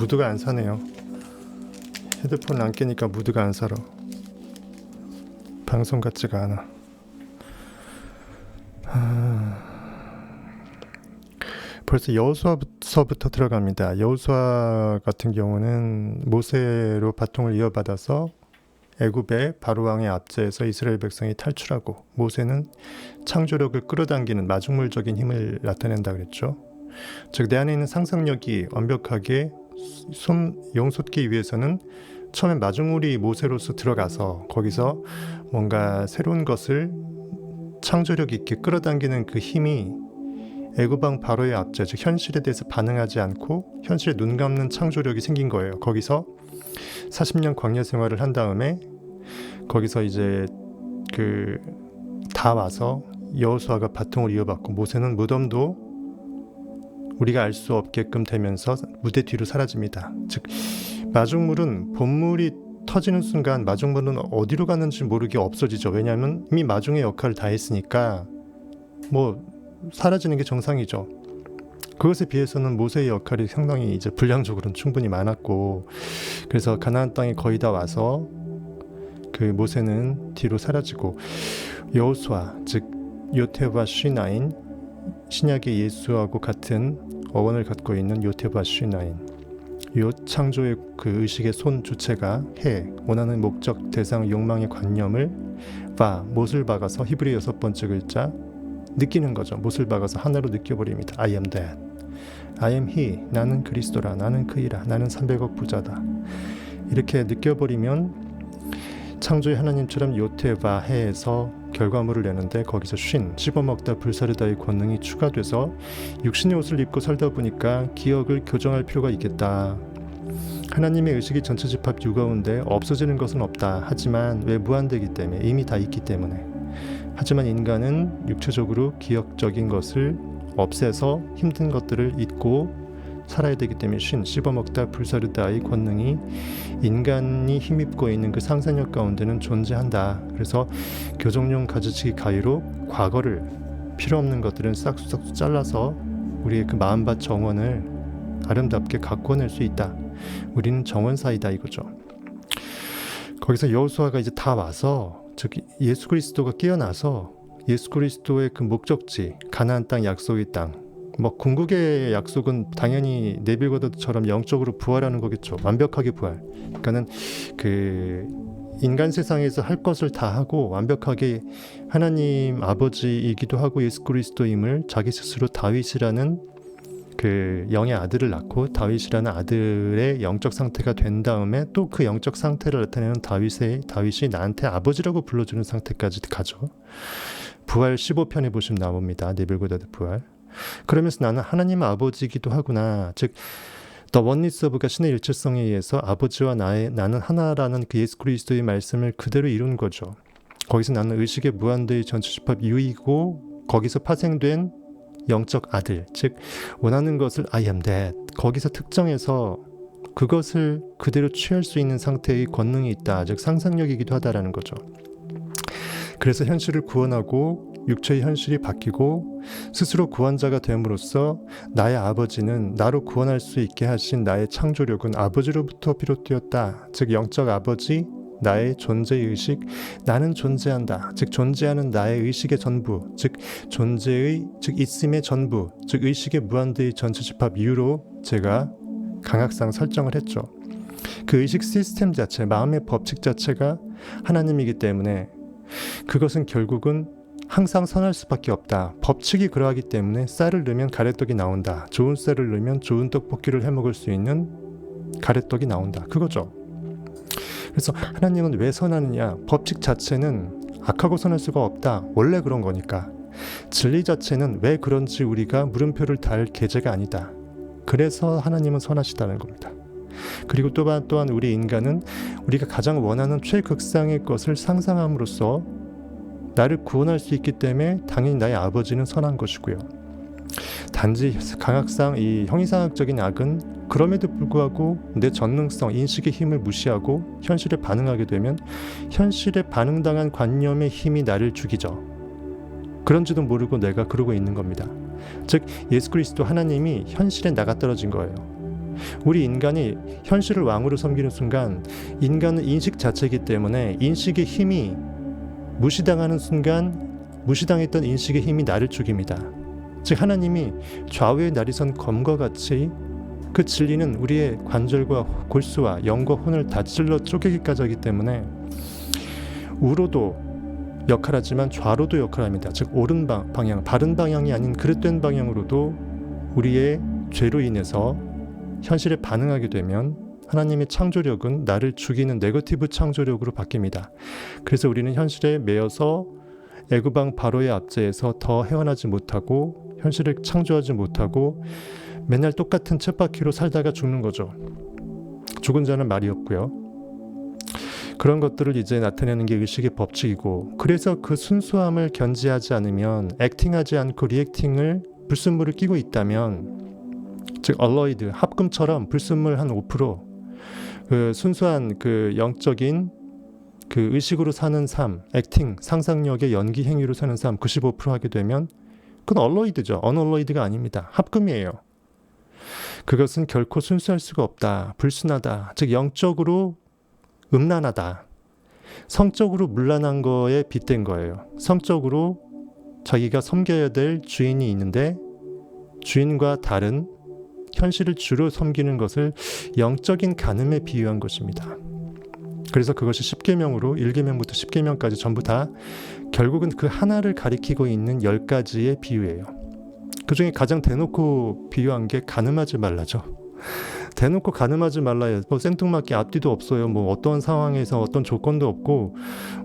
무드가 안 사네요. 헤드폰을 안 끼니까 무드가 안 살아. 방송 같지가 않아. 벌써 여호수아서부터 들어갑니다. 여호수아 같은 경우는 모세로 바통을 이어받아서 애굽의 바로 왕의 압제에서 이스라엘 백성이 탈출하고, 모세는 창조력을 끌어당기는 마중물적인 힘을 나타낸다 그랬죠. 즉, 내 안에 있는 상상력이 완벽하게 용솟기 위해서는 처음에 마중물이 모세로서 들어가서 거기서 뭔가 새로운 것을 창조력 있게 끌어당기는 그 힘이 애굽왕 바로의 압제, 즉 현실에 대해서 반응하지 않고 현실에 눈 감는 창조력이 생긴 거예요. 거기서 40년 광야 생활을 한 다음에 거기서 이제 다 와서 여호수아가 바통을 이어받고, 모세는 무덤도 우리가 알 수 없게끔 되면서 무대 뒤로 사라집니다. 즉, 마중물은 본물이 터지는 순간 마중물은 어디로 가는지 모르게 없어지죠. 왜냐하면 이미 마중의 역할을 다 했으니까 사라지는 게 정상이죠. 그것에 비해서는 모세의 역할이 상당히 이제 분량적으로는 충분히 많았고, 그래서 가나안 땅에 거의 다 와서 그 모세는 뒤로 사라지고, 여호수아, 즉 요테바 쉬나인, 신약의 예수하고 같은 어원을 갖고 있는 요테바 쉬나인, 요 창조의 그 의식의 손 주체가 원하는 목적, 대상, 욕망의 관념을 못을 박아서, 히브리 6번째 글자 느끼는 거죠. 못을 박아서 하나로 느껴버립니다. I am that. I am he. 나는 그리스도라. 나는 그이라. 나는 300억 부자다. 이렇게 느껴버리면 창조의 하나님처럼 요테바해에서 결과물을 내는데, 거기서 씹어먹다 불사르다의 권능이 추가돼서 육신의 옷을 입고 살다 보니까 기억을 교정할 필요가 있겠다. 하나님의 의식이 전체 집합 유가운데 없어지는 것은 없다. 하지만 왜 무한되기 때문에, 이미 다 있기 때문에. 하지만 인간은 육체적으로 기억적인 것을 없애서 힘든 것들을 잊고 살아야 되기 때문에 씹어먹다 불사르다의 권능이 인간이 힘입고 있는 그 상상력 가운데는 존재한다. 그래서 교정용 가지치기 가위로 과거를, 필요 없는 것들은 싹둑 잘라서 우리의 그 마음밭 정원을 아름답게 가꿔낼 수 있다. 우리는 정원사이다 이거죠. 거기서 여호수아가 이제 다 와서, 즉 예수 그리스도가 깨어나서 예수 그리스도의 그 목적지, 가나안 땅, 약속의 땅, 궁극의 약속은 당연히 네빌고드처럼 영적으로 부활하는 거겠죠. 완벽하게 부활. 그러니까는 그 인간 세상에서 할 것을 다 하고 완벽하게 하나님 아버지이기도 하고 예수 그리스도임을 자기 스스로 다윗이라는 그 영의 아들을 낳고 다윗이라는 아들의 영적 상태가 된 다음에 또 그 영적 상태를 나타내는 다윗이 나한테 아버지라고 불러주는 상태까지 가죠. 부활 15편에 보시면 나옵니다. 네빌고다드 부활. 그러면서 나는 하나님 아버지이기도 하구나. 즉 The Oneness of가 신의 일체성에 의해서 아버지와 나는 하나라는 그 예수 그리스도의 말씀을 그대로 이룬 거죠. 거기서 나는 의식의 무한대의 전체 집합 유이고, 거기서 파생된 영적 아들, 즉 원하는 것을 I am that, 거기서 특정해서 그것을 그대로 취할 수 있는 상태의 권능이 있다. 즉 상상력이기도 하다라는 거죠. 그래서 현실을 구원하고 육체의 현실이 바뀌고 스스로 구원자가 됨으로써 나의 아버지는, 나로 구원할 수 있게 하신 나의 창조력은 아버지로부터 비롯되었다. 즉 영적 아버지, 나의 존재의 의식, 나는 존재한다. 즉 존재하는 나의 의식의 전부, 즉 존재의, 즉 있음의 전부, 즉 의식의 무한대의 전체 집합 이유로 제가 강학상 설정을 했죠. 그 의식 시스템 자체, 마음의 법칙 자체가 하나님이기 때문에 그것은 결국은 항상 선할 수밖에 없다. 법칙이 그러하기 때문에 쌀을 넣으면 가래떡이 나온다. 좋은 쌀을 넣으면 좋은 떡볶이를 해먹을 수 있는 가래떡이 나온다. 그거죠. 그래서 하나님은 왜 선하느냐? 법칙 자체는 악하고 선할 수가 없다. 원래 그런 거니까. 진리 자체는 왜 그런지 우리가 물음표를 달 계제가 아니다. 그래서 하나님은 선하시다는 겁니다. 그리고 또한 우리 인간은 우리가 가장 원하는 최극상의 것을 상상함으로써 나를 구원할 수 있기 때문에 당연히 나의 아버지는 선한 것이고요. 단지 강학상 이 형이상학적인 악은 그럼에도 불구하고 내 전능성, 인식의 힘을 무시하고 현실에 반응하게 되면 현실에 반응당한 관념의 힘이 나를 죽이죠. 그런지도 모르고 내가 그러고 있는 겁니다. 즉 예수 그리스도 하나님이 현실에 나가 떨어진 거예요. 우리 인간이 현실을 왕으로 섬기는 순간 인간은 인식 자체이기 때문에 인식의 힘이 무시당하는 순간 무시당했던 인식의 힘이 나를 죽입니다. 즉 하나님이 좌우의 날이선 검과 같이 그 진리는 우리의 관절과 골수와 영과 혼을 다 찔러 쪼개기까지 하기 때문에 우로도 역할하지만 좌로도 역할합니다. 즉 옳은 방향, 바른 방향이 아닌 그릇된 방향으로도 우리의 죄로 인해서 현실에 반응하게 되면 하나님의 창조력은 나를 죽이는 네거티브 창조력으로 바뀝니다. 그래서 우리는 현실에 매여서 애굽왕 바로의 압제에서 더 헤어나지 못하고 현실을 창조하지 못하고 맨날 똑같은 쳇바퀴로 살다가 죽는 거죠. 죽은 자는 말이 없고요. 그런 것들을 이제 나타내는 게 의식의 법칙이고, 그래서 그 순수함을 견지하지 않으면, 액팅하지 않고 리액팅을 불순물을 끼고 있다면, 즉 얼러이드 합금처럼 불순물 한 5%, 그 순수한 그 영적인 그 의식으로 사는 삶, 액팅, 상상력의 연기 행위로 사는 삶 95% 하게 되면 그건 얼러이드죠. 언얼러이드가 아닙니다. 합금이에요. 그것은 결코 순수할 수가 없다. 불순하다. 즉 영적으로 음란하다. 성적으로 문란한 거에 빗댄 거예요. 성적으로 자기가 섬겨야 될 주인이 있는데 주인과 다른 현실을 주로 섬기는 것을 영적인 간음에 비유한 것입니다. 그래서 그것이 10계명으로 1계명부터 10계명까지 전부 다 결국은 그 하나를 가리키고 있는 10가지의 비유예요. 그 중에 가장 대놓고 비유한 게 가늠하지 말라죠. 대놓고 가늠하지 말라요. 뭐 생뚱맞게 앞뒤도 없어요. 뭐 어떤 상황에서 어떤 조건도 없고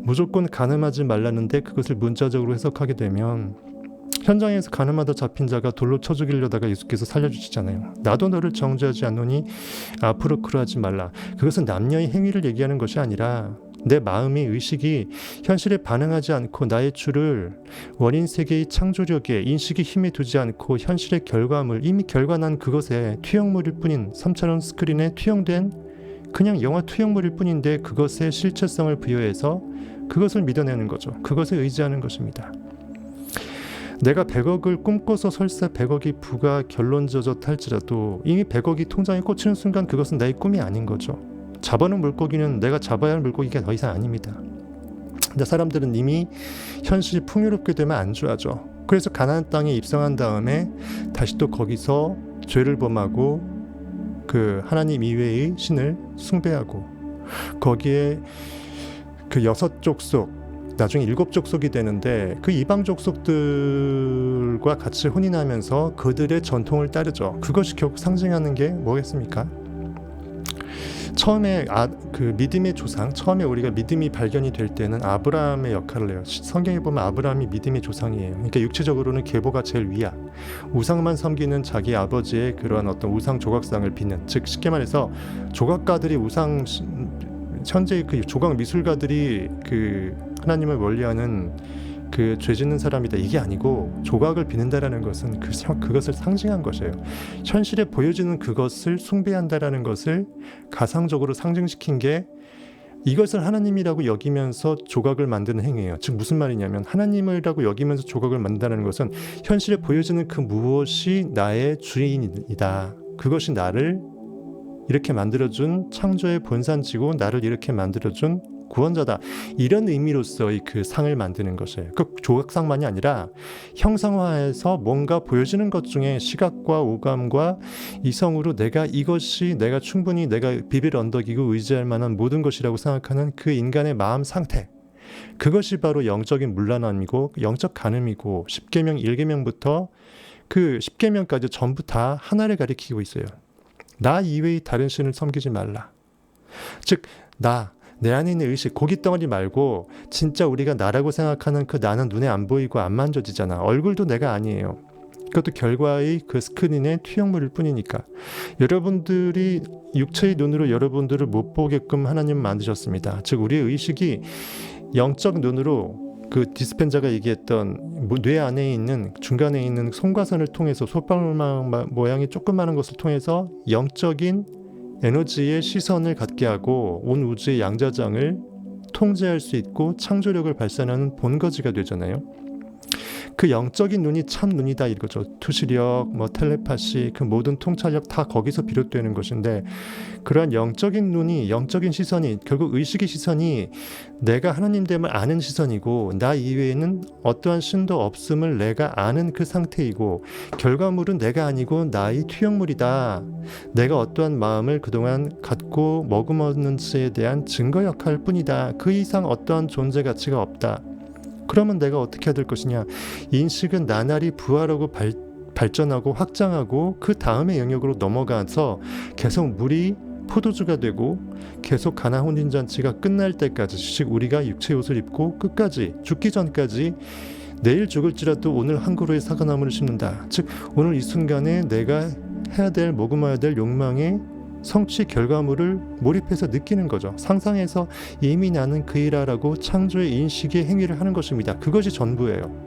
무조건 가늠하지 말라는데 그것을 문자적으로 해석하게 되면 현장에서 가늠하다 잡힌 자가 돌로 쳐 죽이려다가 예수께서 살려주시잖아요. 나도 너를 정죄하지 않노니 앞으로 그러하지 말라. 그것은 남녀의 행위를 얘기하는 것이 아니라 내 마음의 의식이 현실에 반응하지 않고 나의 주를 원인 세계의 창조력에 인식의 힘에 두지 않고 현실의 결과물, 이미 결과난 그것에 투영물일 뿐인 3차원 스크린에 투영된 그냥 영화 투영물일 뿐인데 그것에 실체성을 부여해서 그것을 믿어내는 거죠. 그것에 의지하는 것입니다. 내가 100억을 꿈꿔서 설사 100억이 부가 결론저젓 할지라도 이미 100억이 통장에 꽂히는 순간 그것은 나의 꿈이 아닌 거죠. 잡아놓은 물고기는 내가 잡아야 할 물고기가 더 이상 아닙니다. 근데 사람들은 이미 현실이 풍요롭게 되면 안주하죠. 그래서 가나안 땅에 입성한 다음에 다시 또 거기서 죄를 범하고 그 하나님 이외의 신을 숭배하고 거기에 그 6족속 나중에 7족속이 되는데 그 이방 족속들과 같이 혼인하면서 그들의 전통을 따르죠. 그것이 결국 상징하는 게 뭐겠습니까? 처음에 그 믿음의 조상, 처음에 우리가 믿음이 발견이 될 때는 아브라함의 역할을 해요. 성경에 보면 아브라함이 믿음의 조상이에요. 그러니까 육체적으로는 계보가 제일 위야. 우상만 섬기는 자기 아버지의 그러한 어떤 우상 조각상을 빚는, 즉 쉽게 말해서 조각가들이 현재 그 조각 미술가들이 그 하나님을 멀리하는 그 죄짓는 사람이다 이게 아니고 조각을 빚는다라는 것은 그것을 상징한 것이에요. 현실에 보여지는 그것을 숭배한다라는 것을 가상적으로 상징시킨 게 이것을 하나님이라고 여기면서 조각을 만드는 행위예요. 즉 무슨 말이냐면 하나님이라고 여기면서 조각을 만든다는 것은 현실에 보여지는 그 무엇이 나의 주인이다. 그것이 나를 이렇게 만들어준 창조의 본산지고 나를 이렇게 만들어준 구원자다. 이런 의미로서의 그 상을 만드는 것이에요. 그 조각상만이 아니라 형상화해서 뭔가 보여지는 것 중에 시각과 오감과 이성으로 내가 이것이 내가 충분히 내가 비빌 언덕이고 의지할 만한 모든 것이라고 생각하는 그 인간의 마음 상태. 그것이 바로 영적인 문란함이고 영적 간음이고 10계명 1계명부터 그 10계명까지 전부 다 하나를 가리키고 있어요. 나 이외의 다른 신을 섬기지 말라. 즉 내 안에 있는 의식, 고깃덩어리 말고 진짜 우리가 나라고 생각하는 그 나는 눈에 안 보이고 안 만져지잖아. 얼굴도 내가 아니에요. 그것도 결과의 그 스크린의 투영물일 뿐이니까. 여러분들이 육체의 눈으로 여러분들을 못 보게끔 하나님은 만드셨습니다. 즉 우리의 의식이 영적 눈으로 그 디스펜자가 얘기했던 뇌 안에 있는 중간에 있는 송과선을 통해서 솔방울 모양의 조그마한 것을 통해서 영적인 에너지의 시선을 갖게 하고 온 우주의 양자장을 통제할 수 있고 창조력을 발산하는 본거지가 되잖아요. 그 영적인 눈이 참 눈이다 이거죠. 투시력, 뭐 텔레파시, 그 모든 통찰력 다 거기서 비롯되는 것인데, 그러한 영적인 눈이, 영적인 시선이, 결국 의식의 시선이 내가 하나님됨을 아는 시선이고, 나 이외에는 어떠한 신도 없음을 내가 아는 그 상태이고, 결과물은 내가 아니고 나의 투영물이다. 내가 어떠한 마음을 그동안 갖고 머금었는지에 대한 증거 역할 뿐이다. 그 이상 어떠한 존재 가치가 없다. 그러면 내가 어떻게 해야 될 것이냐? 인식은 나날이 부활하고 발전하고 확장하고 그 다음의 영역으로 넘어가서 계속 물이 포도주가 되고 계속 가나 혼인잔치가 끝날 때까지, 즉 우리가 육체의 옷을 입고 끝까지 죽기 전까지 내일 죽을지라도 오늘 한 그루의 사과나무를 심는다. 즉 오늘 이 순간에 내가 해야 될, 머금어야 될 욕망의 성취 결과물을 몰입해서 느끼는 거죠. 상상해서 이미 나는 그이라라고 창조의 인식의 행위를 하는 것입니다. 그것이 전부예요.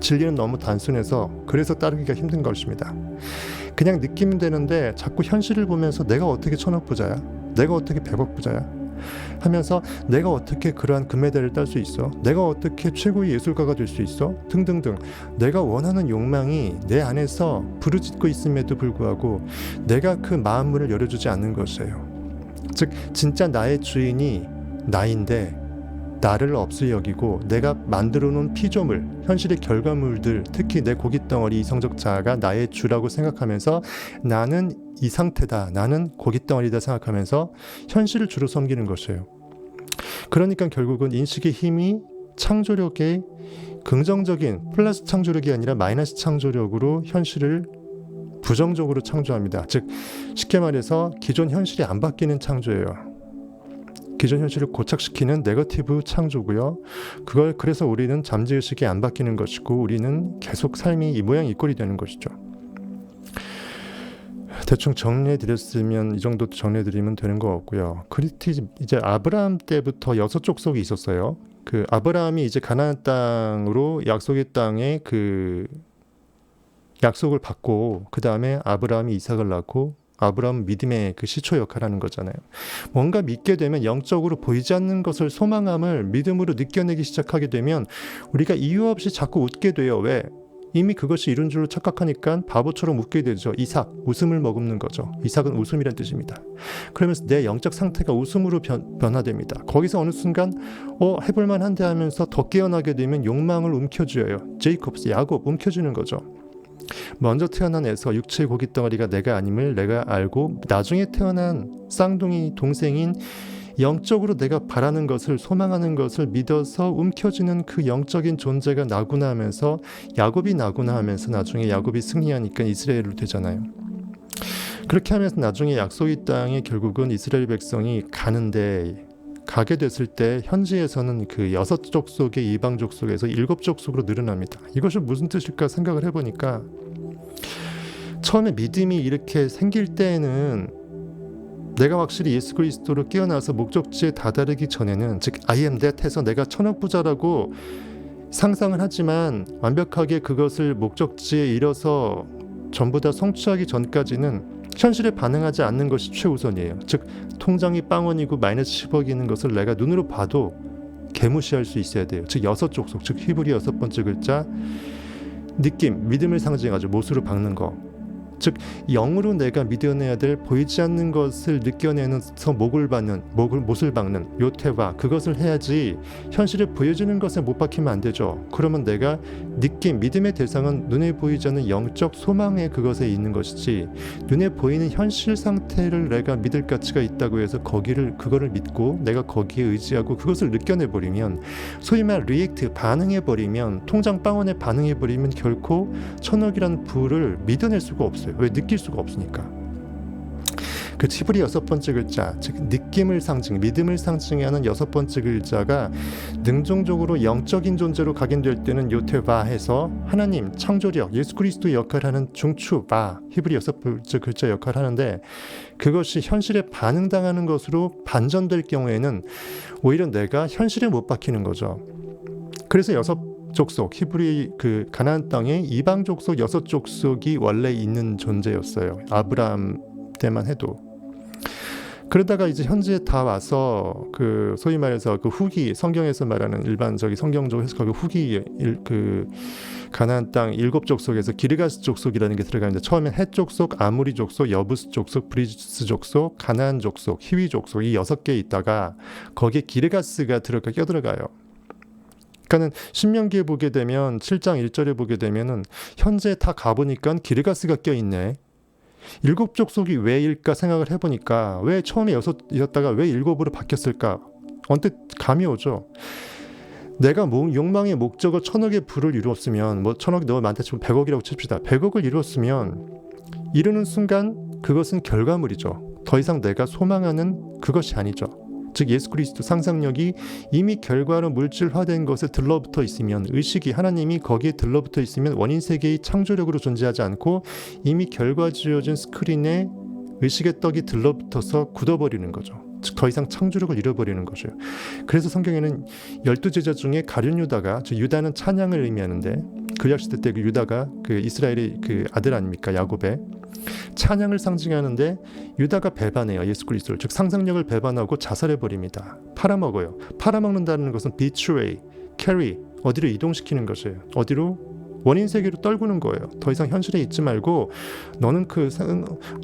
진리는 너무 단순해서 그래서 따르기가 힘든 것입니다. 그냥 느끼면 되는데 자꾸 현실을 보면서 내가 어떻게 천억 부자야? 내가 어떻게 백억 부자야? 하면서 내가 어떻게 그러한 금메달을 딸 수 있어? 내가 어떻게 최고의 예술가가 될 수 있어? 등등등. 내가 원하는 욕망이 내 안에서 부르짖고 있음에도 불구하고 내가 그 마음문을 열어주지 않는 것이에요. 즉 진짜 나의 주인이 나인데 나를 없이 여기고 내가 만들어 놓은 피조물, 현실의 결과물들, 특히 내 고깃덩어리 이성적 자아가 나의 주라고 생각하면서 나는 이 상태다, 나는 고깃덩어리다 생각하면서 현실을 주로 섬기는 것이에요. 그러니까 결국은 인식의 힘이 창조력의 긍정적인 플러스 창조력이 아니라 마이너스 창조력으로 현실을 부정적으로 창조합니다. 즉 쉽게 말해서 기존 현실이 안 바뀌는 창조예요. 기존 현실을 고착시키는 네거티브 창조고요. 그걸 그래서 우리는 잠재의식이 안 바뀌는 것이고 우리는 계속 삶이 이 모양 이 꼴이 되는 것이죠. 대충 정리해드렸으면 이 정도 정리해드리면 되는 것 같고요. 이제 아브라함 때부터 6족속이 있었어요. 그 아브라함이 이제 가나안 땅으로 약속의 땅에 그 약속을 받고 그 다음에 아브라함이 이삭을 낳고 아브라함은 믿음의 그 시초 역할을 하는 거잖아요. 뭔가 믿게 되면 영적으로 보이지 않는 것을 소망함을 믿음으로 느껴내기 시작하게 되면 우리가 이유 없이 자꾸 웃게 돼요. 왜? 이미 그것이 이룬 줄로 착각하니까 바보처럼 웃게 되죠. 이삭, 웃음을 머금는 거죠. 이삭은 웃음이란 뜻입니다. 그러면서 내 영적 상태가 웃음으로 변화됩니다. 거기서 어느 순간 해볼만 한데 하면서 더 깨어나게 되면 욕망을 움켜쥐어요. 야곱 움켜쥐는 거죠. 먼저 태어난 에서 육체의 고깃덩어리가 내가 아님을 내가 알고 나중에 태어난 쌍둥이 동생인 영적으로 내가 바라는 것을 소망하는 것을 믿어서 움켜쥐는 그 영적인 존재가 나구나 하면서 야곱이 나구나 하면서 나중에 야곱이 승리하니까 이스라엘로 되잖아요. 그렇게 하면서 나중에 약속의 땅에 결국은 이스라엘 백성이 가게 됐을 때 현지에서는 그 6족속의 이방 족속에서 7족속으로 늘어납니다. 이것이 무슨 뜻일까 생각을 해보니까 처음에 믿음이 이렇게 생길 때에는 내가 확실히 예수 그리스도로 깨어나서 목적지에 다다르기 전에는 즉 I am that 해서 내가 천억 부자라고 상상을 하지만 완벽하게 그것을 목적지에 이뤄서 전부 다 성취하기 전까지는 현실에 반응하지 않는 것이 최우선이에요. 즉 통장이 빵원이고 마이너스 10억이 있는 것을 내가 눈으로 봐도 개무시할 수 있어야 돼요. 즉 6족속, 즉 히브리 6번째 글자 느낌, 믿음을 상징하죠. 못으로 박는 거. 즉 영으로 내가 믿어내야 될 보이지 않는 것을 느껴내면서 못을 박는 요테와 그것을 해야지 현실에 보여지는 것에 못 박히면 안 되죠. 그러면 내가 믿음의 대상은 눈에 보이지 않는 영적 소망의 그것에 있는 것이지 눈에 보이는 현실 상태를 내가 믿을 가치가 있다고 해서 그거를 믿고 내가 거기에 의지하고 그것을 느껴내버리면 소위 말 리액트 반응해버리면 통장 빵원에 반응해버리면 결코 천억이라는 부를 믿어낼 수가 없어요. 왜? 느낄 수가 없으니까. 그 히브리 6번째 글자, 즉 느낌을 믿음을 상징하는 6번째 글자가 능동적으로 영적인 존재로 각인될 때는 요테바 해서 하나님, 창조력, 예수 그리스도의 역할을 하는 중추바, 히브리 6번째 글자 역할을 하는데 그것이 현실에 반응당하는 것으로 반전될 경우에는 오히려 내가 현실에 못 박히는 거죠. 그래서 족속, 히브리 그 가나안 땅에 이방 족속 6족속이 원래 있는 존재였어요. 아브라함 때만 해도. 그러다가 이제 현지에 다 와서 그 소위 말해서 그 후기, 성경에서 말하는 일반적인 성경적 해석하고 후기 그 가나안 땅 7 족속에서 기르가스 족속이라는 게 들어가는데, 처음엔 헷 족속, 아무리 족속, 여부스 족속, 브리스 족속, 가나안 족속, 히위 족속 이 6개 있다가 거기에 기르가스가 껴들어가요. 그러니까는 신명기에 보게 되면 7장 1절에 보게 되면은 현재 다 가보니까 기르가스가 껴있네. 7 족속이 왜일까 생각을 해보니까 왜 처음에 6이었다가 왜 7으로 바뀌었을까? 언뜻 감이 오죠. 내가 욕망의 목적어 1000억의 부를 이루었으면, 뭐 1000억이 너무 많다 치면 100억이라고 칩시다. 100억을 이루었으면 이루는 순간 그것은 결과물이죠. 더 이상 내가 소망하는 그것이 아니죠. 즉 예수 그리스도 상상력이 이미 결과로 물질화된 것에 들러붙어 있으면, 의식이 하나님이 거기에 들러붙어 있으면 원인 세계의 창조력으로 존재하지 않고 이미 결과 지어진 스크린에 의식의 떡이 들러붙어서 굳어버리는 거죠. 즉 더 이상 창조력을 잃어버리는 거죠. 그래서 성경에는 12제자 중에 가룟 유다가, 즉 유다는 찬양을 의미하는데, 구약 시대 때 그 유다가 그 이스라엘의 그 아들 아닙니까, 야곱의 찬양을 상징하는데 유다가 배반해요, 예수 그리스도를. 즉 상상력을 배반하고 자살해 버립니다. 팔아먹어요. 팔아먹는다는 것은 betray, carry, 어디로 이동시키는 것이에요. 어디로? 원인 세계로 떨구는 거예요. 더 이상 현실에 있지 말고 너는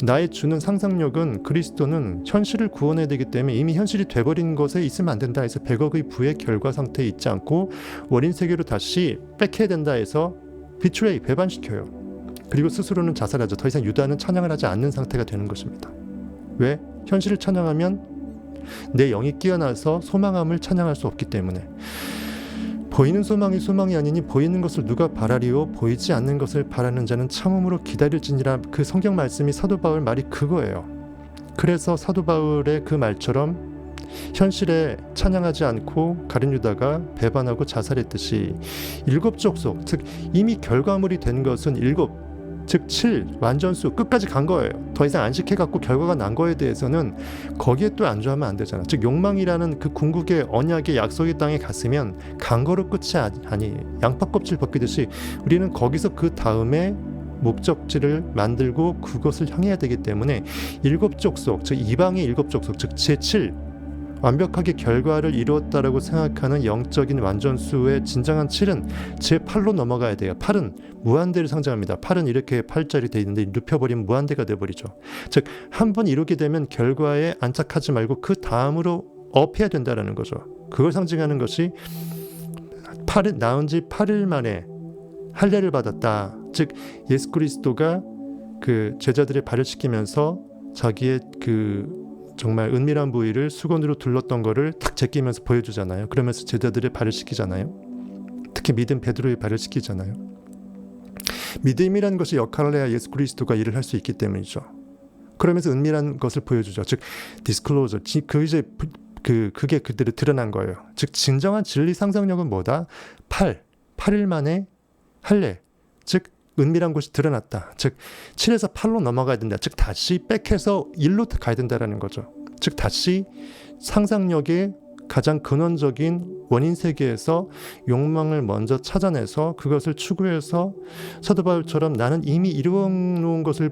나의 주는 상상력은, 그리스도는 현실을 구원해야 되기 때문에 이미 현실이 돼버린 것에 있으면 안 된다 해서 100억의 부의 결과 상태에 있지 않고 원인 세계로 다시 뺏겨야 된다 해서 betray, 배반시켜요. 그리고 스스로는 자살하죠. 더 이상 유다는 찬양을 하지 않는 상태가 되는 것입니다. 왜? 현실을 찬양하면 내 영이 깨어나서 소망함을 찬양할 수 없기 때문에. 보이는 소망이 소망이 아니니 보이는 것을 누가 바라리요, 보이지 않는 것을 바라는 자는 참음으로 기다릴지니라. 그 성경 말씀이 사도 바울 말이 그거예요. 그래서 사도 바울의 그 말처럼 현실에 찬양하지 않고 가룟 유다가 배반하고 자살했듯이 7 족속, 즉 이미 결과물이 된 것은 7, 즉 7, 완전수 끝까지 간 거예요. 더 이상 안식해갖고 결과가 난 거에 대해서는 거기에 또 안주하면 안 되잖아. 즉 욕망이라는 그 궁극의 언약의 약속의 땅에 갔으면 간 거로 끝이 아니에요. 양파 껍질 벗기듯이 우리는 거기서 그 다음에 목적지를 만들고 그것을 향해야 되기 때문에 7 족속, 즉 이방의 7 족속, 즉 제7, 완벽하게 결과를 이루었다라고 생각하는 영적인 완전수의 진정한 7은 제8로 넘어가야 돼요. 8은 무한대를 상징합니다. 8은 이렇게 8자리 돼 있는데 눕혀버리면 무한대가 돼버리죠. 즉 한 번 이루게 되면 결과에 안착하지 말고 그 다음으로 업해야 된다는 거죠. 그걸 상징하는 것이 낳은 지 8일 만에 할례를 받았다. 즉 예수 그리스도가 그 제자들의 발을 씻기면서 자기의 그 정말 은밀한 부위를 수건으로 둘렀던 거를 탁 제끼면서 보여주잖아요. 그러면서 제자들의 발을 씻기잖아요. 특히 믿음 베드로의 발을 씻기잖아요. 믿음이라는 것이 역할을 해야 예수 그리스도가 일을 할 수 있기 때문이죠. 그러면서 은밀한 것을 보여주죠. 즉 디스클로저, 그게 그대로 드러난 거예요. 즉 진정한 진리 상상력은 뭐다? 8일 만에 할례, 즉 은밀한 곳이 드러났다. 즉 7에서 8로 넘어가야 된다. 즉 다시 백해서 1로 가야 된다라는 거죠. 즉 다시 상상력의 가장 근원적인 원인 세계에서 욕망을 먼저 찾아내서 그것을 추구해서 사도 바울처럼 나는 이미 이루어놓은 것을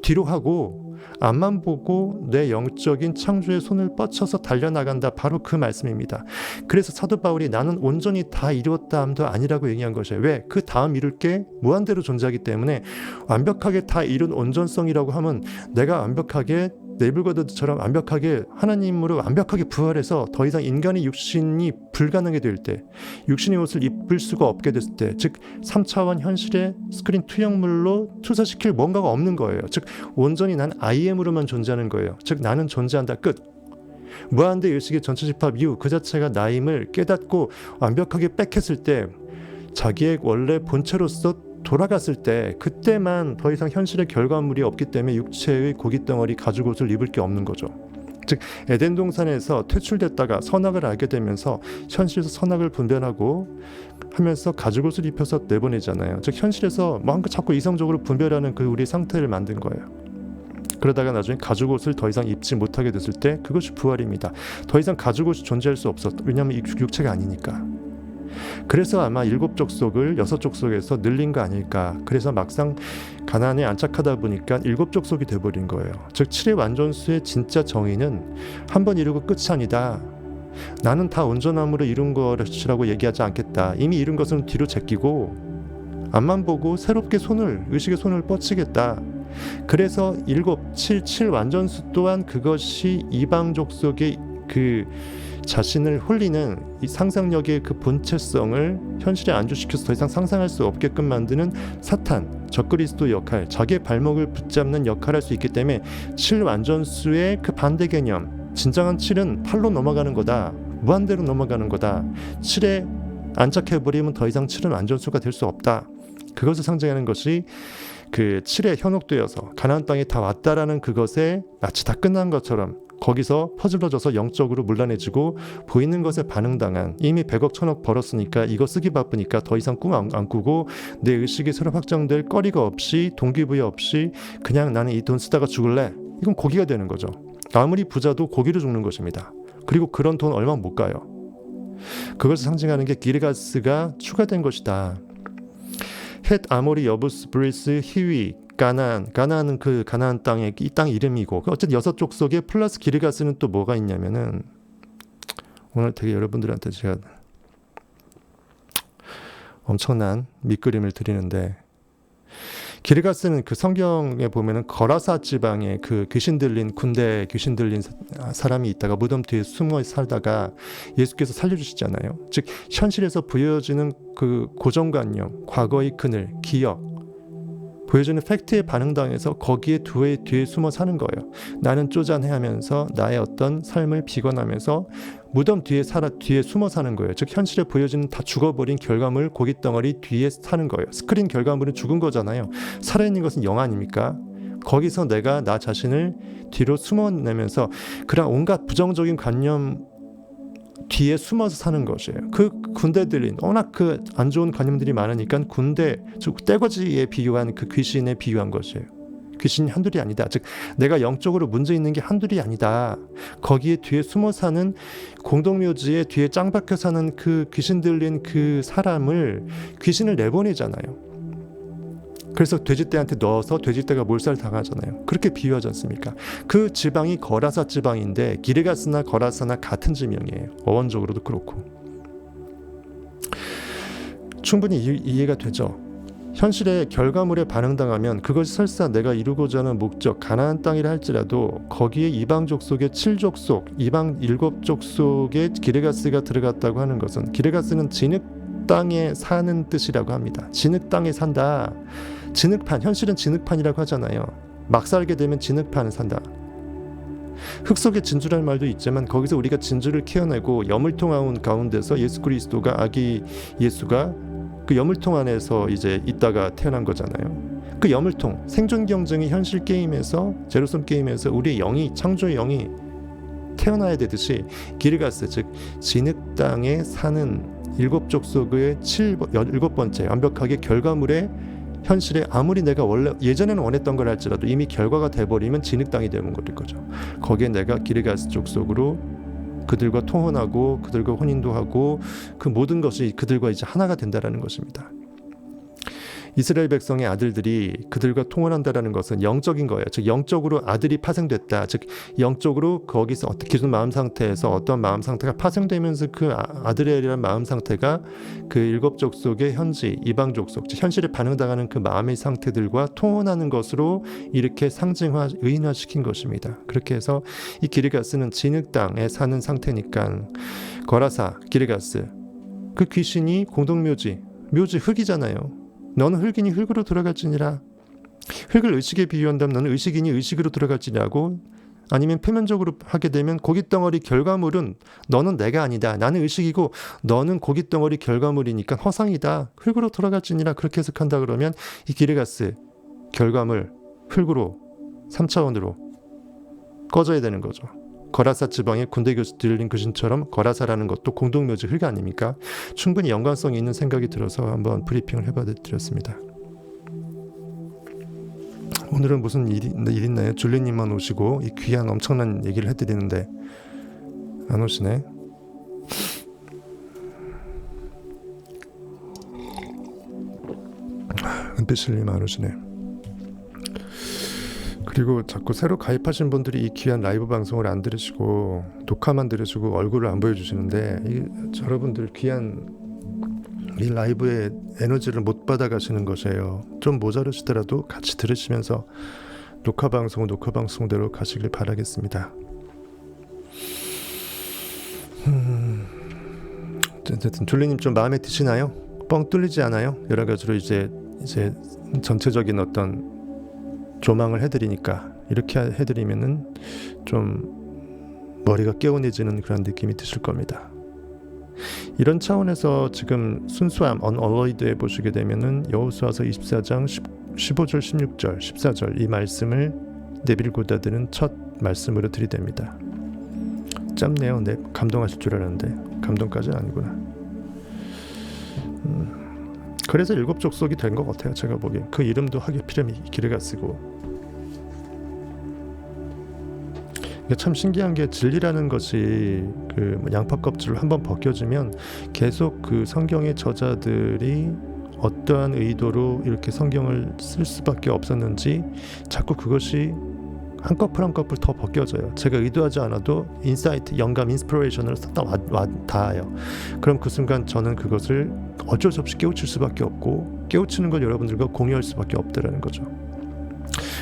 뒤로 하고 앞만 보고 내 영적인 창조의 손을 뻗쳐서 달려나간다. 바로 그 말씀입니다. 그래서 사도 바울이 나는 온전히 다 이루었다 함도 아니라고 얘기한 것이에요. 왜? 그 다음 이룰 게 무한대로 존재하기 때문에 완벽하게 다 이룬 온전성이라고 하면 내가 완벽하게 네블거드처럼 완벽하게 하나님으로 완벽하게 부활해서 더 이상 인간의 육신이 불가능하게 될 때, 육신의 옷을 입을 수가 없게 됐을 때, 즉 3차원 현실의 스크린 투영물로 투사시킬 뭔가가 없는 거예요. 즉 온전히 난 I am으로만 존재하는 거예요. 즉 나는 존재한다. 끝. 무한대 의식의 전체 집합 이후 그 자체가 나임을 깨닫고 완벽하게 빽했을 때, 자기의 원래 본체로서 돌아갔을 때, 그때만 더 이상 현실의 결과물이 없기 때문에 육체의 고깃덩어리 가죽옷을 입을 게 없는 거죠. 즉 에덴 동산에서 퇴출됐다가 선악을 알게 되면서 현실에서 선악을 분별하고 하면서 가죽옷을 입혀서 내보내잖아요. 즉 현실에서 뭔가 자꾸 이성적으로 분별하는 그 우리 상태를 만든 거예요. 그러다가 나중에 가죽옷을 더 이상 입지 못하게 됐을 때 그것이 부활입니다. 더 이상 가죽옷이 존재할 수 없었. 왜냐하면 육체가 아니니까. 그래서 아마 7족속을 6족속에서 늘린 거 아닐까. 그래서 막상 가나안에 안착하다 보니까 7족속이 돼버린 거예요. 즉 7의 완전수의 진짜 정의는 한 번 이루고 끝이 아니다. 나는 다 온전함으로 이룬 것이라고 얘기하지 않겠다. 이미 이룬 것은 뒤로 제끼고 앞만 보고 새롭게 의식의 손을 뻗치겠다. 그래서 7 완전수 또한 그것이 이방 족속의 그 자신을 홀리는 이 상상력의 그 본체성을 현실에 안주시켜서 더 이상 상상할 수 없게끔 만드는 사탄, 적그리스도 역할, 자기의 발목을 붙잡는 역할을 할 수 있기 때문에 7 완전수의 그 반대 개념, 진정한 7은 8로 넘어가는 거다. 무한대로 넘어가는 거다. 7에 안착해버리면 더 이상 7은 완전수가 될 수 없다. 그것을 상징하는 것이 그 7에 현혹되어서 가나안 땅에 다 왔다라는 그것에 마치 다 끝난 것처럼 거기서 퍼질러져서 영적으로 문란해지고 보이는 것에 반응당한 이미 100억 1000억 벌었으니까 이거 쓰기 바쁘니까 더 이상 꿈 안 꾸고 내 의식이 새로 확장될 거리가 없이 동기부여 없이 그냥 나는 이 돈 쓰다가 죽을래. 이건 고기가 되는 거죠. 아무리 부자도 고기로 죽는 것입니다. 그리고 그런 돈 얼마 못 가요. 그것을 상징하는 게 기르가스가 추가된 것이다. 헷, 아모리, 여부스, 브리스, 히위, 가나안은 그 가나안 땅의 이 땅 이름이고 어쨌든 6족속에 플러스 기르가스는 또 뭐가 있냐면은 오늘 되게 여러분들한테 제가 엄청난 밑그림을 드리는데 기르가스는 그 성경에 보면은 거라사 지방에 그 귀신 들린 군대 귀신 들린 사람이 있다가 무덤 뒤에 숨어 살다가 예수께서 살려주시잖아요. 즉 현실에서 보여지는 그 고정관념, 과거의 그늘, 기억 보여주는 팩트에 반응당해서 거기에 뒤에 숨어 사는 거예요. 나는 쪼잔해하면서 나의 어떤 삶을 비관하면서 무덤 뒤에 숨어 사는 거예요. 즉 현실에 보여지는 다 죽어버린 결과물 고깃덩어리 뒤에 사는 거예요. 스크린 결과물은 죽은 거잖아요. 살아있는 것은 영 아닙니까? 거기서 내가 나 자신을 뒤로 숨어내면서 그런 온갖 부정적인 관념 뒤에 숨어서 사는 것이에요. 그 군대들이 워낙 그 안 좋은 관념들이 많으니까 군대, 즉 떼거지에 비유한 그 귀신에 비유한 것이에요. 귀신이 한둘이 아니다. 즉 내가 영적으로 문제 있는 게 한둘이 아니다. 거기에 뒤에 숨어 사는 공동묘지에 뒤에 짱 박혀 사는 그 귀신 들린 그 사람을 귀신을 내보내잖아요. 그래서 돼지떼한테 넣어서 돼지떼가 몰살 당하잖아요. 그렇게 비유하지 않습니까? 그 지방이 거라사 지방인데 기르가스나 거라사나 같은 지명이에요. 어원적으로도 그렇고. 충분히 이해가 되죠. 현실의 결과물에 반응당하면 그것이 설사 내가 이루고자 하는 목적 가나안 땅이라 할지라도 거기에 이방 족속의 7족속 이방 7족속에 기르가스가 들어갔다고 하는 것은 기르가스는 진흙 땅에 사는 뜻이라고 합니다. 진흙 땅에 산다. 진흙판, 현실은 진흙판이라고 하잖아요. 막 살게 되면 진흙판을 산다. 흙 속에 진주라는 말도 있지만 거기서 우리가 진주를 캐어내고 여물통 가운데서 예수 그리스도가 아기 예수가 그 여물통 안에서 이제 있다가 태어난 거잖아요. 그 여물통, 생존 경쟁의 현실 게임에서 제로섬 게임에서 우리의 영이 창조의 영이 태어나야 되듯이 기르가스 즉 진흙 땅에 사는 7족속의 7번째 완벽하게 결과물의 현실에 아무리 내가 원래 예전에는 원했던 걸 할지라도 이미 결과가 돼버리면 진흙 땅이 되는 거죠. 거기에 내가 기르가스 족속으로 그들과 통혼하고 그들과 혼인도 하고 그 모든 것이 그들과 이제 하나가 된다라는 것입니다. 이스라엘 백성의 아들들이 그들과 통혼한다라는 것은 영적인 거예요. 즉 영적으로 아들이 파생됐다. 즉 영적으로 거기서 기존 마음 상태에서 어떤 마음 상태가 파생되면서 그 아들이라는 마음 상태가 그 7족속의 현지 이방 족속 즉 현실에 반응당하는 그 마음의 상태들과 통혼하는 것으로 이렇게 상징화 의인화시킨 것입니다. 그렇게 해서 이 기르가스는 진흙 땅에 사는 상태니까 거라사 기르가스 그 귀신이 공동묘지 흙이잖아요. 너는 흙이니 흙으로 돌아갈지니라. 흙을 의식에 비유한다면 너는 의식이니 의식으로 돌아갈지니라고 아니면 표면적으로 하게 되면 고깃덩어리 결과물은 너는 내가 아니다. 나는 의식이고 너는 고깃덩어리 결과물이니까 허상이다. 흙으로 돌아갈지니라 그렇게 해석한다 그러면 이 기르가스 결과물 흙으로 3차원으로 꺼져야 되는 거죠. 거라사 지방의 군대 교수 들린 귀신처럼 거라사라는 것도 공동묘지 흙 아닙니까? 충분히 연관성이 있는 생각이 들어서 한번 브리핑을 해봐드렸습니다. 오늘은 무슨 일 있나요? 줄리님만 오시고 이 귀한 엄청난 얘기를 해드리는데 안 오시네. 은빛 님 안 오시네. 그리고 자꾸 새로 가입하신 분들이 이 귀한 라이브 방송을 안 들으시고 녹화만 들으시고 얼굴을 안 보여주시는데, 여러분들 귀한 이 라이브의 에너지를 못 받아가시는 것이에요. 좀 모자르시더라도 같이 들으시면서 녹화 방송은 녹화 방송대로 가시길 바라겠습니다. 어쨌든 줄리님 좀 마음에 드시나요? 뻥 뚫리지 않아요? 여러 가지로 이제 전체적인 어떤 조망을 해드리니까, 이렇게 해드리면은 좀 머리가 개운해지는 그런 느낌이 드실 겁니다. 이런 차원에서 지금 순수함 언얼로이드에 보시게 되면은 여호수아서 24장 15절 16절 14절 이 말씀을 네빌고다드는 첫 말씀으로 들이댑니다. 짧네요. 네, 감동하실 줄 알았는데 감동까지는 아니구나. 그래서 일곱 족속이 된 것 같아요. 제가 보기엔 그 이름도 하게피렘이 기르가 쓰고. 참 신기한 게, 진리라는 것이 그 양파 껍질을 한번 벗겨주면 계속 그 성경의 저자들이 어떠한 의도로 이렇게 성경을 쓸 수밖에 없었는지 자꾸 그것이 한 커플 한 커플 더 벗겨져요. 제가 의도하지 않아도 인사이트, 영감, 인스피레이션으로 닿아요. 그럼 그 순간 저는 그것을 어쩔 수 없이 깨우칠 수밖에 없고, 깨우치는 걸 여러분들과 공유할 수밖에 없다라는 거죠.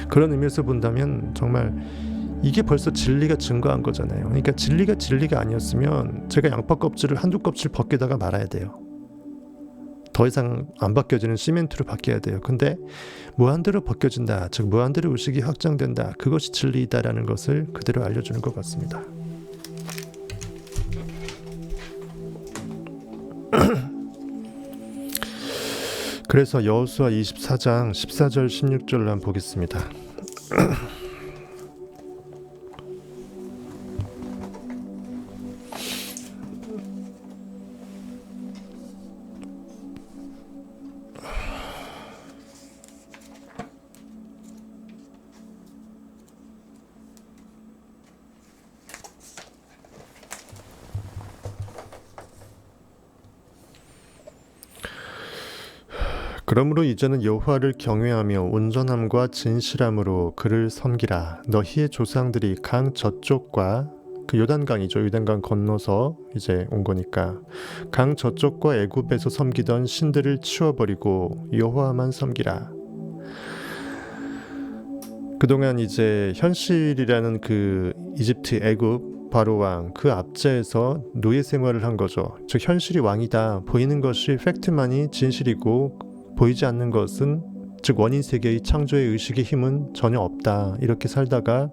그런 의미에서 본다면 정말 이게 벌써 진리가 증거한 거잖아요. 그러니까 진리가 아니었으면 제가 양파 껍질을 한두 껍질 벗기다가 말아야 돼요. 더 이상 안 벗겨지는 시멘트로 바뀌어야 돼요. 근데 무한대로 벗겨진다, 즉 무한대로 의식이 확장된다, 그것이 진리이다라는 것을 그대로 알려주는 것 같습니다. 그래서 여호수아 24장 14절 16절을 한번 보겠습니다. 그러므로 이제는 여호와를 경외하며 온전함과 진실함으로 그를 섬기라. 너희의 조상들이 강 저쪽과, 그 요단강이죠. 요단강 건너서 이제 온 거니까 강 저쪽과 애굽에서 섬기던 신들을 치워버리고 여호와만 섬기라. 그동안 이제 현실이라는 그 이집트, 애굽 바로 왕, 그 압제에서 노예 생활을 한 거죠. 즉 현실이 왕이다, 보이는 것이 팩트만이 진실이고 보이지 않는 것은, 즉 원인 세계의 창조의 의식의 힘은 전혀 없다, 이렇게 살다가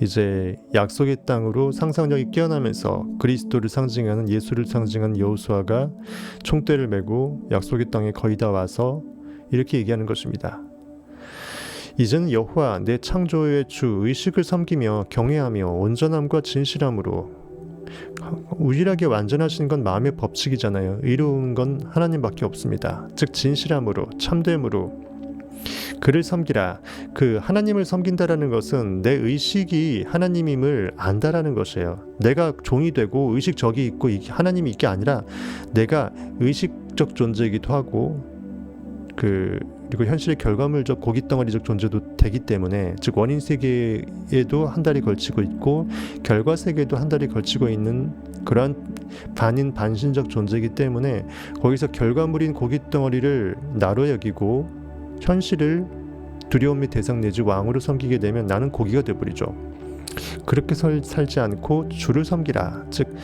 이제 약속의 땅으로 상상력이 깨어나면서 그리스도를 상징하는, 예수를 상징하는 여호수아가 총대를 메고 약속의 땅에 거의 다 와서 이렇게 얘기하는 것입니다. 이제는 여호와 내 창조의 주 의식을 섬기며 경외하며 온전함과 진실함으로, 유일하게 완전하신 건 마음의 법칙이잖아요. 의로운 건 하나님밖에 없습니다. 즉 진실함으로, 참됨으로 그를 섬기라. 그 하나님을 섬긴다라는 것은 내 의식이 하나님임을 안다라는 것이에요. 내가 종이 되고 의식적이 있고 하나님이 있게 아니라 내가 의식적 존재이기도 하고 그리고 현실의 결과물적 고깃덩어리적 존재도 되기 때문에, 즉 원인 세계에도 한 달이 걸치고 있고 결과 세계에도 한 달이 걸치고 있는 그러한 반인 반신적 존재이기 때문에 거기서 결과물인 고깃덩어리를 나로 여기고 현실을 두려움 및 대상 내지 왕으로 섬기게 되면 나는 고기가 되어버리죠. 그렇게 살지 않고 주를 섬기라. 즉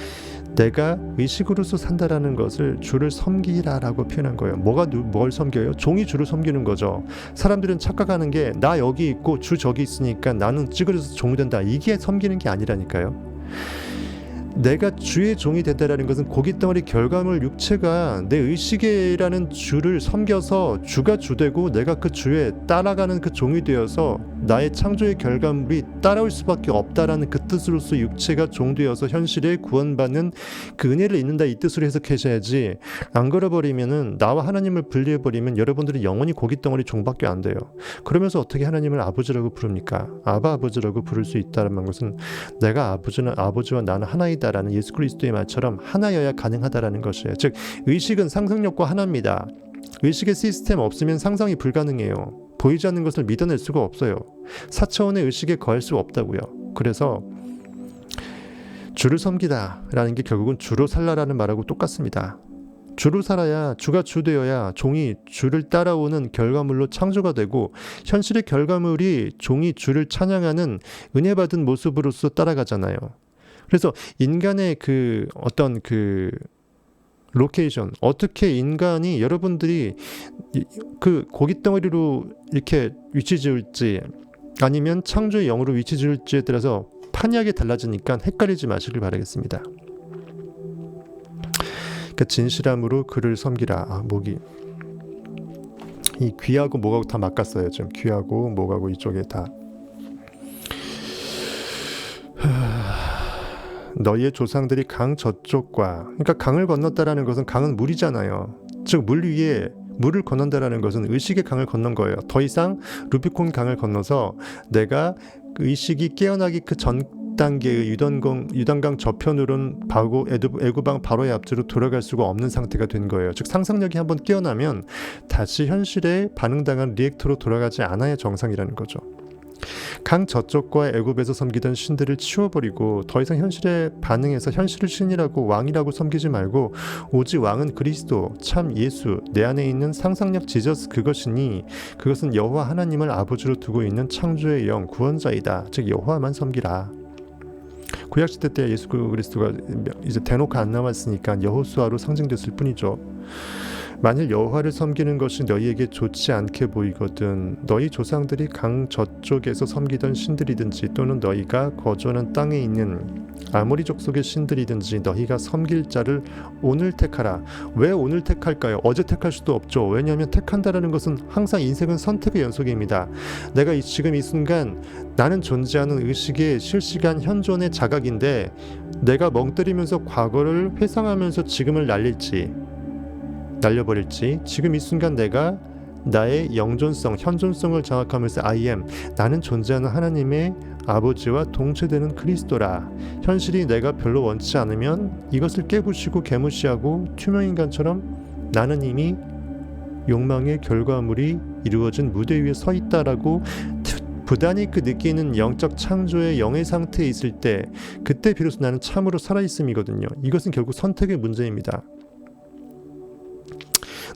내가 의식으로서 산다라는 것을 주를 섬기라라고 표현한 거예요. 뭘 섬겨요? 종이 주를 섬기는 거죠. 사람들은 착각하는 게 나 여기 있고 주 저기 있으니까 나는 찌그러져서 종이 된다, 이게 섬기는 게 아니라니까요. 내가 주의 종이 된다라는 것은 고깃덩어리 결과물 육체가 내 의식이라는 주를 섬겨서 주가 주되고 내가 그 주에 따라가는 그 종이 되어서 나의 창조의 결과물이 따라올 수밖에 없다라는 그 뜻으로서 육체가 종되어서 현실에 구원받는 그 은혜를 잊는다, 이 뜻으로 해석하셔야지. 안 그래버리면은, 나와 하나님을 분리해버리면 여러분들이 영원히 고깃덩어리 종밖에 안 돼요. 그러면서 어떻게 하나님을 아버지라고 부릅니까? 아버지라고 부를 수 있다는 것은 내가 아버지와 나는 하나이다 라는 예수 그리스도의 말처럼 하나여야 가능하다라는 것이에요. 즉 의식은 상상력과 하나입니다. 의식의 시스템 없으면 상상이 불가능해요. 보이지 않는 것을 믿어낼 수가 없어요. 4차원의 의식에 거할 수 없다고요. 그래서 주를 섬기다 라는 게 결국은 주로 살라라는 말하고 똑같습니다. 주로 살아야, 주가 주되어야 종이 주를 따라오는 결과물로 창조가 되고, 현실의 결과물이 종이 주를 찬양하는 은혜 받은 모습으로서 따라가잖아요. 그래서 인간의 그 어떤 그 로케이션, 어떻게 인간이 여러분들이 그 고깃덩어리로 이렇게 위치 지을지 아니면 창조의 영으로 위치 지을지에 따라서 판이하게 달라지니까 헷갈리지 마시길 바라겠습니다. 그러니까 진실함으로 그를 섬기라. 목이 이 귀하고 목하고 다 막았어요. 지금 귀하고 목하고 이쪽에 다. 너희의 조상들이 강 저쪽과, 그러니까 강을 건넜다라는 것은, 강은 물이잖아요. 즉 물 위에 물을 건넌다라는 것은 의식의 강을 건넌 거예요. 더 이상 루비콘 강을 건너서 내가 그 의식이 깨어나기 그 전 단계의 유단강 저편으로는 애구방 바로의 앞뒤로 돌아갈 수가 없는 상태가 된 거예요. 즉 상상력이 한번 깨어나면 다시 현실에 반응당한 리액터로 돌아가지 않아야 정상이라는 거죠. 강 저쪽과 애굽에서 섬기던 신들을 치워버리고 더 이상 현실에 반응해서 현실을 신이라고 왕이라고 섬기지 말고 오직 왕은 그리스도 참 예수 내 안에 있는 상상력 지저스 그것이니 그것은 여호와 하나님을 아버지로 두고 있는 창조의 영 구원자이다. 즉 여호와만 섬기라. 구약시대 때 예수 그리스도가 이제 대놓고 안 남았으니까 여호수아로 상징됐을 뿐이죠. 만일 여호와를 섬기는 것이 너희에게 좋지 않게 보이거든 너희 조상들이 강 저쪽에서 섬기던 신들이든지 또는 너희가 거주하는 땅에 있는 아모리 족속의 신들이든지 너희가 섬길 자를 오늘 택하라. 왜 오늘 택할까요? 어제 택할 수도 없죠. 왜냐하면 택한다라는 것은 항상 인생은 선택의 연속입니다. 내가 지금 이 순간 나는 존재하는 의식의 실시간 현존의 자각인데 내가 멍때리면서 과거를 회상하면서 지금을 날려버릴지 지금 이 순간 내가 나의 영존성, 현존성을 장악하면서 I am, 나는 존재하는 하나님의 아버지와 동체되는 그리스도라. 현실이 내가 별로 원치 않으면 이것을 깨부시고 개무시하고 투명인간처럼 나는 이미 욕망의 결과물이 이루어진 무대 위에 서 있다라고 부단히 그 느끼는 영적 창조의 영의 상태에 있을 때 그때 비로소 나는 참으로 살아있음이거든요. 이것은 결국 선택의 문제입니다.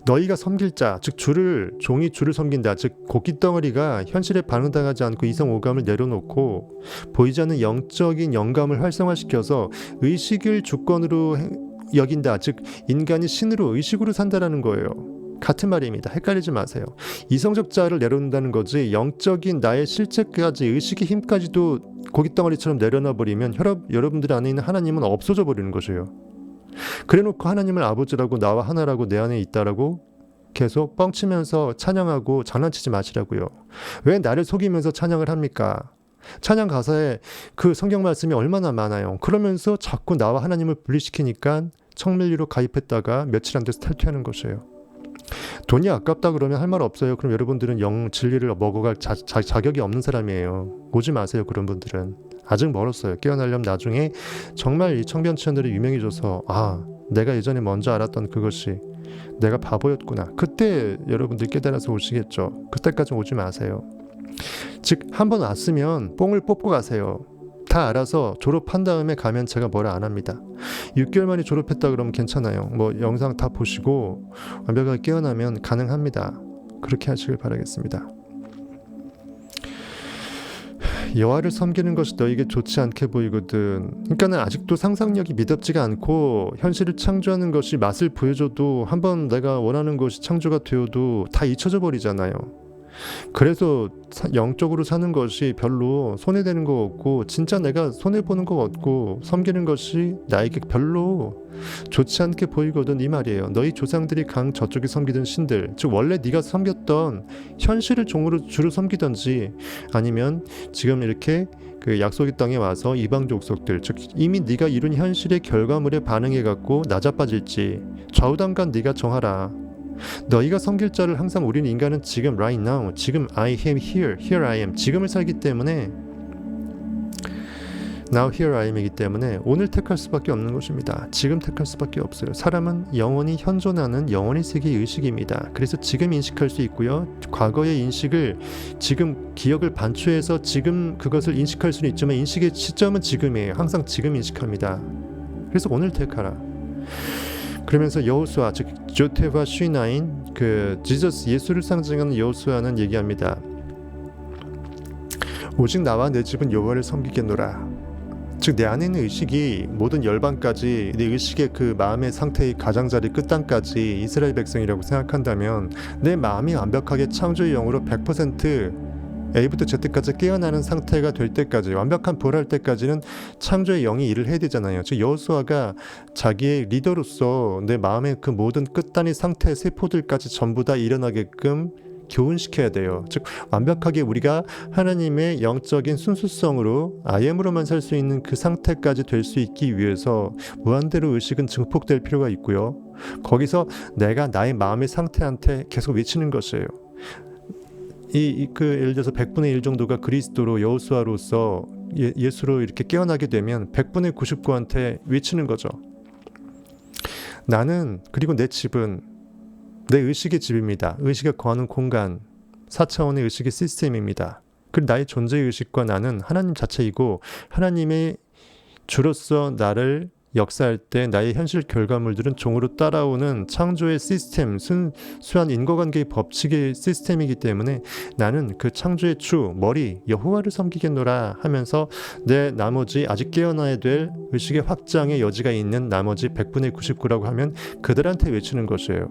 너희가 섬길 자, 즉 종이 주를 섬긴다. 즉 고깃덩어리가 현실에 반응당하지 않고 이성 오감을 내려놓고 보이지 않는 영적인 영감을 활성화시켜서 의식을 주권으로 여긴다. 즉 인간이 신으로 의식으로 산다라는 거예요. 같은 말입니다. 헷갈리지 마세요. 이성적 자아를 내려놓는다는 거지 영적인 나의 실체까지 의식의 힘까지도 고깃덩어리처럼 내려놔 버리면 여러분들 안에 있는 하나님은 없어져 버리는 것이에요. 그래놓고 하나님을 아버지라고 나와 하나라고 내 안에 있다라고 계속 뻥치면서 찬양하고 장난치지 마시라고요. 왜 나를 속이면서 찬양을 합니까? 찬양 가사에 그 성경 말씀이 얼마나 많아요. 그러면서 자꾸 나와 하나님을 분리시키니까 청밀리로 가입했다가 며칠 안 돼서 탈퇴하는 것이에요. 돈이 아깝다 그러면 할 말 없어요. 그럼 여러분들은 영 진리를 먹어갈 자격이 없는 사람이에요. 오지 마세요. 그런 분들은 아직 멀었어요. 깨어나려면 나중에 정말 이 청변치원들이 유명해져서 내가 예전에 먼저 알았던 그것이 내가 바보였구나. 그때 여러분들 깨달아서 오시겠죠. 그때까지 오지 마세요. 즉 한번 왔으면 뽕을 뽑고 가세요. 다 알아서 졸업한 다음에 가면 제가 뭐라 안 합니다. 6개월 만에 졸업했다 그러면 괜찮아요. 영상 다 보시고 완벽하게 깨어나면 가능합니다. 그렇게 하시길 바라겠습니다. 여호와를 섬기는 것이 너에게 좋지 않게 보이거든. 그러니까는 아직도 상상력이 미덥지가 않고 현실을 창조하는 것이 맛을 보여줘도 한번 내가 원하는 것이 창조가 되어도 다 잊혀져 버리잖아요. 그래서 영적으로 사는 것이 별로 손해되는 것 같고 진짜 내가 손해보는 것 같고 섬기는 것이 나에게 별로 좋지 않게 보이거든 이 말이에요. 너희 조상들이 강 저쪽에 섬기던 신들, 즉 원래 네가 섬겼던 현실을 주로 섬기던지 아니면 지금 이렇게 그 약속의 땅에 와서 이방 족속들, 즉 이미 네가 이룬 현실의 결과물에 반응해갖고 낮아빠질지 좌우당간 네가 정하라. 너희가 섬길 자를 항상 우리는 인간은 지금 right now, 지금 I am here I am, 지금을 살기 때문에 Now here I am이기 때문에 오늘 택할 수밖에 없는 것입니다. 지금 택할 수밖에 없어요. 사람은 영원히 현존하는 영원히 세계의 의식입니다. 그래서 지금 인식할 수 있고요. 과거의 인식을 지금 기억을 반추해서 지금 그것을 인식할 수는 있지만 인식의 시점은 지금이에요. 항상 지금 인식합니다. 그래서 오늘 택하라. 그러면서 여호수아 즉 조테와 쉬나인 그 지저스 예수를 상징하는 여호수아는 얘기합니다. 오직 나와 내 집은 여호와를 섬기겠노라. 즉 내 안에 있는 의식이 모든 열방까지 내 의식의 그 마음의 상태의 가장자리 끝단까지 이스라엘 백성이라고 생각한다면 내 마음이 완벽하게 창조의 영으로 100% A부터 Z까지 깨어나는 상태가 될 때까지 완벽한 부활할 때까지는 창조의 영이 일을 해야 되잖아요. 즉 여호수아가 자기의 리더로서 내 마음의 그 모든 끝단의 상태의 세포들까지 전부 다 일어나게끔 교훈시켜야 돼요. 즉 완벽하게 우리가 하나님의 영적인 순수성으로 I am으로만 살 수 있는 그 상태까지 될 수 있기 위해서 무한대로 의식은 증폭될 필요가 있고요. 거기서 내가 나의 마음의 상태한테 계속 외치는 것이에요. 예를 들어서 100분의 1 정도가 그리스도로 여호수아로서 예수로 이렇게 깨어나게 되면 100분의 99한테 외치는 거죠. 나는 그리고 내 집은 내 의식의 집입니다. 의식에 거하는 공간, 4차원의 의식의 시스템입니다. 그리고 나의 존재의 의식과 나는 하나님 자체이고 하나님의 주로서 나를 역사할 때 나의 현실 결과물들은 종으로 따라오는 창조의 시스템, 순수한 인과관계의 법칙의 시스템이기 때문에 나는 그 창조의 주, 머리, 여호와를 섬기겠노라 하면서 내 나머지 아직 깨어나야 될 의식의 확장의 여지가 있는 나머지 100분의 99라고 하면 그들한테 외치는 것이에요.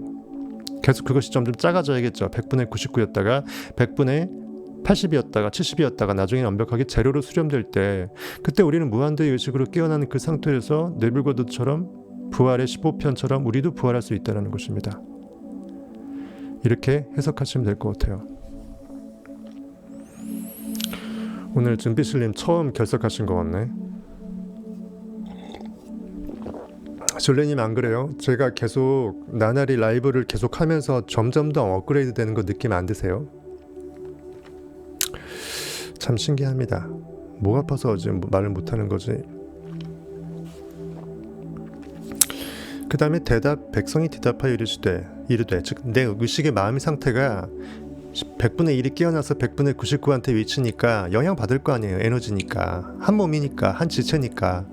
계속 그것이 점점 작아져야겠죠. 100분의 99였다가 100분의 80이었다가 70이었다가 나중에 완벽하게 제로로 수렴될 때 그때 우리는 무한대의 의식으로 깨어나는 그 상태에서 네빌고드처럼 부활의 15편처럼 우리도 부활할 수 있다는 것입니다. 이렇게 해석하시면 될 것 같아요. 오늘 준비실님 처음 결석하신 것 같네. 졸레님 안 그래요? 제가 계속 나날이 라이브를 계속 하면서 점점 더 업그레이드 되는 거 느낌 안 드세요? 참 신기합니다. 목 아파서 지금 말을 못하는 거지. 그 다음에 백성이 대답하여 이르되 즉 내 의식의 마음의 상태가 100분의 1이 깨어나서 100분의 99한테 외치니까 영향받을 거 아니에요. 에너지니까. 한 몸이니까, 한 지체니까.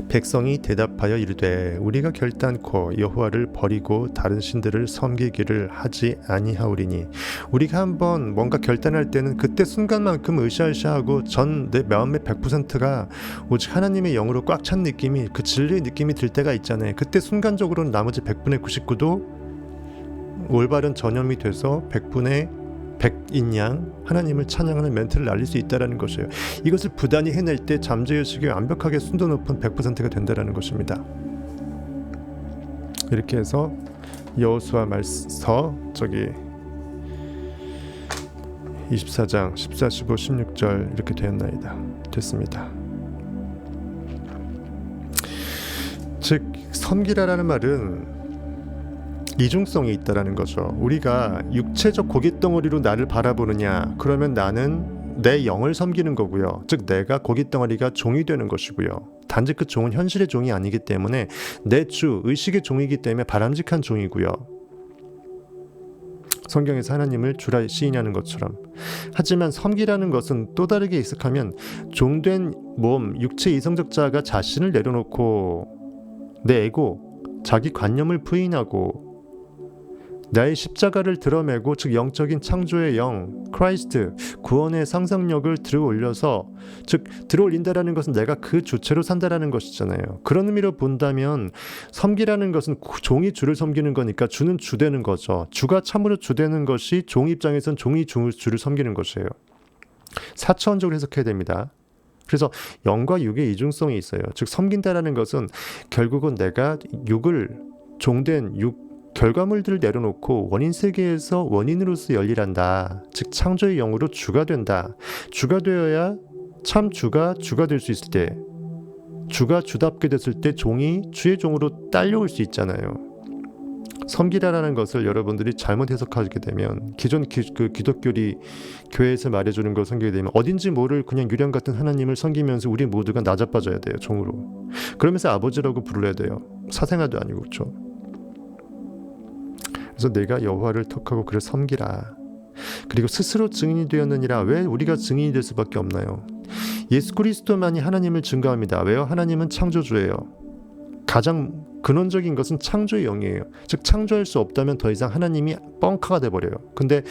백성이 대답하여 이르되 우리가 결단코 여호와를 버리고 다른 신들을 섬기기를 하지 아니하오리니. 우리가 한번 뭔가 결단할 때는 그때 순간만큼 으쌰으쌰하고 전 내 마음의 100%가 오직 하나님의 영으로 꽉 찬 느낌이, 그 진리의 느낌이 들 때가 있잖아요. 그때 순간적으로는 나머지 100분의 99도 올바른 전염이 돼서 100분의 100인 양 하나님을 찬양하는 멘트를 날릴 수 있다는 것이에요. 이것을 부단히 해낼 때 잠재의식이 완벽하게 순도 높은 100%가 된다는 것입니다. 이렇게 해서 여호수아 말서 24장 14, 15, 16절 이렇게 됐습니다. 즉 섬기라라는 말은 이중성이 있다라는 거죠. 우리가 육체적 고깃덩어리로 나를 바라보느냐, 그러면 나는 내 영을 섬기는 거고요. 즉 내가 고깃덩어리가 종이 되는 것이고요. 단지 그 종은 현실의 종이 아니기 때문에 내 주, 의식의 종이기 때문에 바람직한 종이고요. 성경에서 하나님을 주라 시인하는 것처럼. 하지만 섬기라는 것은 또 다르게 해석하면 종된 몸, 육체 이성적 자가 자신을 내려놓고 내 에고, 자기 관념을 부인하고 나의 십자가를 드러매고, 즉 영적인 창조의 영, 크라이스트, 구원의 상상력을 들어올려서, 즉 들어올린다라는 것은 내가 그 주체로 산다라는 것이잖아요. 그런 의미로 본다면 섬기라는 것은 종이 주를 섬기는 거니까 주는 주되는 거죠. 주가 참으로 주되는 것이 종 입장에선 종이 주를 섬기는 것이에요. 4차원적으로 해석해야 됩니다. 그래서 영과 육의 이중성이 있어요. 즉 섬긴다라는 것은 결국은 내가 육을, 종된 육 결과물들을 내려놓고 원인 세계에서 원인으로서 열일한다. 즉 창조의 영으로 주가 된다. 주가 되어야 참 주가 될 수 있을 때, 주가 주답게 됐을 때 종이 주의 종으로 딸려올 수 있잖아요. 섬기라라는 것을 여러분들이 잘못 해석하게 되면 기존 기독교리 교회에서 말해주는 걸 섬기게 되면 어딘지 모를 그냥 유령 같은 하나님을 섬기면서 우리 모두가 낮아빠져야 돼요. 종으로. 그러면서 아버지라고 부르야 돼요. 사생아도 아니고. 그렇죠? 그래서 내가 여호와를 턱하고 그를 섬기라. 그리고 스스로 증인이 되었느니라. 왜 우리가 증인이 될 수밖에 없나요? 예수 그리스도만이 하나님을 증거합니다. 왜요? 하나님은 창조주예요. 가장 근원적인 것은 창조의 영이에요. 즉 창조할 수 없다면 더 이상 하나님이 뻥카가 돼버려요. 근데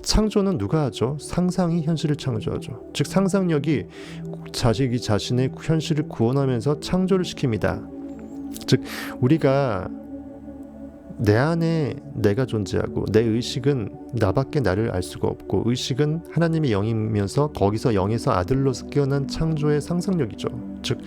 창조는 누가 하죠? 상상이 현실을 창조하죠. 즉 상상력이 자식이 자신의 현실을 구원하면서 창조를 시킵니다. 즉 우리가 내 안에 내가 존재하고 내 의식은 나밖에 나를 알 수가 없고 의식은 하나님의 영이면서 거기서 영에서 아들로서 깨어난 창조의 상상력이죠. 즉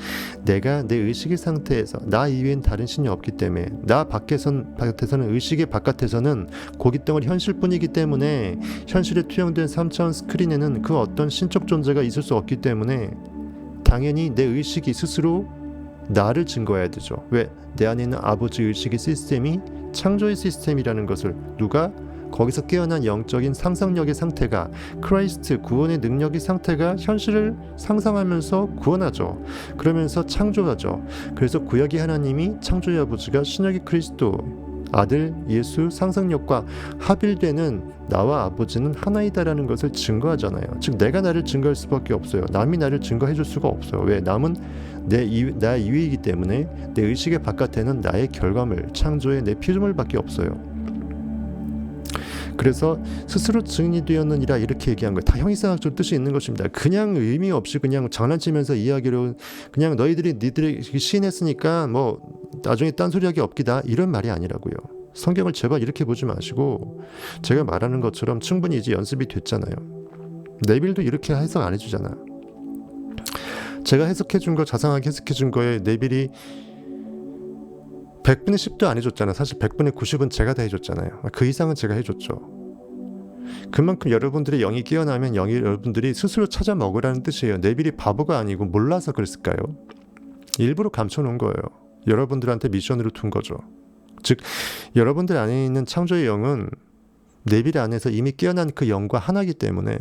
내가 내 의식의 상태에서 나 이외엔 다른 신이 없기 때문에 나 바깥에서는 의식의 바깥에서는 고깃덩어리 현실뿐이기 때문에 현실에 투영된 3차원 스크린에는 그 어떤 신적 존재가 있을 수 없기 때문에 당연히 내 의식이 스스로 나를 증거해야 되죠. 왜? 내 안에 있는 아버지 의식의 시스템이 창조의 시스템이라는 것을 누가 거기서 깨어난 영적인 상상력의 상태가 크라이스트 구원의 능력의 상태가 현실을 상상하면서 구원하죠. 그러면서 창조하죠. 그래서 구약의 하나님이 창조의 아버지가 신약의 그리스도 아들 예수 상상력과 합일되는 나와 아버지는 하나이다라는 것을 증거하잖아요. 즉 내가 나를 증거할 수밖에 없어요. 남이 나를 증거해 줄 수가 없어요. 왜? 남은 나 이외이기 때문에 내 의식의 바깥에는 나의 결과물, 창조의 내 피조물밖에 없어요. 그래서 스스로 증인이 되었느니라 이렇게 얘기한 거예요. 다 형이상학적 뜻이 있는 것입니다. 그냥 의미 없이 그냥 장난치면서 이야기로 그냥 니들이 시인했으니까 뭐 나중에 딴소리하기 없기다 이런 말이 아니라고요. 성경을 제발 이렇게 보지 마시고 제가 말하는 것처럼 충분히 이제 연습이 됐잖아요. 네빌도 이렇게 해석 안 해주잖아. 제가 해석해준 거 자상하게 해석해준 거에 네빌이 100분의 10도 안 해줬잖아. 사실 100분의 90은 제가 다 해줬잖아요. 그 이상은 제가 해줬죠. 그만큼 여러분들의 영이 깨어나면 영이 여러분들이 스스로 찾아 먹으라는 뜻이에요. 네빌이 바보가 아니고 몰라서 그랬을까요? 일부러 감춰놓은 거예요. 여러분들한테 미션으로 둔 거죠. 즉 여러분들 안에 있는 창조의 영은 네빌 안에서 이미 깨어난 그 영과 하나이기 때문에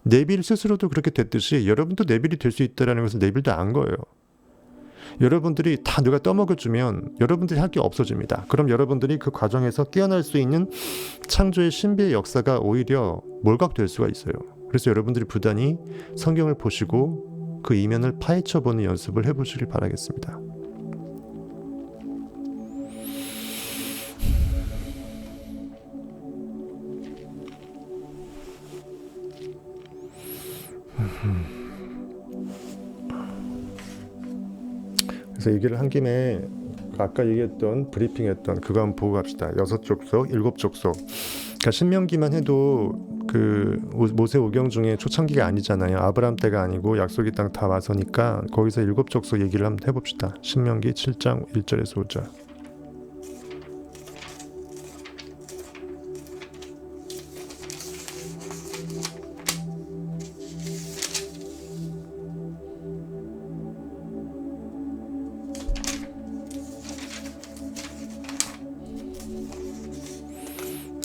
네빌 스스로도 그렇게 됐듯이 여러분도 네빌이 될 수 있다는 것을 네빌도 안 거예요. 여러분들이 다 누가 떠먹여주면 여러분들이 할 게 없어집니다. 그럼 여러분들이 그 과정에서 깨어날 수 있는 창조의 신비의 역사가 오히려 몰각될 수가 있어요. 그래서 여러분들이 부단히 성경을 보시고 그 이면을 파헤쳐보는 연습을 해보시길 바라겠습니다. 그래서 얘기를 한 김에 아까 얘기했던 브리핑했던 그거 한번 보고 갑시다. 6족속, 7족속. 그러니까 신명기만 해도 그 모세 오경 중에 초창기가 아니잖아요. 아브라함 때가 아니고 약속의 땅 다 와서니까 거기서 7족속 얘기를 한번 해봅시다. 신명기 7장 1절에서 5절.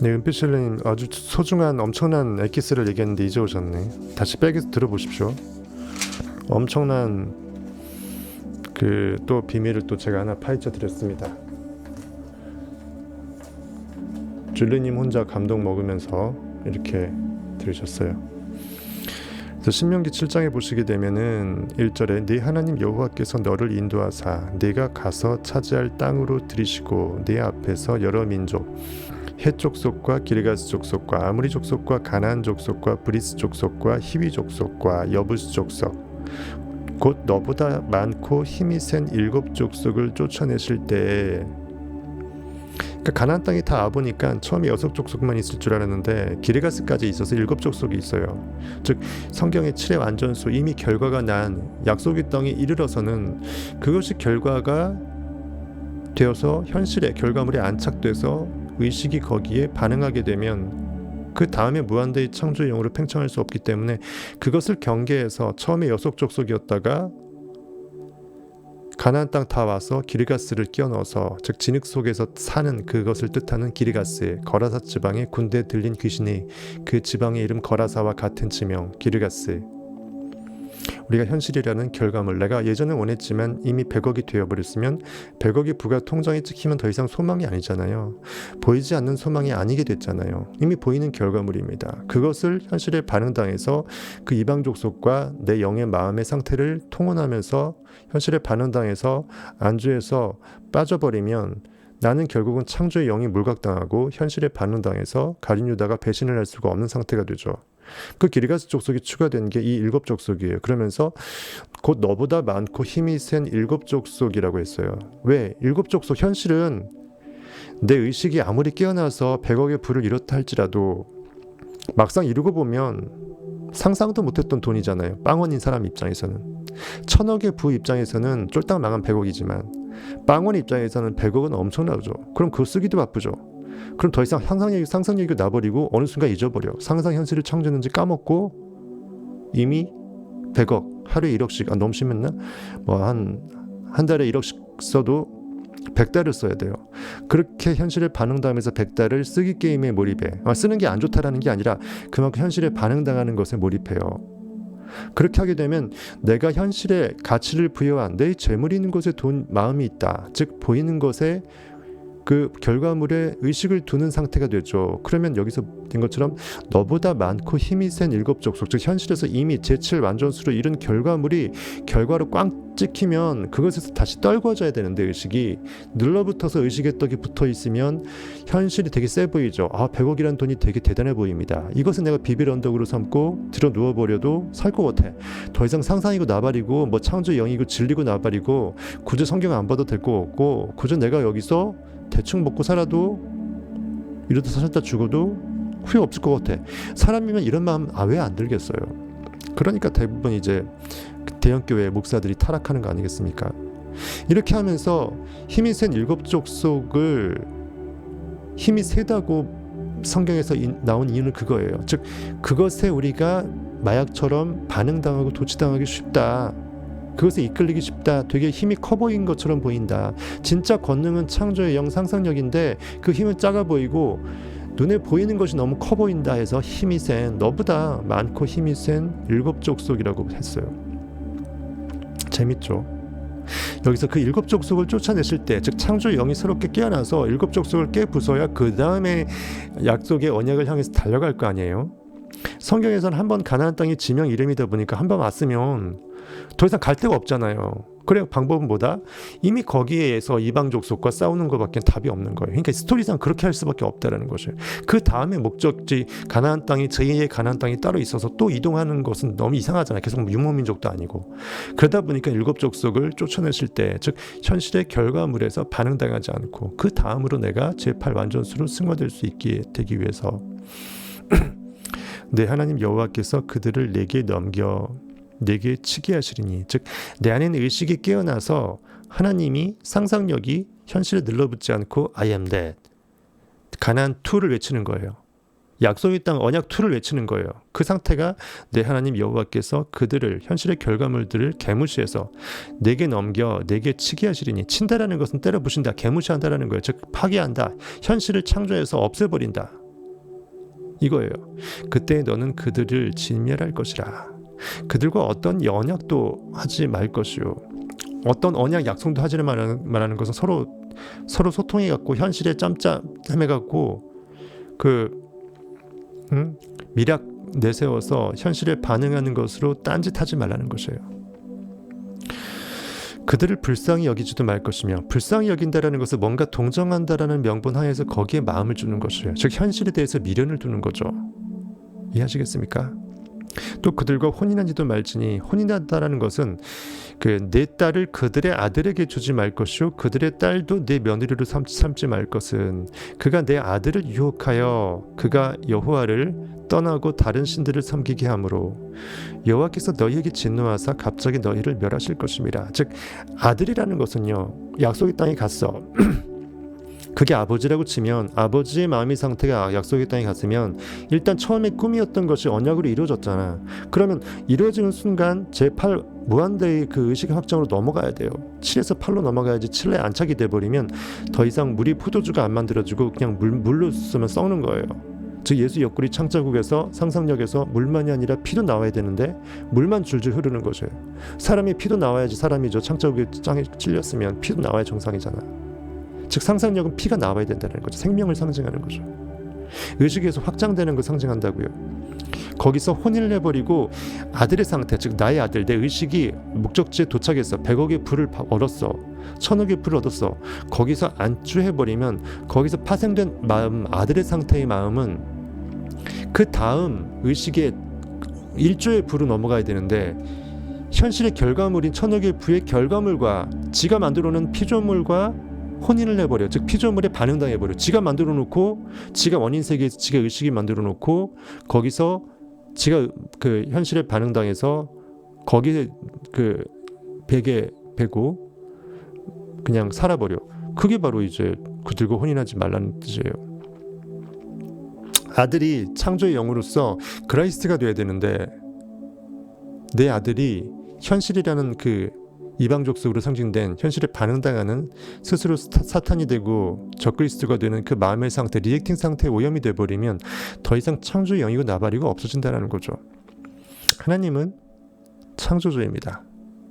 네, 은빛실님 아주 소중한 엄청난 엑기스를 얘기했는데 이제 오셨네. 다시 백에서 들어보십시오. 엄청난 그 또 비밀을 또 제가 하나 파헤쳐 드렸습니다. 줄리님 혼자 감동 먹으면서 이렇게 들으셨어요. 그래서 신명기 7장에 보시게 되면은 1절에 네 하나님 여호와께서 너를 인도하사 네가 가서 차지할 땅으로 들이시고 네 앞에서 여러 민족 헷 족속과 기르가스 족속과 아무리 족속과 가나안 족속과 브리스 족속과 히위 족속과 여부스 족속 곧 너보다 많고 힘이 센 7족속을 쫓아내실 때에 그러니까 가나안 땅이 다 와보니까 처음에 6족속만 있을 줄 알았는데 기르가스까지 있어서 7족속이 있어요. 즉 성경의 7의 완전수 이미 결과가 난 약속의 땅에 이르러서는 그것이 결과가 되어서 현실의 결과물에 안착돼서 의식이 거기에 반응하게 되면 그 다음에 무한대의 창조의 영으로 팽창할 수 없기 때문에 그것을 경계해서 처음에 6족속이었다가 가나안 땅 다 와서 기르가스를 끼워 넣어서, 즉 진흙 속에서 사는 그것을 뜻하는 기르가스, 거라사 지방에 군대에 들린 귀신이 그 지방의 이름 거라사와 같은 지명 기르가스. 우리가 현실이라는 결과물, 내가 예전에 원했지만 이미 100억이 되어버렸으면 100억이 부가 통장에 찍히면 더 이상 소망이 아니잖아요. 보이지 않는 소망이 아니게 됐잖아요. 이미 보이는 결과물입니다. 그것을 현실에 반응당해서 그 이방 족속과 내 영의 마음의 상태를 통혼하면서 현실에 반응당해서 안주해서 빠져버리면 나는 결국은 창조의 영이 물각당하고 현실에 반응당해서 가룟 유다가 배신을 할 수가 없는 상태가 되죠. 그 기르가스 족속이 추가된 게 이 7 족속이에요. 그러면서 곧 너보다 많고 힘이 센 7 족속이라고 했어요. 왜? 7 족속, 현실은 내 의식이 아무리 깨어나서 100억의 부를 이뤘다 할지라도 막상 이루고 보면 상상도 못했던 돈이잖아요. 빵원인 사람 입장에서는. 1000억의 부 입장에서는 쫄딱 망한 100억이지만 빵원 입장에서는 100억은 엄청나죠. 그럼 그거 쓰기도 바쁘죠. 그럼 더 이상 상상력이 나버리고 어느 순간 잊어버려. 상상 현실을 창조했는지 까먹고 이미 100억, 하루에 1억씩, 너무 심했나? 뭐 한 달에 1억씩 써도 100달을 써야 돼요. 그렇게 현실에 반응당하면서 100달을 쓰기 게임에 몰입해. 쓰는 게 안 좋다라는 게 아니라 그만큼 현실에 반응당하는 것에 몰입해요. 그렇게 하게 되면 내가 현실에 가치를 부여한 내 재물이 있는 곳에 마음이 있다. 즉 보이는 것에 그 결과물에 의식을 두는 상태가 되죠. 그러면 여기서 된 것처럼 너보다 많고 힘이 센 7 족속, 즉 현실에서 이미 제7 완전수로 이룬 결과물이 결과로 꽝 찍히면 그것에서 다시 떨궈져야 되는데, 의식이 눌러붙어서 의식의 떡이 붙어있으면 현실이 되게 세 보이죠. 100억이란 돈이 되게 대단해 보입니다. 이것은 내가 비빌 언덕으로 삼고 들어 누워버려도 살 것 같아. 더 이상 상상이고 나발이고 뭐 창조의 영이고 진리고 나발이고 굳이 성경 안 봐도 될 것 같고 굳이 내가 여기서 대충 먹고 살아도 이러다 살다 죽어도 후회 없을 것 같아. 사람이면 이런 마음 왜 안 들겠어요. 그러니까 대부분 이제 대형교회 목사들이 타락하는 거 아니겠습니까? 이렇게 하면서 힘이 센 7 족속을, 힘이 세다고 성경에서 나온 이유는 그거예요. 즉 그것에 우리가 마약처럼 반응당하고 도취당하기 쉽다. 그것에 이끌리기 쉽다. 되게 힘이 커 보인 것처럼 보인다. 진짜 권능은 창조의 영, 상상력인데 그 힘은 작아 보이고 눈에 보이는 것이 너무 커 보인다 해서 힘이 센, 너보다 많고 힘이 센 7 족속이라고 했어요. 재밌죠? 여기서 그 7 족속을 쫓아냈을 때, 즉 창조의 영이 새롭게 깨어나서 7 족속을 깨부숴야 그 다음에 약속의 언약을 향해서 달려갈 거 아니에요. 성경에서는 한번 가나안 땅이 지명 이름이다 보니까 한 번 왔으면 더 이상 갈 데가 없잖아요. 그래 방법은 뭐다? 이미 거기에서 이방 족속과 싸우는 것밖에 답이 없는 거예요. 그러니까 스토리상 그렇게 할 수밖에 없다라는 거죠. 그 다음에 목적지 가나안 땅이, 제2의 가나안 땅이 따로 있어서 또 이동하는 것은 너무 이상하잖아요. 계속 유목민족도 아니고. 그러다 보니까 7 족속을 쫓아냈을 때, 즉 현실의 결과물에서 반응당하지 않고 그 다음으로 내가 제8 완전수로 승화될 수 있게 되기 위해서 내 하나님 여호와께서 그들을 내게 넘겨 내게 치게 하시리니, 즉 내 안에 있는 의식이 깨어나서 하나님이 상상력이 현실에 눌러붙지 않고 I am that, 가나안 2를 외치는 거예요. 약속의 땅 언약 2를 외치는 거예요. 그 상태가 내 하나님 여호와께서 그들을, 현실의 결과물들을 개무시해서 내게 넘겨 내게 치게 하시리니, 친다라는 것은 때려 부신다, 개무시한다라는 거예요. 즉 파괴한다, 현실을 창조해서 없애버린다, 이거예요. 그때 너는 그들을 진멸할 것이라. 그들과 어떤 언약도 하지 말 것이요, 어떤 언약 약속도 하지 말하는 것은 서로 소통해 갖고 현실에 짬짬해 갖고 미락 내세워서 현실에 반응하는 것으로 딴짓하지 말라는 것이에요. 그들을 불쌍히 여기지도 말 것이며, 불쌍히 여긴다라는 것은 뭔가 동정한다라는 명분 하에서 거기에 마음을 주는 것이에요. 즉 현실에 대해서 미련을 두는 거죠. 이해하시겠습니까? 또 그들과 혼인하지도 말지니, 혼인한다라는 것은 내 딸을 그들의 아들에게 주지 말 것이요 그들의 딸도 내 며느리로 삼지 말 것은, 그가 내 아들을 유혹하여 그가 여호와를 떠나고 다른 신들을 섬기게 하므로 여호와께서 너희에게 진노하사 갑자기 너희를 멸하실 것입니다. 즉 아들이라는 것은요, 약속의 땅에 갔어. 그게 아버지라고 치면 아버지의 마음의 상태가 약속의 땅에 갔으면 일단 처음에 꿈이었던 것이 언약으로 이루어졌잖아. 그러면 이루어지는 순간 제8 무한대의 그 의식의 확장으로 넘어가야 돼요. 7에서 8로 넘어가야지 7에 안착이 돼버리면 더 이상 물이 포도주가 안 만들어지고 그냥 물로 쓰면 썩는 거예요. 즉 예수 옆구리 창자국에서 상상력에서 물만이 아니라 피도 나와야 되는데 물만 줄줄 흐르는 거죠. 사람이 피도 나와야지 사람이죠. 창자국에 짱에 찔렸으면 피도 나와야 정상이잖아. 즉 상상력은 피가 나와야 된다는 거죠. 생명을 상징하는 거죠. 의식에서 확장되는 걸 상징한다고요. 거기서 혼인을 해버리고 아들의 상태, 즉 나의 아들, 내 의식이 목적지에 도착했어. 100억의 불을 얻었어. 1000억의 불을 얻었어. 거기서 안주해버리면 거기서 파생된 마음, 아들의 상태의 마음은 그 다음 의식의 1조의 불로 넘어가야 되는데 현실의 결과물인 1000억의 부의 결과물과 지가 만들어놓은 피조물과 혼인을 해버려. 즉 피조물에 반응당해버려. 지가 만들어 놓고 지가 원인 세계에서 지가 의식이 만들어 놓고 거기서 지가 그 현실에 반응당해서 거기에 그 베개 베고 그냥 살아버려. 그게 바로 이제 그들과 혼인하지 말라는 뜻이에요. 아들이 창조의 영으로서 그라이스트가 돼야 되는데 내 아들이 현실이라는 그 이방족 속으로 상징된 현실에 반응당하는 스스로 사탄이 되고 적그리스도가 되는 그 마음의 상태, 리액팅 상태에 오염이 돼버리면 더 이상 창조의 영이고 나발이고 없어진다는 거죠. 하나님은 창조주입니다.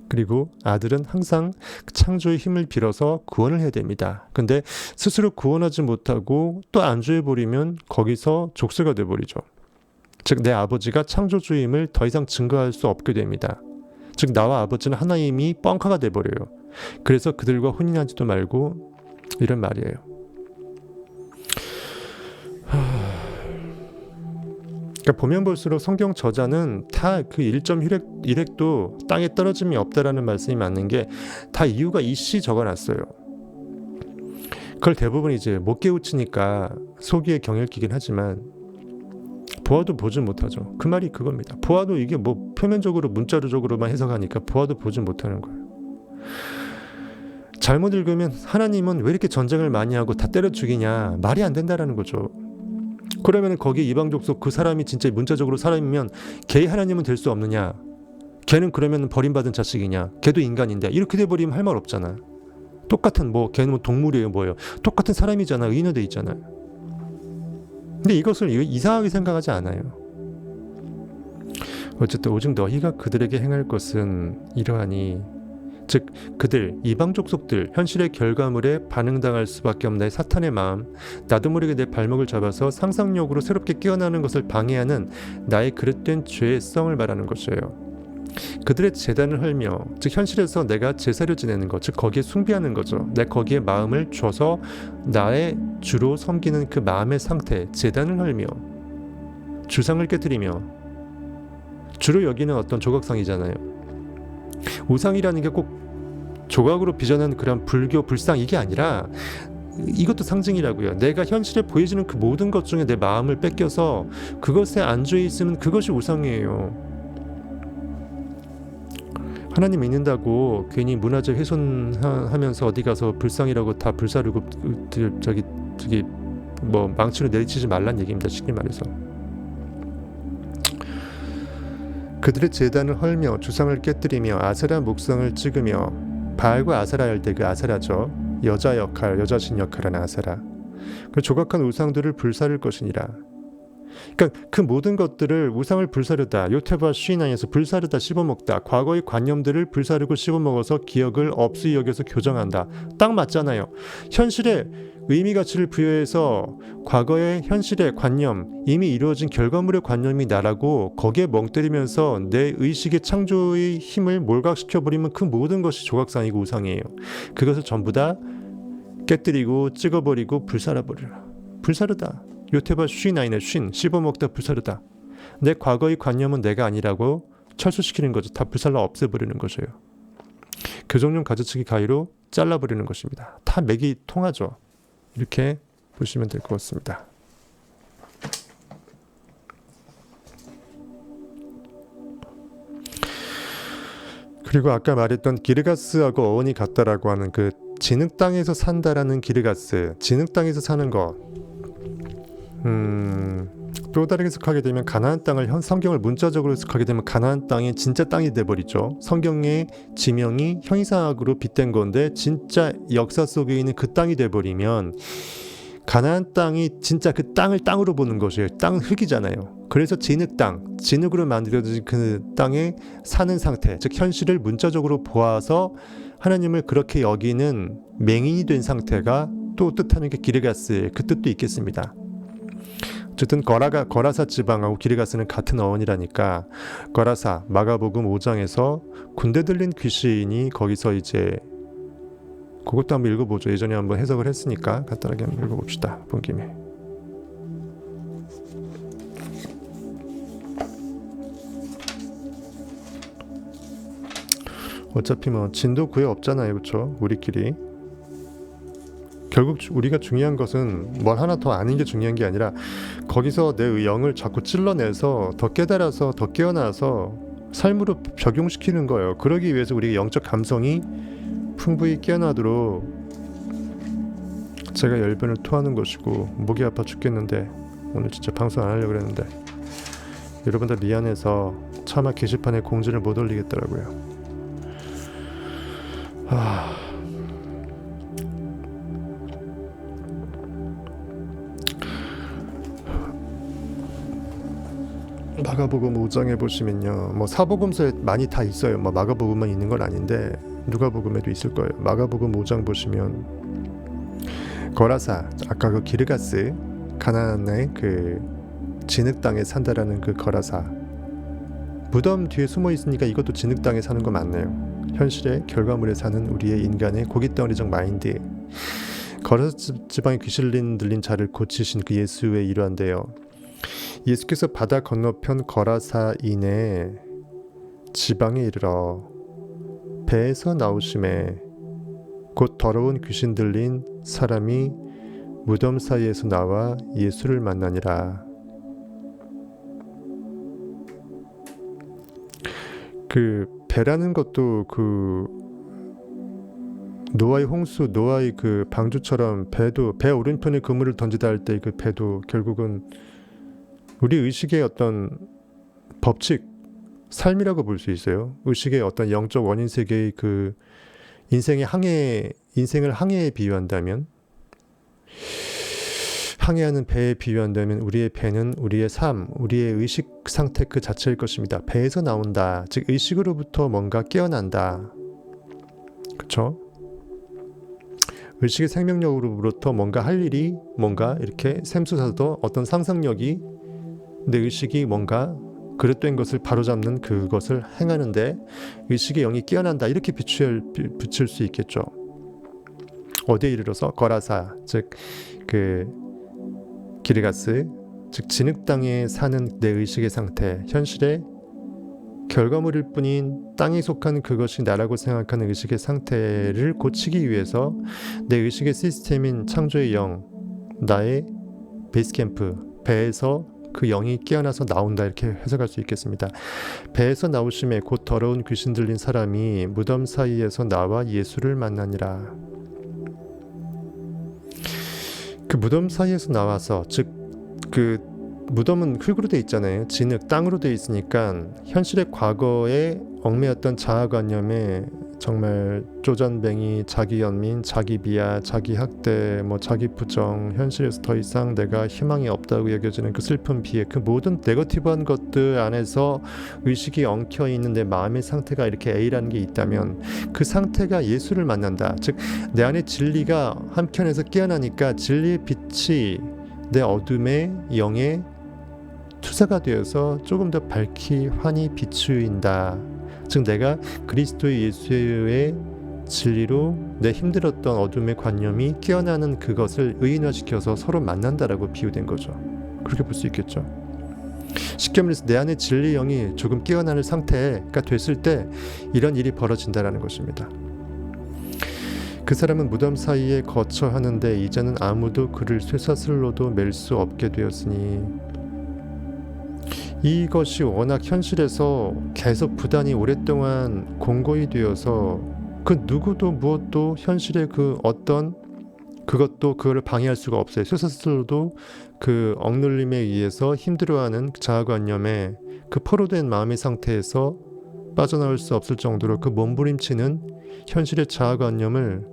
그리고 아들은 항상 창조의 힘을 빌어서 구원을 해야 됩니다. 근데 스스로 구원하지 못하고 또 안주해버리면 거기서 족쇄가 돼버리죠. 즉 내 아버지가 창조주임을 더 이상 증거할 수 없게 됩니다. 즉 나와 아버지는 하나임이 뻥카가 돼버려요. 그래서 그들과 혼인하지도 말고 이런 말이에요. 그러니까 보면 볼수록 성경 저자는 다 그 1.1핵도 땅에 떨어짐이 없다라는 말씀이 맞는 게 다 이유가 이씨 적어놨어요. 그걸 대부분 이제 못 깨우치니까 속이에 경혈기긴 하지만 보아도 보지 못하죠. 그 말이 그겁니다. 보아도 이게 뭐 표면적으로 문자로적으로만 해석하니까 보아도 보지 못하는 거예요. 잘못 읽으면 하나님은 왜 이렇게 전쟁을 많이 하고 다 때려 죽이냐 말이 안 된다라는 거죠. 그러면 거기 이방족 속 그 사람이 진짜 문자적으로 사람이면 걔 하나님은 될 수 없느냐? 걔는 그러면 버림받은 자식이냐? 걔도 인간인데 이렇게 돼버리면 할 말 없잖아. 똑같은 뭐 걔는 뭐 동물이에요 뭐예요? 똑같은 사람이잖아. 의인화돼 있잖아요. 근데 이것을 이상하게 생각하지 않아요. 어쨌든 오직 너희가 그들에게 행할 것은 이러하니 즉 그들 이방족 속들 현실의 결과물에 반응당할 수밖에 없는 사탄의 마음 나도 모르게 내 발목을 잡아서 상상력으로 새롭게 깨어나는 것을 방해하는 나의 그릇된 죄성을 말하는 것이에요. 그들의 제단을 헐며 즉 현실에서 내가 제사를 지내는 것 즉 거기에 숭배하는 거죠. 내 거기에 마음을 줘서 나의 주로 섬기는 그 마음의 상태 제단을 헐며 주상을 깨뜨리며 주로 여기는 어떤 조각상이잖아요. 우상이라는 게 꼭 조각으로 빚어낸 그런 불교 불상 이게 아니라 이것도 상징이라고요. 내가 현실에 보여지는 그 모든 것 중에 내 마음을 뺏겨서 그것에 안주해 있으면 그것이 우상이에요. 하나님 믿는다고 괜히 문화재 훼손하면서 어디 가서 불상이라고 다 불사르고 저기 뭐 망치로 내리치지 말란 얘기입니다. 쉽게 말해서. 그들의 제단을 헐며 주상을 깨뜨리며 아세라 목상을 찍으며 바알과 아세라 할 때 그 아세라죠. 여자 역할, 여자신 역할은 아세라. 그 조각한 우상들을 불사를 것이니라. 그러니까 그 모든 것들을 우상을 불사르다 요테바 쉬나에서 불사르다 씹어먹다 과거의 관념들을 불사르고 씹어먹어서 기억을 없이 여겨서 교정한다. 딱 맞잖아요. 현실에 의미 가치를 부여해서 과거의 현실의 관념 이미 이루어진 결과물의 관념이 나라고 거기에 멍 때리면서 내 의식의 창조의 힘을 몰각시켜버리면 그 모든 것이 조각상이고 우상이에요. 그것을 전부 다 깨뜨리고 찍어버리고 불사라버리라. 불사르다 요테바 쉬나인의 쉰 씹어먹다 불사르다. 내 과거의 관념은 내가 아니라고 철수시키는 거죠. 다 불살라 없애버리는 것이에요. 교정용 가지치기 가위로 잘라버리는 것입니다. 다 맥이 통하죠. 이렇게 보시면 될 것 같습니다. 그리고 아까 말했던 기르가스하고 어원이 같다라고 하는 그 진흙 땅에서 산다라는 기르가스, 진흙 땅에서 사는 것. 또 다르게 해석하게 되면 가나안 땅을 성경을 문자적으로 해석하게 되면 가나안 땅이 진짜 땅이 돼버리죠. 성경의 지명이 형이상학으로 빗댄 건데 진짜 역사 속에 있는 그 땅이 돼버리면 가나안 땅이 진짜 그 땅을 땅으로 보는 것이에요. 땅은 흙이잖아요. 그래서 진흙 땅, 진흙으로 만들어진 그 땅에 사는 상태, 즉 현실을 문자적으로 보아서 하나님을 그렇게 여기는 맹인이 된 상태가 또 뜻하는 게 기르가스의 그 뜻도 있겠습니다. 어쨌든 거라사 지방하고 기르가스는 같은 어원이라니까 거라사 마가복음 5장에서 군대 들린 귀신이 거기서 이제 그것도 한번 읽어보죠. 예전에 한번 해석을 했으니까 간단하게 한번 읽어봅시다. 본 김에. 어차피 뭐 진도 구애 없잖아요, 그렇죠? 우리끼리. 결국 우리가 중요한 것은 뭘 하나 더 아는 게 중요한 게 아니라 거기서 내 영을 자꾸 찔러내서 더 깨달아서 더 깨어나서 삶으로 적용시키는 거예요. 그러기 위해서 우리가 영적 감성이 풍부히 깨어나도록 제가 열변을 토하는 것이고 목이 아파 죽겠는데 오늘 진짜 방송 안 하려고 그랬는데 여러분들 미안해서 차마 게시판에 공지를 못 올리겠더라고요. 마가복음 5장에 보시면요, 뭐 사복음서에 많이 다 있어요. 뭐 마가복음만 있는 건 아닌데 누가복음에도 있을 거예요. 마가복음 5장 보시면 거라사, 아까 그 기르가스, 가나안의 그 진흙 땅에 산다라는 그 거라사, 무덤 뒤에 숨어 있으니까 이것도 진흙 땅에 사는 거 맞네요. 현실의 결과물에 사는 우리의 인간의 고깃덩어리적 마인드. 거라사 지방에 귀신 들린 자를 고치신 그 예수의 일환인데요. 예수께서 바다 건너편 거라사인의 지방에 이르러 배에서 나오심에 곧 더러운 귀신 들린 사람이 무덤 사이에서 나와 예수를 만나니라. 그 배라는 것도 그 노아의 홍수, 노아의 그 방주처럼 배도 배 오른편에 그물을 던지다 할 때 그 배도 결국은 우리 의식의 어떤 법칙, 삶이라고 볼 수 있어요. 의식의 어떤 영적 원인 세계의 그 인생의 인생을 항해에 비유한다면, 항해하는 배에 비유한다면 우리의 배는 우리의 삶, 우리의 의식 상태 그 자체일 것입니다. 배에서 나온다. 즉 의식으로부터 뭔가 깨어난다. 그렇죠? 의식의 생명력으로부터 뭔가 할 일이 뭔가 이렇게 샘솟아서 어떤 상상력이 내 의식이 뭔가 그릇된 것을 바로잡는 그것을 행하는데 의식의 영이 깨어난다. 이렇게 붙일 수 있겠죠. 어디에 이르러서 거라사, 즉 그 기르가스, 즉 진흙 땅에 사는 내 의식의 상태, 현실의 결과물일 뿐인 땅에 속한 그것이 나라고 생각하는 의식의 상태를 고치기 위해서 내 의식의 시스템인 창조의 영, 나의 베이스캠프, 배에서 그 영이 깨어나서 나온다, 이렇게 해석할 수 있겠습니다. 배에서 나오심에 곧 더러운 귀신 들린 사람이 무덤 사이에서 나와 예수를 만나니라. 그 무덤 사이에서 나와서, 즉 그 무덤은 흙으로 돼 있잖아요. 진흙, 땅으로 돼 있으니까 현실의 과거에 얽매였던 자아관념에 정말 쪼잔뱅이, 자기 연민, 자기 비하, 자기 학대, 뭐 자기 부정, 현실에서 더 이상 내가 희망이 없다고 여겨지는 그 슬픈 비애, 그 모든 네거티브한 것들 안에서 의식이 엉켜 있는 내 마음의 상태가 이렇게 A라는 게 있다면 그 상태가 예수를 만난다. 즉 내 안에 진리가 한켠에서 깨어나니까 진리의 빛이 내 어둠의 영에 투사가 되어서 조금 더 밝히 환히 비추인다. 즉 내가 그리스도의 예수의 진리로 내 힘들었던 어둠의 관념이 깨어나는 그것을 의인화시켜서 서로 만난다라고 비유된 거죠. 그렇게 볼 수 있겠죠. 쉽게 말해서 내 안에 진리의 영이 조금 깨어나는 상태가 됐을 때 이런 일이 벌어진다라는 것입니다. 그 사람은 무덤 사이에 거처 하는데 이제는 아무도 그를 쇠사슬로도 맬 수 없게 되었으니, 이것이 워낙 현실에서 계속 부단히 오랫동안 공고히 되어서 그 누구도 무엇도 현실의 그 어떤 그것도 그거를 방해할 수가 없어요. 스스로도 그 억눌림에 의해서 힘들어하는 자아관념에 그 포로된 마음의 상태에서 빠져나올 수 없을 정도로 그 몸부림치는 현실의 자아관념을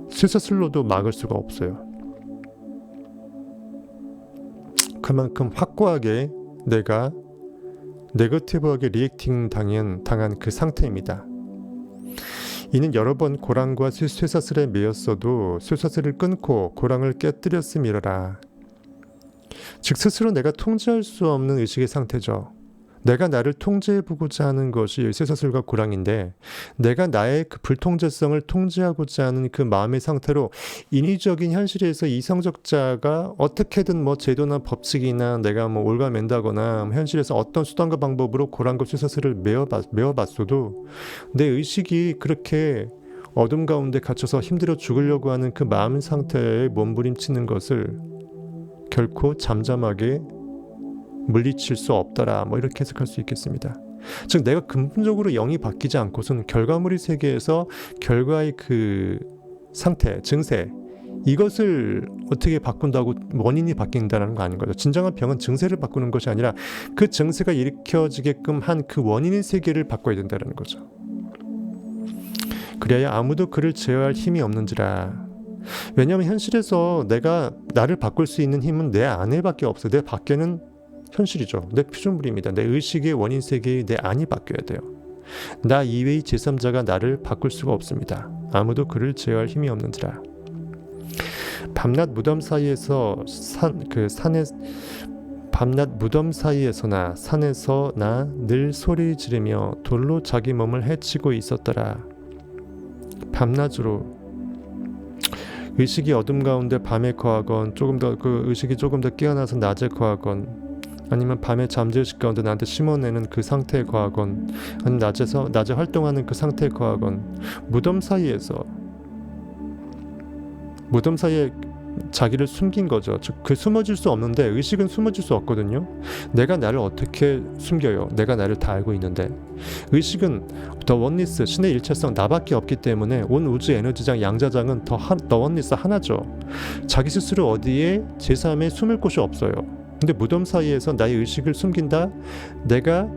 스스로도 막을 수가 없어요. 그만큼 확고하게 내가 네거티브하게 리액팅 당한 그 상태입니다. 이는 여러 번 고랑과 쇠사슬에 매였어도 쇠사슬을 끊고 고랑을 깨뜨렸음이러라. 즉 스스로 내가 통제할 수 없는 의식의 상태죠. 내가 나를 통제해보고자 하는 것이 쇠사슬과 고랑인데 내가 나의 그 불통제성을 통제하고자 하는 그 마음의 상태로 인위적인 현실에서 이성적 자가 어떻게든 뭐 제도나 법칙이나 내가 뭐 올가맨다거나 현실에서 어떤 수단과 방법으로 고랑과 쇠사슬을 메어봤어도 내 의식이 그렇게 어둠 가운데 갇혀서 힘들어 죽으려고 하는 그 마음 상태에 몸부림치는 것을 결코 잠잠하게 물리칠 수 없더라. 뭐 이렇게 해석할 수 있겠습니다. 즉 내가 근본적으로 영이 바뀌지 않고서는 결과물의 세계에서 결과의 그 상태, 증세 이것을 어떻게 바꾼다고 원인이 바뀐다는 거 아닌 거죠. 진정한 병은 증세를 바꾸는 것이 아니라 그 증세가 일으켜지게끔 한 그 원인의 세계를 바꿔야 된다는 거죠. 그래야 아무도 그를 제어할 힘이 없는지라. 왜냐하면 현실에서 내가 나를 바꿀 수 있는 힘은 내 안에밖에 없어요. 내 밖에는 현실이죠. 내 피조물입니다. 내 의식의 원인 세계의 내 안이 바뀌어야 돼요. 나 이외의 제3자가 나를 바꿀 수가 없습니다. 아무도 그를 제어할 힘이 없는지라. 밤낮 무덤 사이에서 밤낮 무덤 사이에서나 산에서나 늘 소리 지르며 돌로 자기 몸을 해치고 있었더라. 밤낮으로 의식이 어둠 가운데 밤에 거하건 조금 더 그 의식이 조금 더 깨어나서 낮에 거하건 아니면 밤에 잠재의식 가운데 나한테 심어내는 그 상태에 거하건 아니면 낮에 활동하는 그 상태에 거하건 무덤 사이에 자기를 숨긴 거죠. 즉 그 숨어질 수 없는데 의식은 숨어질 수 없거든요. 내가 나를 어떻게 숨겨요? 내가 나를 다 알고 있는데 의식은 더 원리스 신의 일체성 나밖에 없기 때문에 온 우주 에너지장 양자장은 더 원리스 하나죠. 자기 스스로 어디에 제3에 숨을 곳이 없어요. 근데 무덤 사이에서 나의 의식을 숨긴다? 내가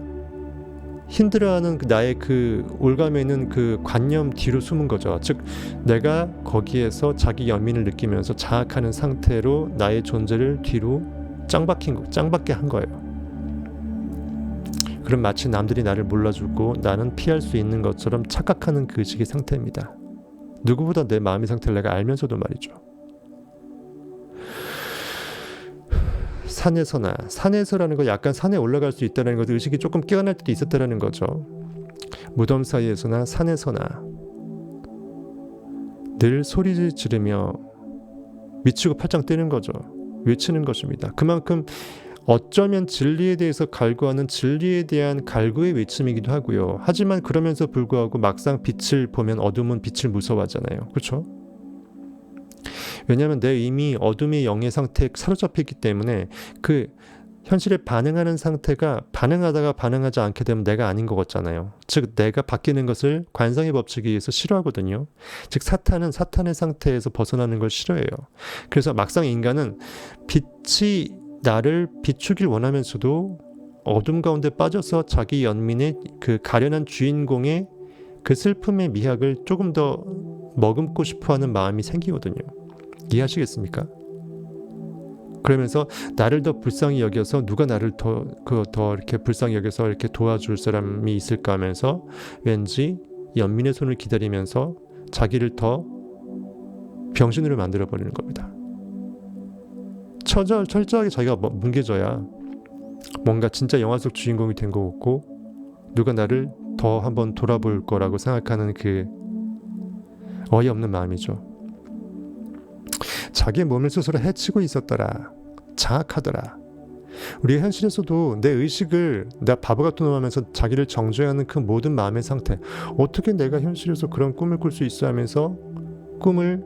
힘들어하는 나의 그 올가매는 그 관념 뒤로 숨은 거죠. 즉 내가 거기에서 자기 연민을 느끼면서 자학하는 상태로 나의 존재를 뒤로 짱박게 한 거예요. 그럼 마치 남들이 나를 몰라주고 나는 피할 수 있는 것처럼 착각하는 그 의식의 상태입니다. 누구보다 내 마음의 상태를 내가 알면서도 말이죠. 산에서라는 거 약간 산에 올라갈 수 있다는 것도 의식이 조금 깨어날 때도 있었다는 거죠. 무덤 사이에서나 산에서나 늘 소리 지르며 미치고 팔짱 뛰는 거죠. 외치는 것입니다. 그만큼 어쩌면 진리에 대해서 갈구하는 진리에 대한 갈구의 외침이기도 하고요. 하지만 그러면서 불구하고 막상 빛을 보면 어둠은 빛을 무서워하잖아요. 그렇죠? 왜냐하면 내 이미 어둠의 영의 상태에 사로잡혔기 때문에 그 현실에 반응하는 상태가 반응하다가 반응하지 않게 되면 내가 아닌 것 같잖아요. 즉 내가 바뀌는 것을 관성의 법칙에 의해서 싫어하거든요. 즉 사탄은 사탄의 상태에서 벗어나는 걸 싫어해요. 그래서 막상 인간은 빛이 나를 비추길 원하면서도 어둠 가운데 빠져서 자기 연민의 그 가련한 주인공의 그 슬픔의 미학을 조금 더 머금고 싶어하는 마음이 생기거든요. 이해하시겠습니까? 그러면서 나를 더 불쌍히 여겨서 누가 나를 더 이렇게 불쌍히 여겨서 이렇게 도와줄 사람이 있을까 하면서 왠지 연민의 손을 기다리면서 자기를 더 병신으로 만들어 버리는 겁니다. 철저하게 자기가 뭉개져야 뭔가 진짜 영화 속 주인공이 된 것 같고 누가 나를 더 한번 돌아볼 거라고 생각하는 그 어이없는 마음이죠. 자기의 몸을 스스로 해치고 있었더라. 자학하더라. 우리 현실에서도 내 의식을 나 바보 같은 놈 하면서 자기를 정죄하는 그 모든 마음의 상태, 어떻게 내가 현실에서 그런 꿈을 꿀 수 있어 하면서 꿈을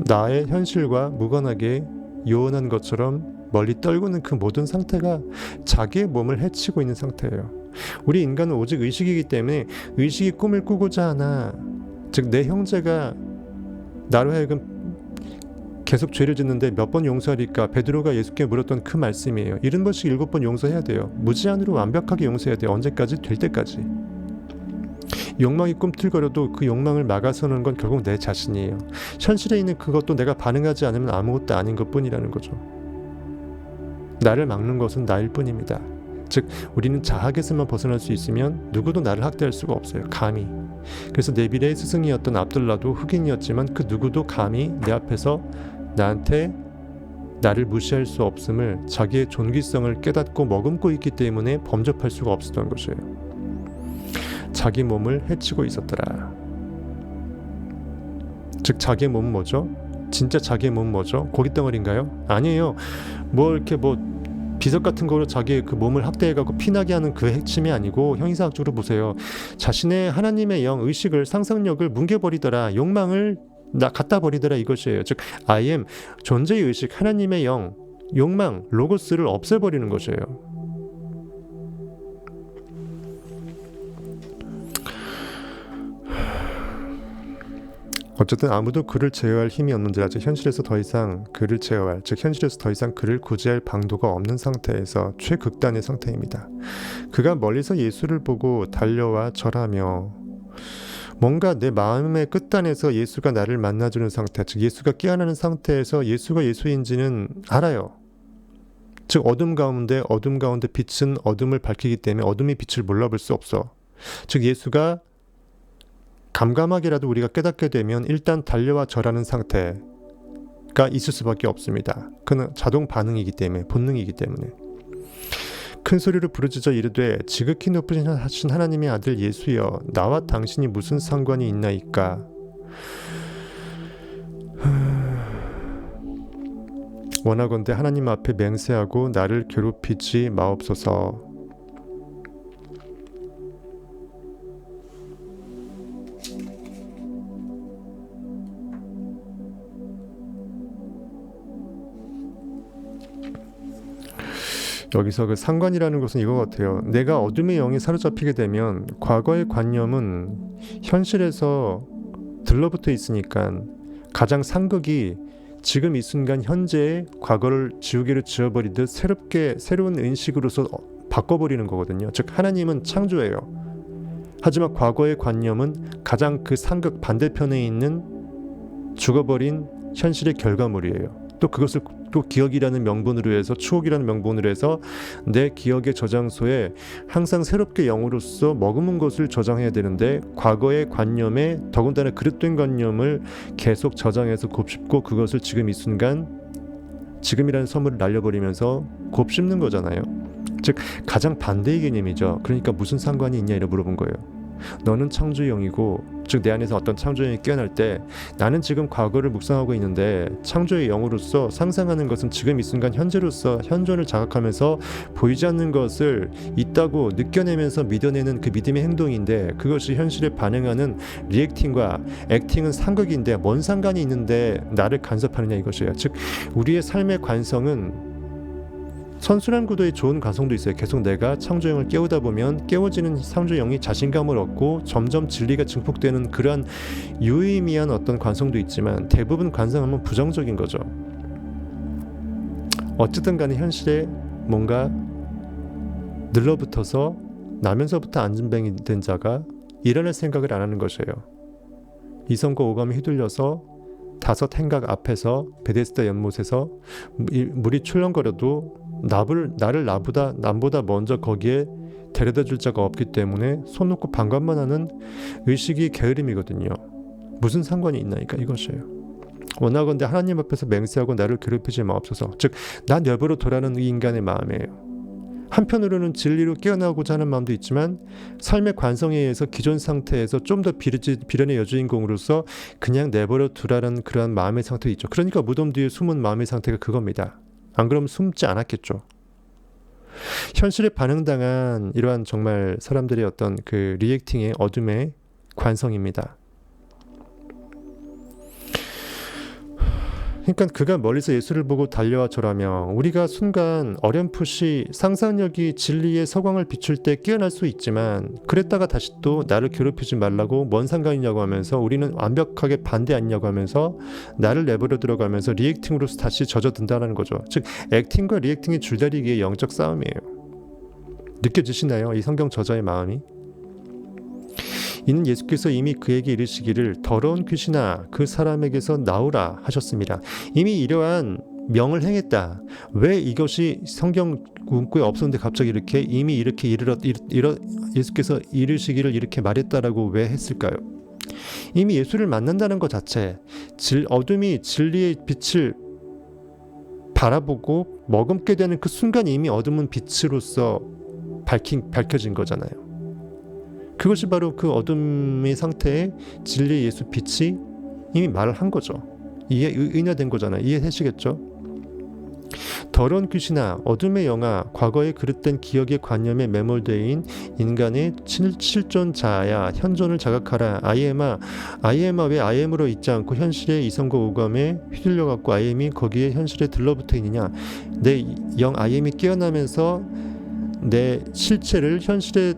나의 현실과 무관하게 요원한 것처럼 멀리 떨구는 그 모든 상태가 자기의 몸을 해치고 있는 상태예요. 우리 인간은 오직 의식이기 때문에 의식이 꿈을 꾸고자 하나, 즉 내 형제가 나로 하여금 계속 죄를 짓는데 몇 번 용서하리까? 베드로가 예수께 물었던 그 말씀이에요. 70번씩 7번 용서해야 돼요. 무제한으로 완벽하게 용서해야 돼요. 언제까지? 될 때까지. 욕망이 꿈틀거려도 그 욕망을 막아서는 건 결국 내 자신이에요. 현실에 있는 그것도 내가 반응하지 않으면 아무것도 아닌 것뿐이라는 거죠. 나를 막는 것은 나일 뿐입니다. 즉 우리는 자학에서만 벗어날 수 있으면 누구도 나를 학대할 수가 없어요. 감히. 그래서 네빌의 스승이었던 압둘라도 흑인이었지만 그 누구도 감히 내 앞에서 나한테 나를 무시할 수 없음을 자기의 존귀성을 깨닫고 머금고 있기 때문에 범접할 수가 없었던 것이에요. 자기 몸을 해치고 있었더라. 즉 자기의 몸은 뭐죠? 진짜 자기의 몸은 뭐죠? 고깃덩어리인가요? 아니에요. 이렇게 비석 같은 거로 자기의 그 몸을 학대해가고 피나게 하는 그 핵심이 아니고, 형이사학적으로 보세요. 자신의 하나님의 영, 의식을, 상상력을 뭉개버리더라. 욕망을 갖다 버리더라, 이것이에요. 즉 I am, 존재의 의식, 하나님의 영, 욕망, 로고스를 없애버리는 것이에요. 어쨌든 아무도 그를 제어할 힘이 없는지라, 즉 현실에서 더 이상 그를 제어할, 즉 현실에서 더 이상 그를 구제할 방도가 없는 상태에서 최극단의 상태입니다. 그가 멀리서 예수를 보고 달려와 절하며, 뭔가 내 마음의 끝단에서 예수가 나를 만나주는 상태, 즉 예수가 깨어나는 상태에서 예수가 예수인지는 알아요. 즉 어둠 가운데 빛은 어둠을 밝히기 때문에 어둠이 빛을 몰라볼 수 없어. 즉 예수가 감감하게라도 우리가 깨닫게 되면 일단 달려와 절하는 상태가 있을 수밖에 없습니다. 그는 자동 반응이기 때문에, 본능이기 때문에. 큰 소리로 부르짖어 이르되 지극히 높으신 하나님의 아들 예수여, 나와 당신이 무슨 상관이 있나이까? 원하건대 하나님 앞에 맹세하고 나를 괴롭히지 마옵소서. 여기서 그 상관이라는 것은 이거 같아요. 내가 어둠의 영에 사로잡히게 되면 과거의 관념은 현실에서 들러붙어 있으니까 가장 상극이 지금 이 순간 현재의 과거를 지우개로 지워버리듯 새로운 인식으로서 바꿔버리는 거거든요. 즉 하나님은 창조예요. 하지만 과거의 관념은 가장 그 상극 반대편에 있는 죽어버린 현실의 결과물이에요. 또 그것을 또 기억이라는 명분으로 해서, 추억이라는 명분으로 해서 내 기억의 저장소에 항상 새롭게 영으로서 머금은 것을 저장해야 되는데, 과거의 관념에 더군다나 그릇된 관념을 계속 저장해서 곱씹고 그것을 지금 이 순간 지금이라는 선물을 날려버리면서 곱씹는 거잖아요. 즉 가장 반대의 개념이죠. 그러니까 무슨 상관이 있냐 이렇게 물어본 거예요. 너는 창조의 영이고, 즉 내 안에서 어떤 창조의 영이 깨어날 때 나는 지금 과거를 묵상하고 있는데 창조의 영으로서 상상하는 것은 지금 이 순간 현재로서 현존을 자각하면서 보이지 않는 것을 있다고 느껴내면서 믿어내는 그 믿음의 행동인데, 그것이 현실에 반응하는 리액팅과 액팅은 상극인데 뭔 상관이 있는데 나를 간섭하느냐 이것이에요. 즉 우리의 삶의 관성은 선순환 구도의 좋은 관성도 있어요. 계속 내가 창조영을 깨우다 보면 깨워지는 창조영이 자신감을 얻고 점점 진리가 증폭되는 그러한 유의미한 어떤 관성도 있지만, 대부분 관성하면 부정적인 거죠. 어쨌든 간에 현실에 뭔가 늘러붙어서 나면서부터 안진뱅이 된 자가 일어날 생각을 안 하는 것이에요. 이성과 오감이 휘둘려서 다섯 행각 앞에서 베데스다 연못에서 물이 출렁거려도 남보다 먼저 거기에 데려다 줄 자가 없기 때문에 손 놓고 방관만 하는 의식이 게으름이거든요. 무슨 상관이 있나니까 이것이에요. 원하건대 하나님 앞에서 맹세하고 나를 괴롭히지 마옵소서. 즉 나 내버려 두라는 이 인간의 마음이에요. 한편으로는 진리로 깨어나고자 하는 마음도 있지만, 삶의 관성에 의해서 기존 상태에서 좀 더 비련의 여주인공으로서 그냥 내버려 두라는 그러한 마음의 상태도 있죠. 그러니까 무덤 뒤에 숨은 마음의 상태가 그겁니다. 안 그러면 숨지 않았겠죠. 현실에 반응당한 이러한 정말 사람들의 어떤 그 리액팅의 어둠의 관성입니다. 그러니까 그가 멀리서 예수를 보고 달려와 절하며 우리가 순간 어렴풋이 상상력이 진리의 서광을 비출 때 깨어날 수 있지만 그랬다가 다시 또 나를 괴롭히지 말라고 뭔 상관이냐고 하면서 우리는 완벽하게 반대 아니냐고 하면서 나를 내버려 들어가면서 리액팅으로 다시 젖어든다는 거죠. 즉 액팅과 리액팅의 줄다리기의 영적 싸움이에요. 느껴지시나요? 이 성경 저자의 마음이? 이는 예수께서 이미 그에게 이르시기를 더러운 귀신아 그 사람에게서 나오라 하셨습니다. 이미 이러한 명을 행했다. 왜 이것이 성경 문구에 없었는데 갑자기 이렇게 이미 이렇게 예수께서 이르시기를 이렇게 말했다라고 왜 했을까요? 이미 예수를 만난다는 것 자체, 어둠이 진리의 빛을 바라보고 머금게 되는 그 순간 이미 어둠은 빛으로서 밝혀진 거잖아요. 그것이 바로 그 어둠의 상태에 진리의 예수 빛이 이미 말을 한 거죠. 인하된 거잖아요. 이해하시겠죠? 더러운 귀신아 어둠의 영아 과거의 그릇된 기억의 관념에 매몰되어인 인간의 실존자야 현존을 자각하라. 아이엠아 왜 아이엠으로 있지 않고 현실의 이성과 오감에 휘둘려갖고 아이엠이 거기에 현실에 들러붙어 있느냐. 내 영 아이엠이 깨어나면서 내 실체를 현실에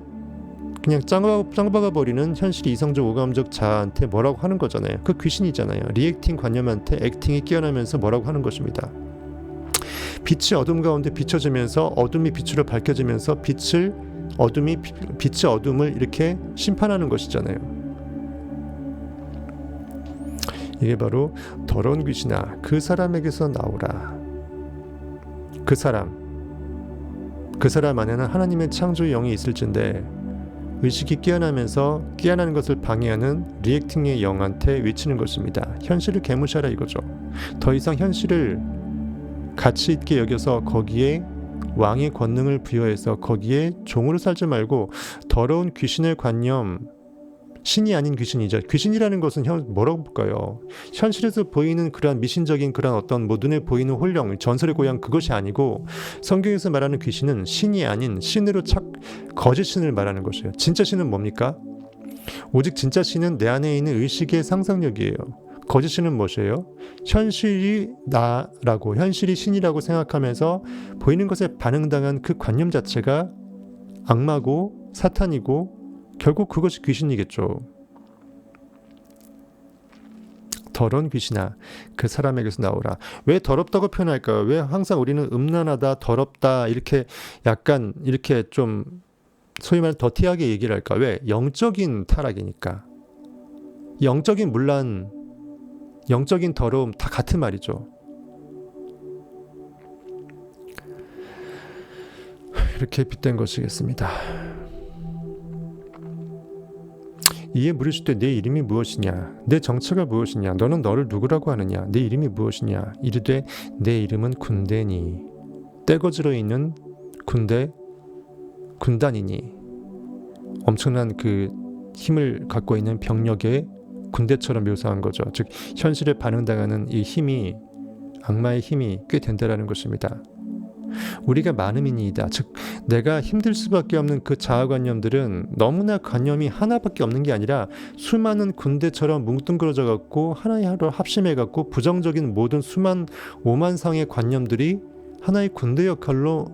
그냥 짱박아 버리는 현실이 이성적 오감적 자아한테 뭐라고 하는 거잖아요. 그 귀신이잖아요. 리액팅 관념한테 액팅이 깨어나면서 뭐라고 하는 것입니다. 빛이 어둠 가운데 비춰지면서 어둠이 빛으로 밝혀지면서 빛이 어둠을 이렇게 심판하는 것이잖아요. 이게 바로 더러운 귀신아 그 사람에게서 나오라. 그 사람 안에는 하나님의 창조의 영이 있을진데 의식이 깨어나면서 깨어나는 것을 방해하는 리액팅의 영한테 외치는 것입니다. 현실을 개무시하라 이거죠. 더 이상 현실을 가치 있게 여겨서 거기에 왕의 권능을 부여해서 거기에 종으로 살지 말고 더러운 귀신의 관념, 신이 아닌 귀신이죠. 귀신이라는 것은 뭐라고 볼까요? 현실에서 보이는 그러한 미신적인 그런 어떤 눈에 보이는 혼령, 전설의 고향 그것이 아니고 성경에서 말하는 귀신은 신이 아닌 신으로 거짓 신을 말하는 것이에요. 진짜 신은 뭡니까? 오직 진짜 신은 내 안에 있는 의식의 상상력이에요. 거짓 신은 무엇이에요? 현실이 나라고 현실이 신이라고 생각하면서 보이는 것에 반응당한 그 관념 자체가 악마고 사탄이고 결국 그것이 귀신이겠죠. 더러운 귀신아 그 사람에게서 나오라. 왜 더럽다고 표현할까요? 왜 항상 우리는 음란하다 더럽다 이렇게 약간 이렇게 좀 소위 말해 더티하게 얘기를 할까? 왜? 영적인 타락이니까. 영적인 문란, 영적인 더러움 다 같은 말이죠. 이렇게 빗댄 것이겠습니다. 이에 물으실 때 내 이름이 무엇이냐 내 정체가 무엇이냐 너는 너를 누구라고 하느냐 내 이름이 무엇이냐 이르되 내 이름은 군대니 떼거지로 있는 군단이니 엄청난 그 힘을 갖고 있는 병력의 군대처럼 묘사한 거죠. 즉 현실에 반응당하는 이 힘이 악마의 힘이 꽤 된다라는 것입니다. 우리가 많음이니이다. 즉 내가 힘들 수밖에 없는 그 자아관념들은 너무나 관념이 하나밖에 없는 게 아니라 수많은 군대처럼 뭉뚱그러져 갖고 하나의 하루로 합심해 갖고 부정적인 모든 오만상의 관념들이 하나의 군대 역할로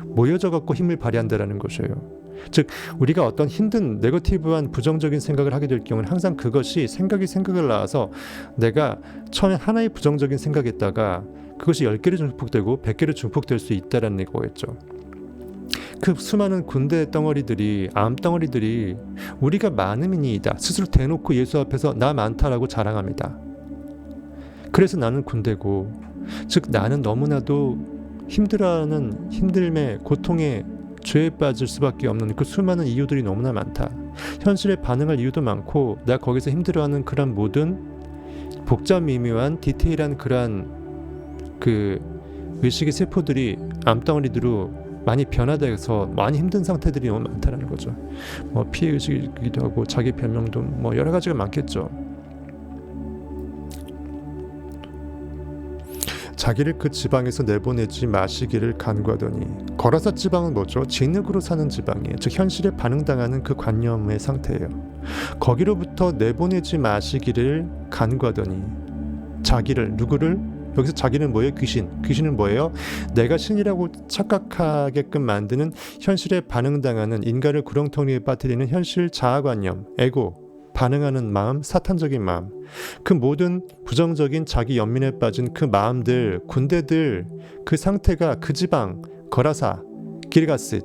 모여져 갖고 힘을 발휘한다라는 것이에요. 즉 우리가 어떤 힘든 네거티브한 부정적인 생각을 하게 될 경우는 항상 그것이 생각을 낳아서 내가 처음에 하나의 부정적인 생각했다가 그것이 10개로 증폭되고 100개로 증폭될 수 있다는 거겠죠. 그 수많은 군대 덩어리들이 암덩어리들이 우리가 많음이니이다. 스스로 대놓고 예수 앞에서 나 많다라고 자랑합니다. 그래서 나는 군대고 즉 나는 너무나도 힘들어하는 힘듦에 고통에 죄에 빠질 수밖에 없는 그 수많은 이유들이 너무나 많다. 현실에 반응할 이유도 많고 나 거기서 힘들어하는 그런 모든 복잡 미묘한 디테일한 그러한 그 의식의 세포들이 암덩어리들로 많이 변화돼서 많이 힘든 상태들이 너무 많다는 거죠. 뭐 피해 의식이기도 하고 자기 변명도 뭐 여러 가지가 많겠죠. 자기를 그 지방에서 내보내지 마시기를 간구하더니 거라사 지방은 뭐죠? 진흙으로 사는 지방이에요. 즉 현실에 반응당하는 그 관념의 상태예요. 거기로부터 내보내지 마시기를 간구하더니 자기를 누구를? 여기서 자기는 뭐예요? 귀신은 뭐예요? 내가 신이라고 착각하게끔 만드는 현실에 반응당하는 인간을 구렁텅이에 빠뜨리는 현실 자아관념, 에고, 반응하는 마음, 사탄적인 마음, 그 모든 부정적인 자기 연민에 빠진 그 마음들, 군대들, 그 상태가 그 지방, 거라사, 기르가스,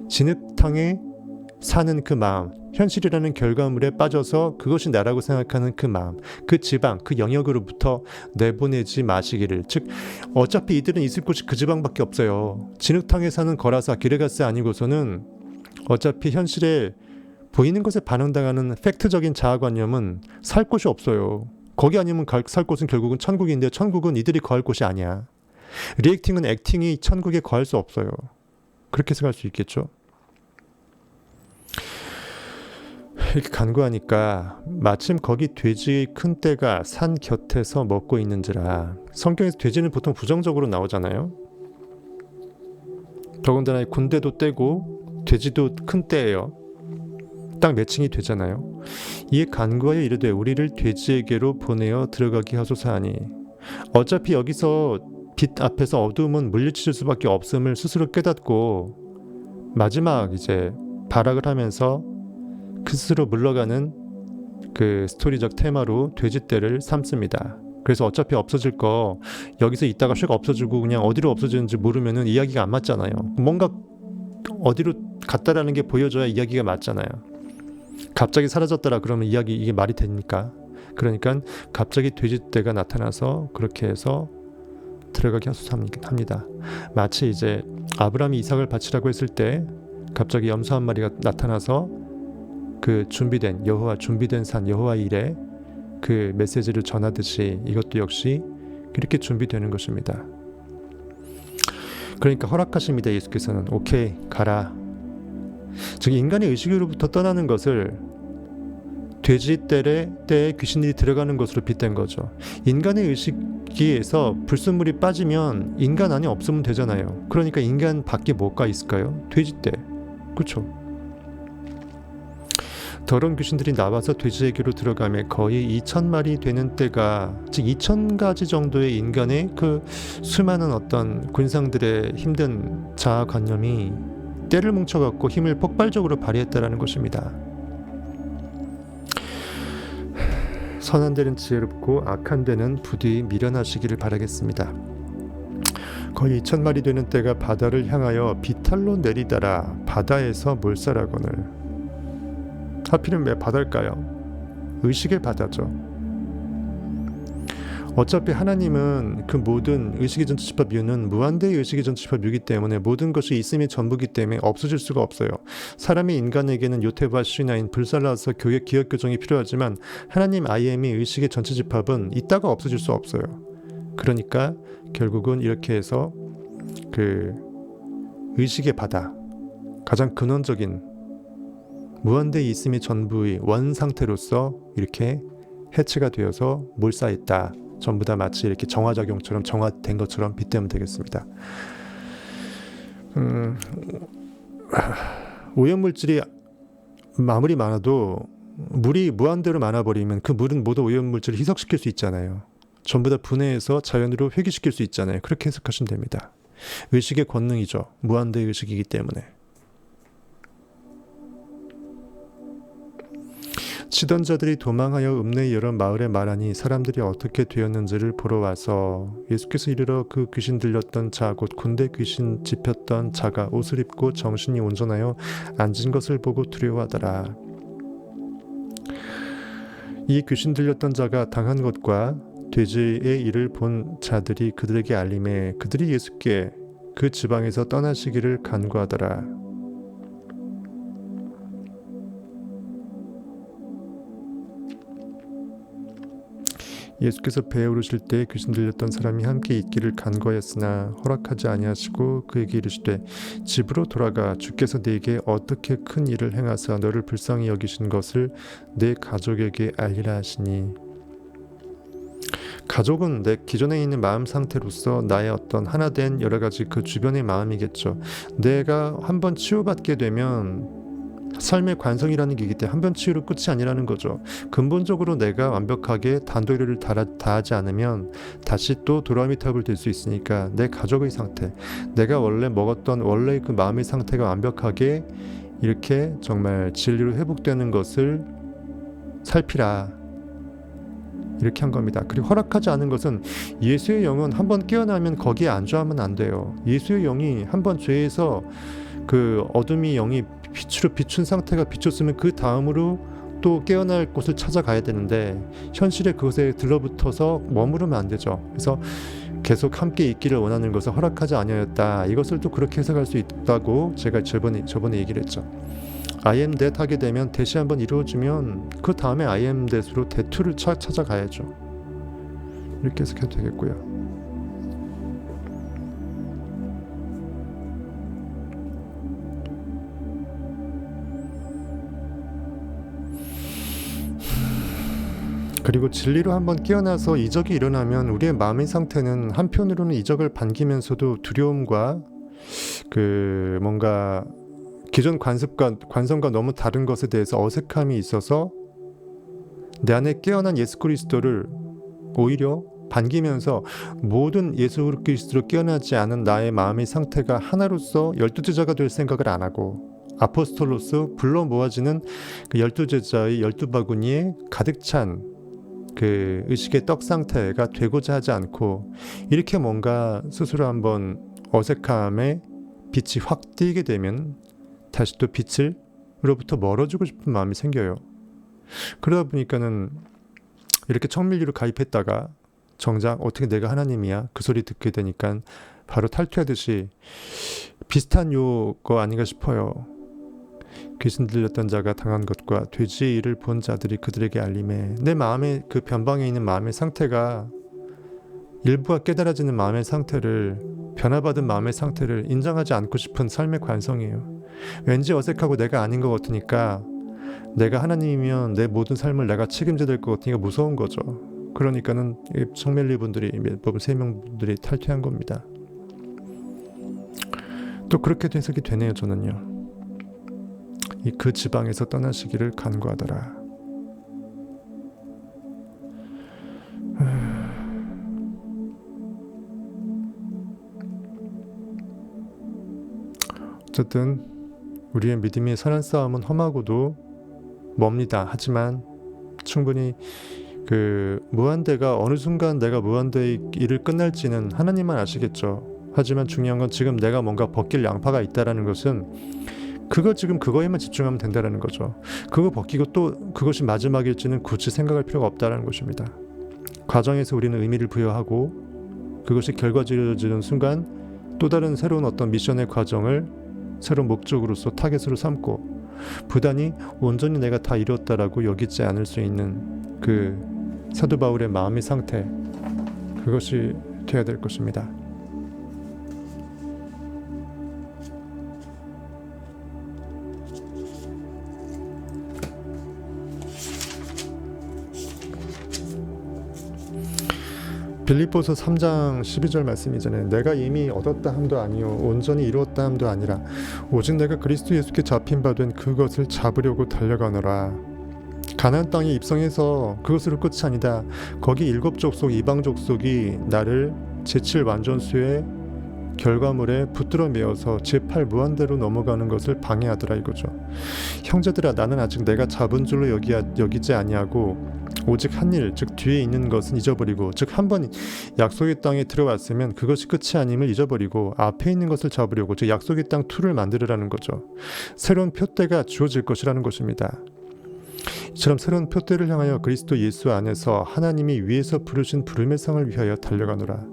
진흙탕에 사는 그 마음, 현실이라는 결과물에 빠져서 그것이 나라고 생각하는 그 마음, 그 지방, 그 영역으로부터 내보내지 마시기를. 즉 어차피 이들은 있을 곳이 그 지방밖에 없어요. 진흙탕에 사는 거라사, 기르가스 아니고서는 어차피 현실에 보이는 것에 반응당하는 팩트적인 자아관념은 살 곳이 없어요. 거기 아니면 살 곳은 결국은 천국인데 천국은 이들이 거할 곳이 아니야. 리액팅은 액팅이 천국에 거할 수 없어요. 그렇게 해석할 수 있겠죠. 이렇게 간구하니까 마침 거기 돼지의 큰 떼가 산 곁에서 먹고 있는지라. 성경에서 돼지는 보통 부정적으로 나오잖아요. 더군다나 군대도 떼고 돼지도 큰 떼예요. 딱 매칭이 되잖아요. 이에 간구하여 이르되 우리를 돼지에게로 보내어 들어가게 하소서 하니, 어차피 여기서 빛 앞에서 어두움은 물리칠 수밖에 없음을 스스로 깨닫고 마지막 이제 발악을 하면서 그 스스로 물러가는 그 스토리적 테마로 돼지떼를 삼습니다. 그래서 어차피 없어질 거 여기서 있다가 슉 없어지고 그냥 어디로 없어지는지 모르면은 이야기가 안 맞잖아요. 뭔가 어디로 갔다라는 게 보여줘야 이야기가 맞잖아요. 갑자기 사라졌더라 그러면 이게 말이 됩니까? 그러니까 갑자기 돼지떼가 나타나서 그렇게 해서 들어가게 하소서합니다. 마치 이제 아브라함이 이삭을 바치라고 했을 때 갑자기 염소 한 마리가 나타나서 그 준비된 여호와, 준비된 산 여호와 일에 그 메시지를 전하듯이 이것도 역시 그렇게 준비되는 것입니다. 그러니까 허락하십니다. 예수께서는 오케이 가라. 즉 인간의 의식으로부터 떠나는 것을 돼지떼에 귀신들이 들어가는 것으로 빗댄 거죠. 인간의 의식에서 불순물이 빠지면 인간 안에 없으면 되잖아요. 그러니까 인간 밖에 뭐가 있을까요? 돼지떼. 그렇죠. 더러운 귀신들이 나와서 돼지에게로 들어가며 거의 2,000마리 되는 떼가, 즉 2,000가지 정도의 인간의 그 수많은 어떤 군상들의 힘든 자아관념이 떼를 뭉쳐갖고 힘을 폭발적으로 발휘했다라는 것입니다. 선한 데는 지혜롭고 악한 데는 부디 미련하시기를 바라겠습니다. 거의 2,000마리 되는 떼가 바다를 향하여 비탈로 내리다라 바다에서 몰살하거늘. 하필은 왜 바다일까요? 의식의 바다죠. 어차피 하나님은 그 모든 의식의 전체집합 뮤는 무한대의 의식의 전체집합 뮤이기 때문에 모든 것이 있음이 전부기 때문에 없어질 수가 없어요. 사람이 인간에게는 요테바 슈나인 불살라서 기억 교정이 필요하지만 하나님 아이엠이 의식의 전체집합은 있다가 없어질 수 없어요. 그러니까 결국은 이렇게 해서 그 의식의 바다, 가장 근원적인 무한대의 있음이 전부의 원 상태로서 이렇게 해체가 되어서 몰사했다. 전부 다 마치 이렇게 정화작용처럼 정화된 것처럼 빗대면 되겠습니다. 오염물질이 아무리 많아도 물이 무한대로 많아버리면 그 물은 모두 오염물질을 희석시킬 수 있잖아요. 전부 다 분해해서 자연으로 회귀시킬 수 있잖아요. 그렇게 해석하시면 됩니다. 의식의 권능이죠. 무한대의 의식이기 때문에. 치던 자들이 도망하여 읍내의 여러 마을에 말하니 사람들이 어떻게 되었는지를 보러 와서 예수께서 이르러 그 귀신 들렸던 자 곧 군대 귀신 집혔던 자가 옷을 입고 정신이 온전하여 앉은 것을 보고 두려워하더라. 이 귀신 들렸던 자가 당한 것과 돼지의 일을 본 자들이 그들에게 알림해 그들이 예수께 그 지방에서 떠나시기를 간구하더라. 예수께서 배에 오르실 때 귀신 들렸던 사람이 함께 있기를 간구하였으나 허락하지 아니하시고 그에게 이르시되 집으로 돌아가 주께서 네게 어떻게 큰 일을 행하사 너를 불쌍히 여기신 것을 내 가족에게 알리라 하시니. 가족은 내 기존에 있는 마음 상태로서 나의 어떤 하나된 여러 가지 그 주변의 마음이겠죠. 내가 한번 치유받게 되면 삶의 관성이라는 게 이기 때문에 한 번 치유로 끝이 아니라는 거죠. 근본적으로 내가 완벽하게 단도리를 다하지 않으면 다시 또 도라미 탑을 될 수 있으니까 내 가족의 상태, 내가 원래 먹었던 원래 그 마음의 상태가 완벽하게 이렇게 정말 진리로 회복되는 것을 살피라, 이렇게 한 겁니다. 그리고 허락하지 않은 것은 예수의 영은 한번 깨어나면 거기에 안주하면 안 돼요. 예수의 영이 한번 죄에서 그 어둠이 영이 빛으로 비춘 상태가 비췄으면 그 다음으로 또 깨어날 곳을 찾아가야 되는데 현실에 그것에 들러붙어서 머무르면 안 되죠. 그래서 계속 함께 있기를 원하는 것을 허락하지 아니하였다. 이것을 또 그렇게 해석할 수 있다고 제가 저번에 얘기를 했죠. I am that 하게 되면 대시 한번 이루어지면 그 다음에 I am that으로 that2를 찾아가야죠. 이렇게 해석해도 되겠고요. 그리고 진리로 한번 깨어나서 이적이 일어나면 우리의 마음의 상태는 한편으로는 이적을 반기면서도 두려움과 그 뭔가 기존 관성과 너무 다른 것에 대해서 어색함이 있어서 내 안에 깨어난 예수 그리스도를 오히려 반기면서 모든 예수 그리스도로 깨어나지 않은 나의 마음의 상태가 하나로서 12제자가 될 생각을 안 하고 아포스톨로스 불러 모아지는 그 12제자의 12바구니에 가득 찬 그 의식의 떡 상태가 되고자 하지 않고 이렇게 뭔가 스스로 한번 어색함에 빛이 확 띄게 되면 다시 또 빛으로부터 멀어지고 싶은 마음이 생겨요. 그러다 보니까는 이렇게 청밀리로 가입했다가 정작 어떻게 내가 하나님이야 그 소리 듣게 되니까 바로 탈퇴하듯이 비슷한 요거 아닌가 싶어요. 귀신 들렸던 자가 당한 것과 돼지를 본 자들이 그들에게 알림해. 내 마음의 그 변방에 있는 마음의 상태가 일부가 깨달아지는 마음의 상태를, 변화받은 마음의 상태를 인정하지 않고 싶은 삶의 관성이에요. 왠지 어색하고 내가 아닌 것 같으니까, 내가 하나님이면 내 모든 삶을 내가 책임져야 될 것 같으니까 무서운 거죠. 그러니까는 청멜리 분들이, 3명 분들이 탈퇴한 겁니다. 또 그렇게 해석이 되네요. 저는요. 그 지방에서 떠나시기를 간구하더라. 어쨌든 우리의 믿음의 선한 싸움은 험하고도 멉니다. 하지만 충분히 그 무한대가 어느 순간 내가 무한대의 일을 끝날지는 하나님만 아시겠죠. 하지만 중요한 건 지금 내가 뭔가 벗길 양파가 있다라는 것은 지금 그거에만 집중하면 된다는 거죠. 그거 벗기고 또 그것이 마지막일지는 굳이 생각할 필요가 없다는 것입니다. 과정에서 우리는 의미를 부여하고 그것이 결과지어지는 순간 또 다른 새로운 어떤 미션의 과정을 새로운 목적으로서 타겟으로 삼고 부단히 온전히 내가 다 이뤘다라고 여기지 않을 수 있는 그 사도 바울의 마음의 상태, 그것이 되어야 될 것입니다. 빌립보서 3장 12절 말씀이잖아요. 내가 이미 얻었다 함도 아니요 온전히 이루었다 함도 아니라 오직 내가 그리스도 예수께 잡힌 바 된 그것을 잡으려고 달려가노라. 가나안 땅에 입성해서 그것으로 끝이 아니다. 거기 7 족속 이방 족속이 나를 제7 완전수의 결과물에 붙들어 메어서 제8 무한대로 넘어가는 것을 방해하더라 이거죠. 형제들아, 나는 아직 내가 잡은 줄로 여기지 아니하고 오직 한 일, 즉 뒤에 있는 것은 잊어버리고, 즉 한번 약속의 땅에 들어왔으면 그것이 끝이 아님을 잊어버리고 앞에 있는 것을 잡으려고, 즉 약속의 땅 2를 만들으라는 거죠. 새로운 표대가 주어질 것이라는 것입니다. 이처럼 새로운 표대를 향하여 그리스도 예수 안에서 하나님이 위에서 부르신 부름의 상을 위하여 달려가노라.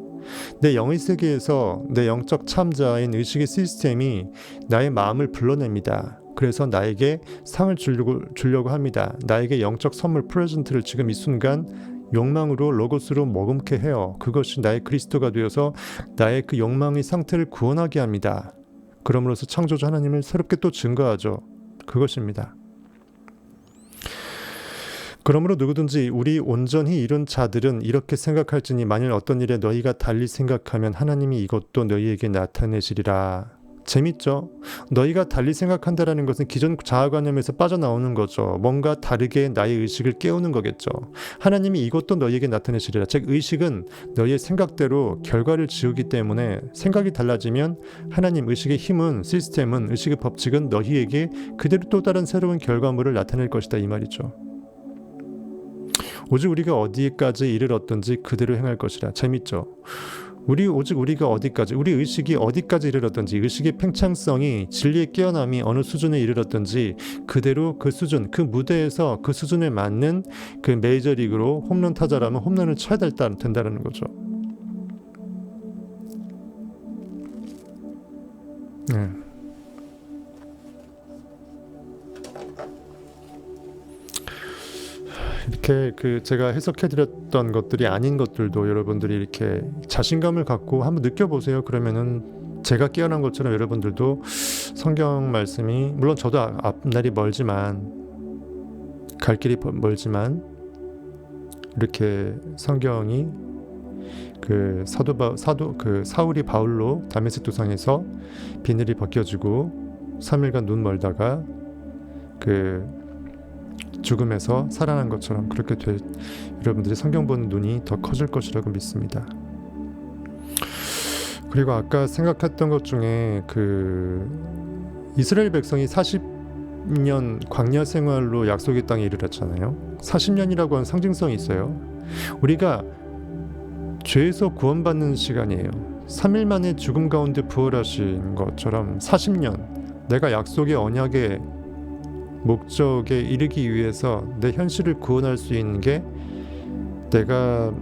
내 영의 세계에서 내 영적 참자인 의식의 시스템이 나의 마음을 불러냅니다. 그래서 나에게 상을 주려고 합니다. 나에게 영적 선물 프레젠트를 지금 이 순간 욕망으로 로고스로 머금게 해요. 그것이 나의 그리스도가 되어서 나의 그 욕망의 상태를 구원하게 합니다. 그러므로서 창조주 하나님을 새롭게 또 증거하죠. 그것입니다. 그러므로 누구든지 우리 온전히 이룬 자들은 이렇게 생각할지니 만일 어떤 일에 너희가 달리 생각하면 하나님이 이것도 너희에게 나타내시리라. 재밌죠? 너희가 달리 생각한다라는 것은 기존 자아관념에서 빠져나오는 거죠. 뭔가 다르게 나의 의식을 깨우는 거겠죠. 하나님이 이것도 너희에게 나타내시리라. 즉 의식은 너희의 생각대로 결과를 지우기 때문에 생각이 달라지면 하나님 의식의 힘은, 시스템은, 의식의 법칙은 너희에게 그대로 또 다른 새로운 결과물을 나타낼 것이다 이 말이죠. 오직 우리가 어디까지 이르렀든지 그대로 행할 것이라. 재밌죠? 오직 우리가 어디까지, 우리 의식이 어디까지 이르렀든지, 의식의 팽창성이, 진리의 깨어남이 어느 수준에 이르렀든지 그대로 그 수준, 그 무대에서 그 수준에 맞는 그 메이저리그로 홈런 타자라면 홈런을 쳐야 된다는 거죠. 네. 이렇게 제가 해석해드렸던 것들이 아닌 것들도 여러분들이 이렇게 자신감을 갖고 한번 느껴보세요. 그러면은 제가 깨어난 것처럼 여러분들도 성경 말씀이, 물론 저도 앞날이 멀지만, 갈 길이 멀지만, 이렇게 성경이 사울이 바울로 다메섹 도상에서 비늘이 벗겨지고 3일간 눈 멀다가 죽음에서 살아난 것처럼 그렇게 여러분들이 성경 보는 눈이 더 커질 것이라고 믿습니다. 그리고 아까 생각했던 것 중에 이스라엘 백성이 40년 광야 생활로 약속의 땅에 이르렀잖아요. 40년이라고 하는 상징성이 있어요. 우리가 죄에서 구원받는 시간이에요. 3일 만에 죽음 가운데 부활하신 것처럼 40년 내가 약속의 언약의 목적에 이르기 위해서 내 현실을 구원할 수 있는 게 내가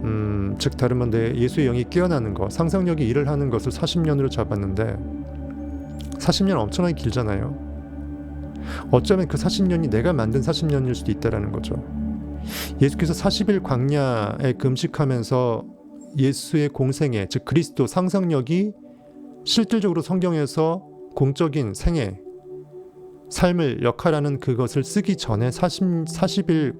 즉 다르면 내 예수의 영이 깨어나는 것, 상상력이 일을 하는 것을 40년으로 잡았는데 40년 엄청나게 길잖아요. 어쩌면 그 40년이 내가 만든 40년일 수도 있다라는 거죠. 예수께서 40일 광야에 금식하면서 예수의 공생애, 즉 그리스도 상상력이 실질적으로 성경에서 공적인 생애, 삶을 역할하는 그것을 쓰기 전에 40일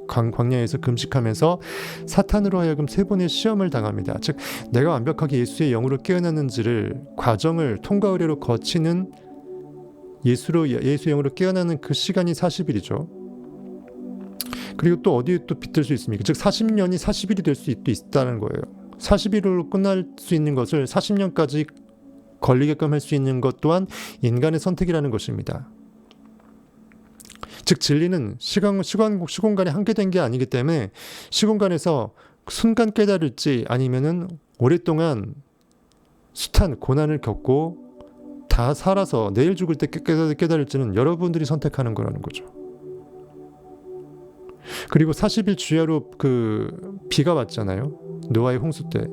광야에서 금식하면서 사탄으로 하여금 3번의 시험을 당합니다. 즉 내가 완벽하게 예수의 영으로 깨어났는지를 과정을 통과 의례로 거치는 예수의 영으로 깨어나는 그 시간이 40일이죠. 그리고 또 어디에 또 빗댈 수 있습니까? 즉 40년이 40일이 될 수 있다는 거예요. 40일로 끝날 수 있는 것을 40년까지 걸리게끔 할 수 있는 것 또한 인간의 선택이라는 것입니다. 즉 진리는 시공간에 한계된 게 아니기 때문에 시공간에서 순간 깨달을지 아니면은 오랫동안 숱한 고난을 겪고 다 살아서 내일 죽을 때 깨달을지는 여러분들이 선택하는 거라는 거죠. 그리고 40일 주야로 비가 왔잖아요. 노아의 홍수 때.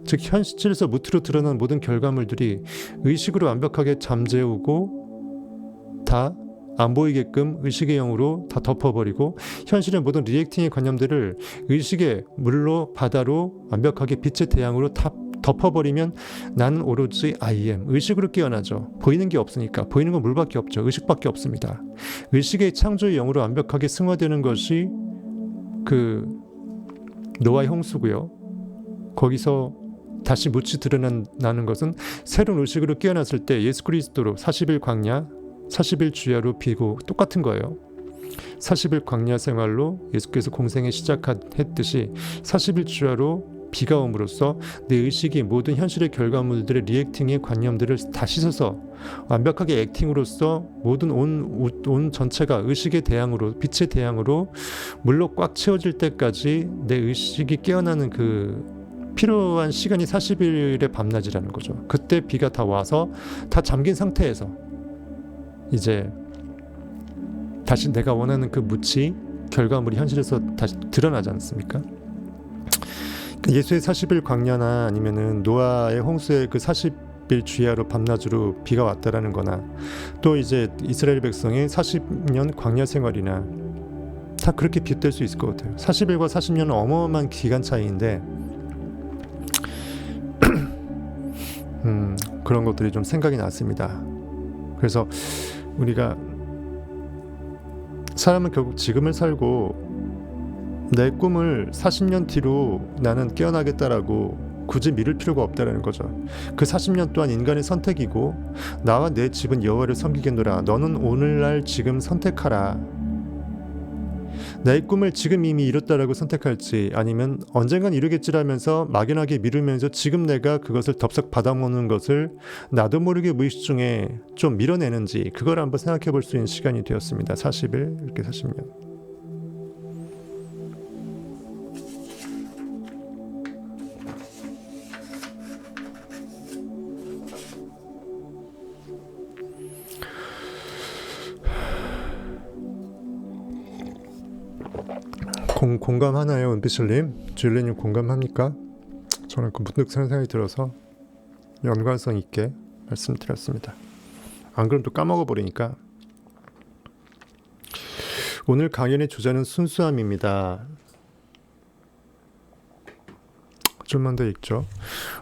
즉 현실에서 무트로 드러난 모든 결과물들이 의식으로 완벽하게 잠재우고 다 안 보이게끔 의식의 영으로 다 덮어버리고 현실의 모든 리액팅의 관념들을 의식의 물로 바다로 완벽하게 빛의 태양으로 다 덮어버리면 나는 오로지 I am 의식으로 깨어나죠. 보이는 게 없으니까. 보이는 건 물밖에 없죠. 의식밖에 없습니다. 의식의 창조의 영으로 완벽하게 승화되는 것이 노아의 홍수고요. 거기서 다시 묻이 드러나는 것은 새로운 의식으로 깨어났을 때 예수 그리스도로 40일 광야, 40일 주야로 비고 똑같은 거예요. 40일 광야 생활로 예수께서 공생에 시작했듯이 40일 주야로 비가 옴으로써 내 의식이 모든 현실의 결과물들의 리액팅의 관념들을 다 씻어서 완벽하게 액팅으로써 모든 온 전체가 의식의 대양으로, 빛의 대양으로 물로 꽉 채워질 때까지 내 의식이 깨어나는 필요한 시간이 40일의 밤낮이라는 거죠. 그때 비가 다 와서 다 잠긴 상태에서 이제 다시 내가 원하는 묻이 결과물이 현실에서 다시 드러나지 않습니까? 예수의 40일 광야나 아니면은 노아의 홍수의 40일 주야로 밤낮으로 비가 왔다라는 거나 또 이제 이스라엘 백성의 40년 광야 생활이나 다 그렇게 빗댈 수 있을 것 같아요. 40일과 40년은 어마어마한 기간 차이인데 그런 것들이 좀 생각이 났습니다. 그래서 우리가 사람은 결국 지금을 살고 내 꿈을 40년 뒤로 나는 깨어나겠다라고 굳이 미룰 필요가 없다는 거죠. 그 40년 동안 인간의 선택이고 나와 내 집은 여호와를 섬기겠노라. 너는 오늘날 지금 선택하라. 나의 꿈을 지금 이미 이뤘다라고 선택할지 아니면 언젠간 이루겠지라면서 막연하게 미루면서 지금 내가 그것을 덥석 받아먹는 것을 나도 모르게 무의식 중에 좀 밀어내는지 그걸 한번 생각해 볼 수 있는 시간이 되었습니다. 40일 이렇게 40년. 공감하나요, 은비슬님? 줄리님 공감합니까? 저는 그 문득 생각이 들어서 연관성 있게 말씀드렸습니다. 안 그럼 또 까먹어 버리니까. 오늘 강연의 주제는 순수함입니다. 좀만 더 읽죠.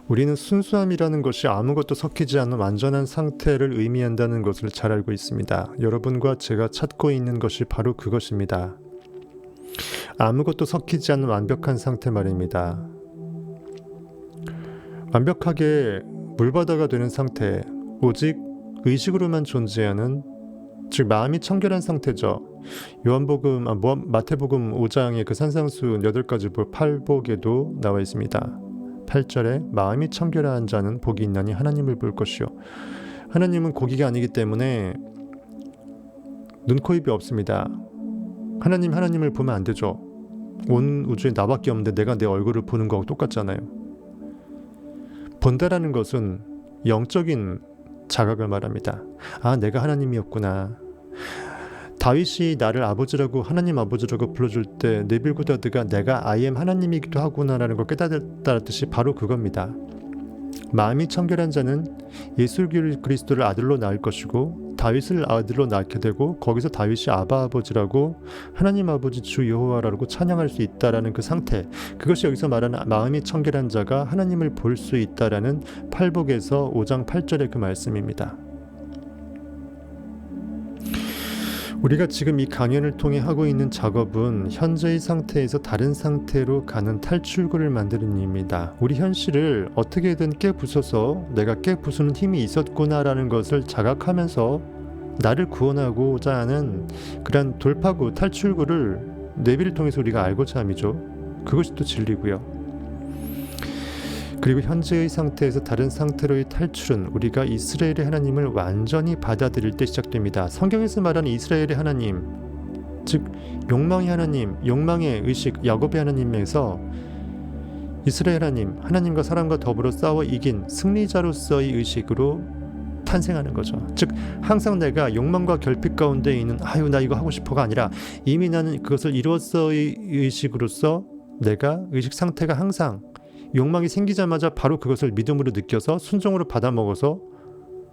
우리는 순수함이라는 것이 아무것도 섞이지 않은 완전한 상태를 의미한다는 것을 잘 알고 있습니다. 여러분과 제가 찾고 있는 것이 바로 그것입니다. 아무것도 섞이지 않는 완벽한 상태 말입니다. 완벽하게 물바다가 되는 상태, 오직 의식으로만 존재하는, 즉 마음이 청결한 상태죠. 마태복음 5장의 그 산상수 8가지 팔복에도 나와 있습니다. 8절에 마음이 청결한 자는 복이 있나니 하나님을 볼 것이요. 하나님은 고기가 아니기 때문에 눈, 코, 입이 없습니다. 하나님을 보면 안 되죠. 온 우주에 나밖에 없는데 내가 내 얼굴을 보는 거하고 똑같잖아요. 본다라는 것은 영적인 자각을 말합니다. 아, 내가 하나님이었구나. 다윗이 나를 아버지라고, 하나님 아버지라고 불러줄 때 네빌고다드가 내가 I am 하나님이기도 하구나라는 걸 깨달았다는 뜻이 바로 그겁니다. 마음이 청결한 자는 예수 그리스도를 아들로 낳을 것이고 다윗을 아들로 낳게 되고 거기서 다윗이 아바 아버지라고 하나님 아버지 주 여호와라고 찬양할 수 있다라는 그 상태, 그것이 여기서 말하는 마음이 청결한 자가 하나님을 볼 수 있다라는 팔복에서 5장 8절의 그 말씀입니다. 우리가 지금 이 강연을 통해 하고 있는 작업은 현재의 상태에서 다른 상태로 가는 탈출구를 만드는 일입니다. 우리 현실을 어떻게든 깨부숴서 내가 깨부수는 힘이 있었구나라는 것을 자각하면서 나를 구원하고자 하는 그런 돌파구, 탈출구를 내비를 통해서 우리가 알고자 함이죠. 그것이 또 진리고요. 그리고 현재의 상태에서 다른 상태로의 탈출은 우리가 이스라엘의 하나님을 완전히 받아들일 때 시작됩니다. 성경에서 말하는 이스라엘의 하나님, 즉 욕망의 하나님, 욕망의 의식, 야곱의 하나님에서 이스라엘 하나님과 사람과 더불어 싸워 이긴 승리자로서의 의식으로 탄생하는 거죠. 즉 항상 내가 욕망과 결핍 가운데 있는 아유 나 이거 하고 싶어가 아니라 이미 나는 그것을 이루었어의 의식으로서 내가 의식 상태가 항상 욕망이 생기자마자 바로 그것을 믿음으로 느껴서 순종으로 받아먹어서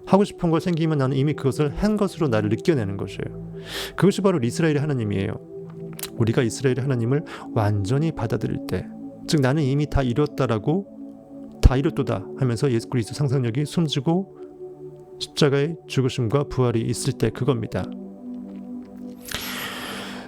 하고 싶은 거 생기면 나는 이미 그것을 한 것으로 나를 느껴내는 것이에요. 그것이 바로 이스라엘의 하나님이에요. 우리가 이스라엘의 하나님을 완전히 받아들일 때, 즉 나는 이미 다 이뤘다라고 다 이뤘도다 하면서 예수 그리스도 상상력이 숨지고 십자가의 죽으심과 부활이 있을 때 그겁니다.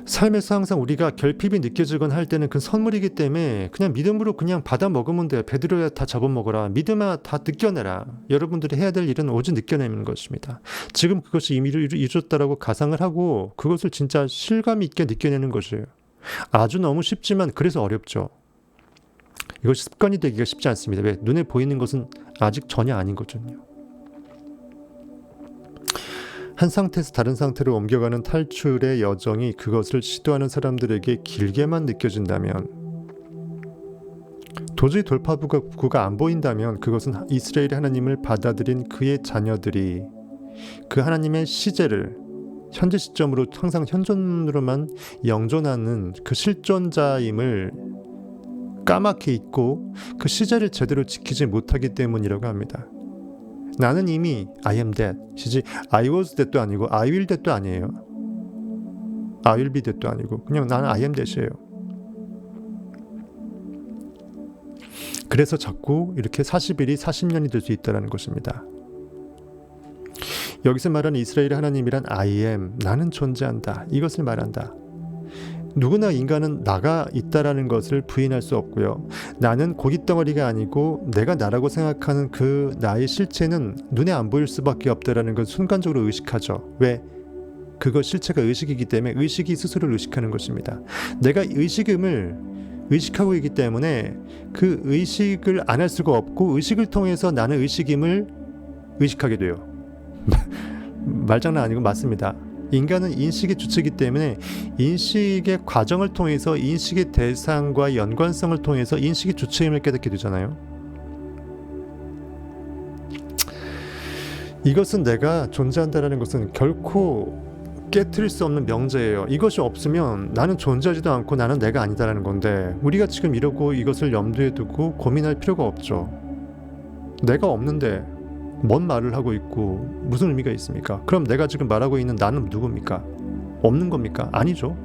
삶에서 항상 우리가 결핍이 느껴지거나 할 때는 그 선물이기 때문에 그냥 믿음으로 그냥 받아 먹으면 돼요. 베드로야 다 잡아먹어라. 믿음아 다 느껴내라. 여러분들이 해야 될 일은 오직 느껴내는 것입니다. 지금 그것이 이미 이루어졌다라고 가상을 하고 그것을 진짜 실감 있게 느껴내는 것이에요. 아주 너무 쉽지만 그래서 어렵죠. 이것이 습관이 되기가 쉽지 않습니다. 왜? 눈에 보이는 것은 아직 전혀 아닌 거거든요. 한 상태에서 다른 상태로 옮겨가는 탈출의 여정이 그것을 시도하는 사람들에게 길게만 느껴진다면, 도저히 돌파구가 안 보인다면 그것은 이스라엘의 하나님을 받아들인 그의 자녀들이 그 하나님의 시제를 현재 시점으로 항상 현존으로만 영존하는 그 실존자임을 까맣게 잊고 그 시제를 제대로 지키지 못하기 때문이라고 합니다. 나는 이미 I am that 이지 I was that도 아니고 I will that도 아니에요. I will be that도 아니고 그냥 나는 I am that이에요. 그래서 자꾸 이렇게 40일이 40년이 될 수 있다는 것입니다. 여기서 말하는 이스라엘의 하나님이란 I am, 나는 존재한다, 이것을 말한다. 누구나 인간은 나가 있다라는 것을 부인할 수 없고요. 나는 고깃덩어리가 아니고 내가 나라고 생각하는 그 나의 실체는 눈에 안 보일 수밖에 없다라는 걸 순간적으로 의식하죠. 왜? 그거 실체가 의식이기 때문에 의식이 스스로를 의식하는 것입니다. 내가 의식임을 의식하고 있기 때문에 그 의식을 안 할 수가 없고 의식을 통해서 나는 의식임을 의식하게 돼요. 말장난 아니고 맞습니다. 인간은 인식의 주체이기 때문에 인식의 과정을 통해서 인식의 대상과 연관성을 통해서 인식의 주체임을 깨닫게 되잖아요. 이것은 내가 존재한다는 것은 결코 깨트릴 수 없는 명제예요. 이것이 없으면 나는 존재하지도 않고 나는 내가 아니다라는 건데 우리가 지금 이러고 이것을 염두에 두고 고민할 필요가 없죠. 내가 없는데 뭔 말을 하고 있고 무슨 의미가 있습니까? 그럼 내가 지금 말하고 있는 나는 누굽니까? 없는 겁니까? 아니죠.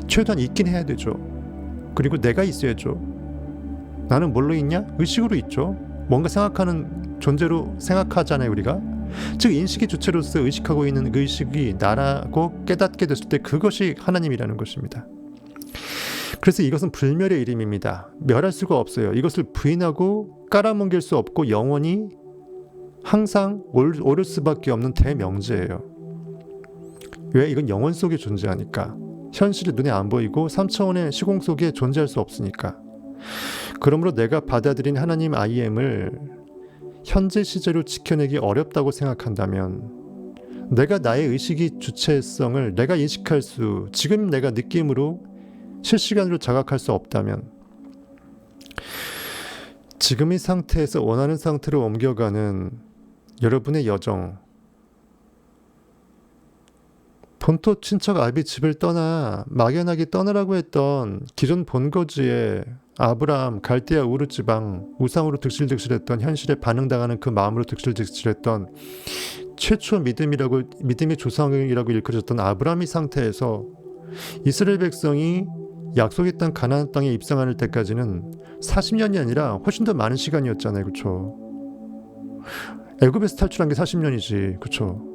최소한 있긴 해야 되죠. 그리고 내가 있어야죠. 나는 뭘로 있냐? 의식으로 있죠. 뭔가 생각하는 존재로 생각하잖아요, 우리가. 즉 인식의 주체로서 의식하고 있는 그 의식이 나라고 깨닫게 됐을 때 그것이 하나님이라는 것입니다. 그래서 이것은 불멸의 이름입니다. 멸할 수가 없어요. 이것을 부인하고 깔아뭉갤 수 없고 영원히 항상 오를 수밖에 없는 대명제예요. 왜? 이건 영원 속에 존재하니까. 현실이 눈에 안 보이고 3차원의 시공 속에 존재할 수 없으니까. 그러므로 내가 받아들인 하나님 IM을 현재 시제로 지켜내기 어렵다고 생각한다면 내가 나의 의식의 주체성을 내가 인식할 수, 지금 내가 느낌으로 실시간으로 자각할 수 없다면 지금의 상태에서 원하는 상태로 옮겨가는 여러분의 여정, 본토 친척 아비 집을 떠나 막연하게 떠나라고 했던 기존 본거지에 아브라함 갈대아 우르 지방 우상으로 득실득실했던 현실에 반응당하는 그 마음으로 득실득실했던 최초 믿음의 조상이라고 일컬어졌던 아브라함의 상태에서 이스라엘 백성이 약속의 땅 가나안 땅에 입성할 때까지는 40년이 아니라 훨씬 더 많은 시간이었잖아요. 그렇죠? 애굽에서 탈출한 게 40년이지. 그렇죠?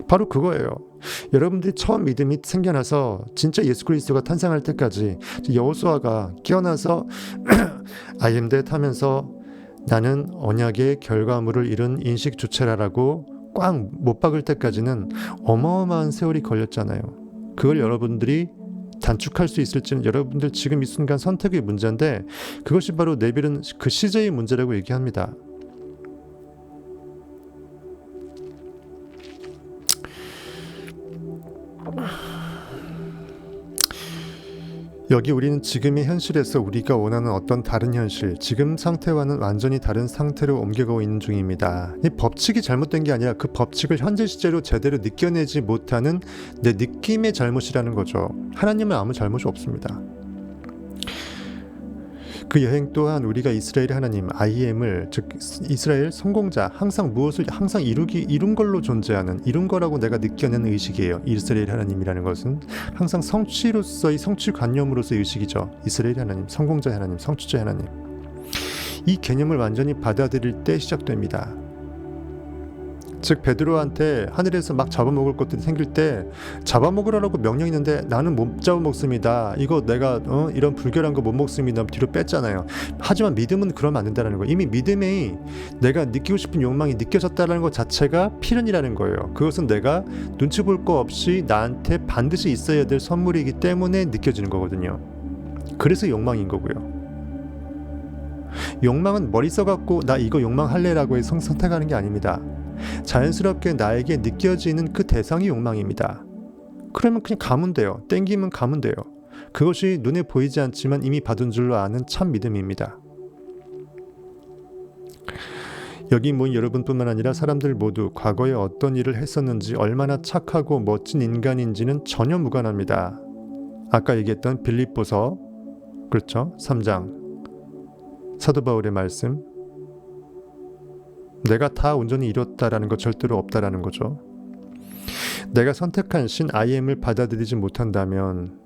바로 그거예요. 여러분들이 처음 믿음이 생겨나서 진짜 예수 그리스도가 탄생할 때까지 여호수아가 깨어나서 I am that 하면서 나는 언약의 결과물을 이룬 인식 주체라라고 꽉 못 박을 때까지는 어마어마한 세월이 걸렸잖아요. 그걸 여러분들이 단축할 수 있을지는 여러분들 지금 이 순간 선택의 문제인데 그것이 바로 내비는 그 시제의 문제라고 얘기합니다. 여기 우리는 지금의 현실에서 우리가 원하는 어떤 다른 현실, 지금 상태와는 완전히 다른 상태로 옮겨가고 있는 중입니다. 이 법칙이 잘못된 게 아니라 그 법칙을 현재 시제로 제대로 느껴내지 못하는 내 느낌의 잘못이라는 거죠. 하나님은 아무 잘못이 없습니다. 그 여행 또한 우리가 이스라엘의 하나님 IM을, 즉 이스라엘 성공자, 항상 무엇을 항상 이룬 걸로 존재하는, 이룬 거라고 내가 느껴내는 의식이에요. 이스라엘 하나님이라는 것은 항상 성취로서의 성취관념으로서의 의식이죠. 이스라엘 하나님, 성공자 하나님, 성취자 하나님. 이 개념을 완전히 받아들일 때 시작됩니다. 즉 베드로한테 하늘에서 막 잡아먹을 것들이 생길 때 잡아먹으라고 명령이 있는데 나는 못 잡아먹습니다. 이거 내가 이런 불결한 거 못 먹습니다. 뒤로 뺐잖아요. 하지만 믿음은 그러면 안 된다는 거예요. 이미 믿음에 내가 느끼고 싶은 욕망이 느껴졌다는 것 자체가 필연이라는 거예요. 그것은 내가 눈치 볼 거 없이 나한테 반드시 있어야 될 선물이기 때문에 느껴지는 거거든요. 그래서 욕망인 거고요. 욕망은 머리 써갖고 나 이거 욕망할래라고 해서 선택하는 게 아닙니다. 자연스럽게 나에게 느껴지는 그 대상이 욕망입니다. 그러면 그냥 가면 돼요. 땡기면 가면 돼요. 그것이 눈에 보이지 않지만 이미 받은 줄로 아는 참 믿음입니다. 여기 모인 여러분뿐만 아니라 사람들 모두 과거에 어떤 일을 했었는지 얼마나 착하고 멋진 인간인지는 전혀 무관합니다. 아까 얘기했던 빌립보서 그렇죠? 3장 사도 바울의 말씀, 내가 다 온전히 이뤘다라는 것 절대로 없다라는 거죠. 내가 선택한 신 IM을 받아들이지 못한다면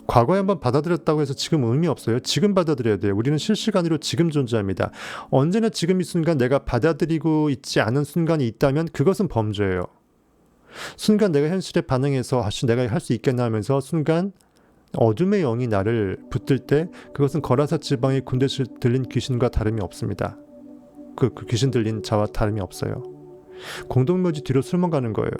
과거에 한번 받아들였다고 해서 지금 의미 없어요. 지금 받아들여야 돼요. 우리는 실시간으로 지금 존재합니다. 언제나 지금 이 순간 내가 받아들이고 있지 않은 순간이 있다면 그것은 범죄예요. 순간 내가 현실에 반응해서 내가 할 수 있겠나 하면서 순간 어둠의 영이 나를 붙들 때 그것은 거라사 지방의 군대에 들린 귀신과 다름이 없습니다. 그 귀신 들린 자와 다름이 없어요. 공동묘지 뒤로 숨어가는 거예요.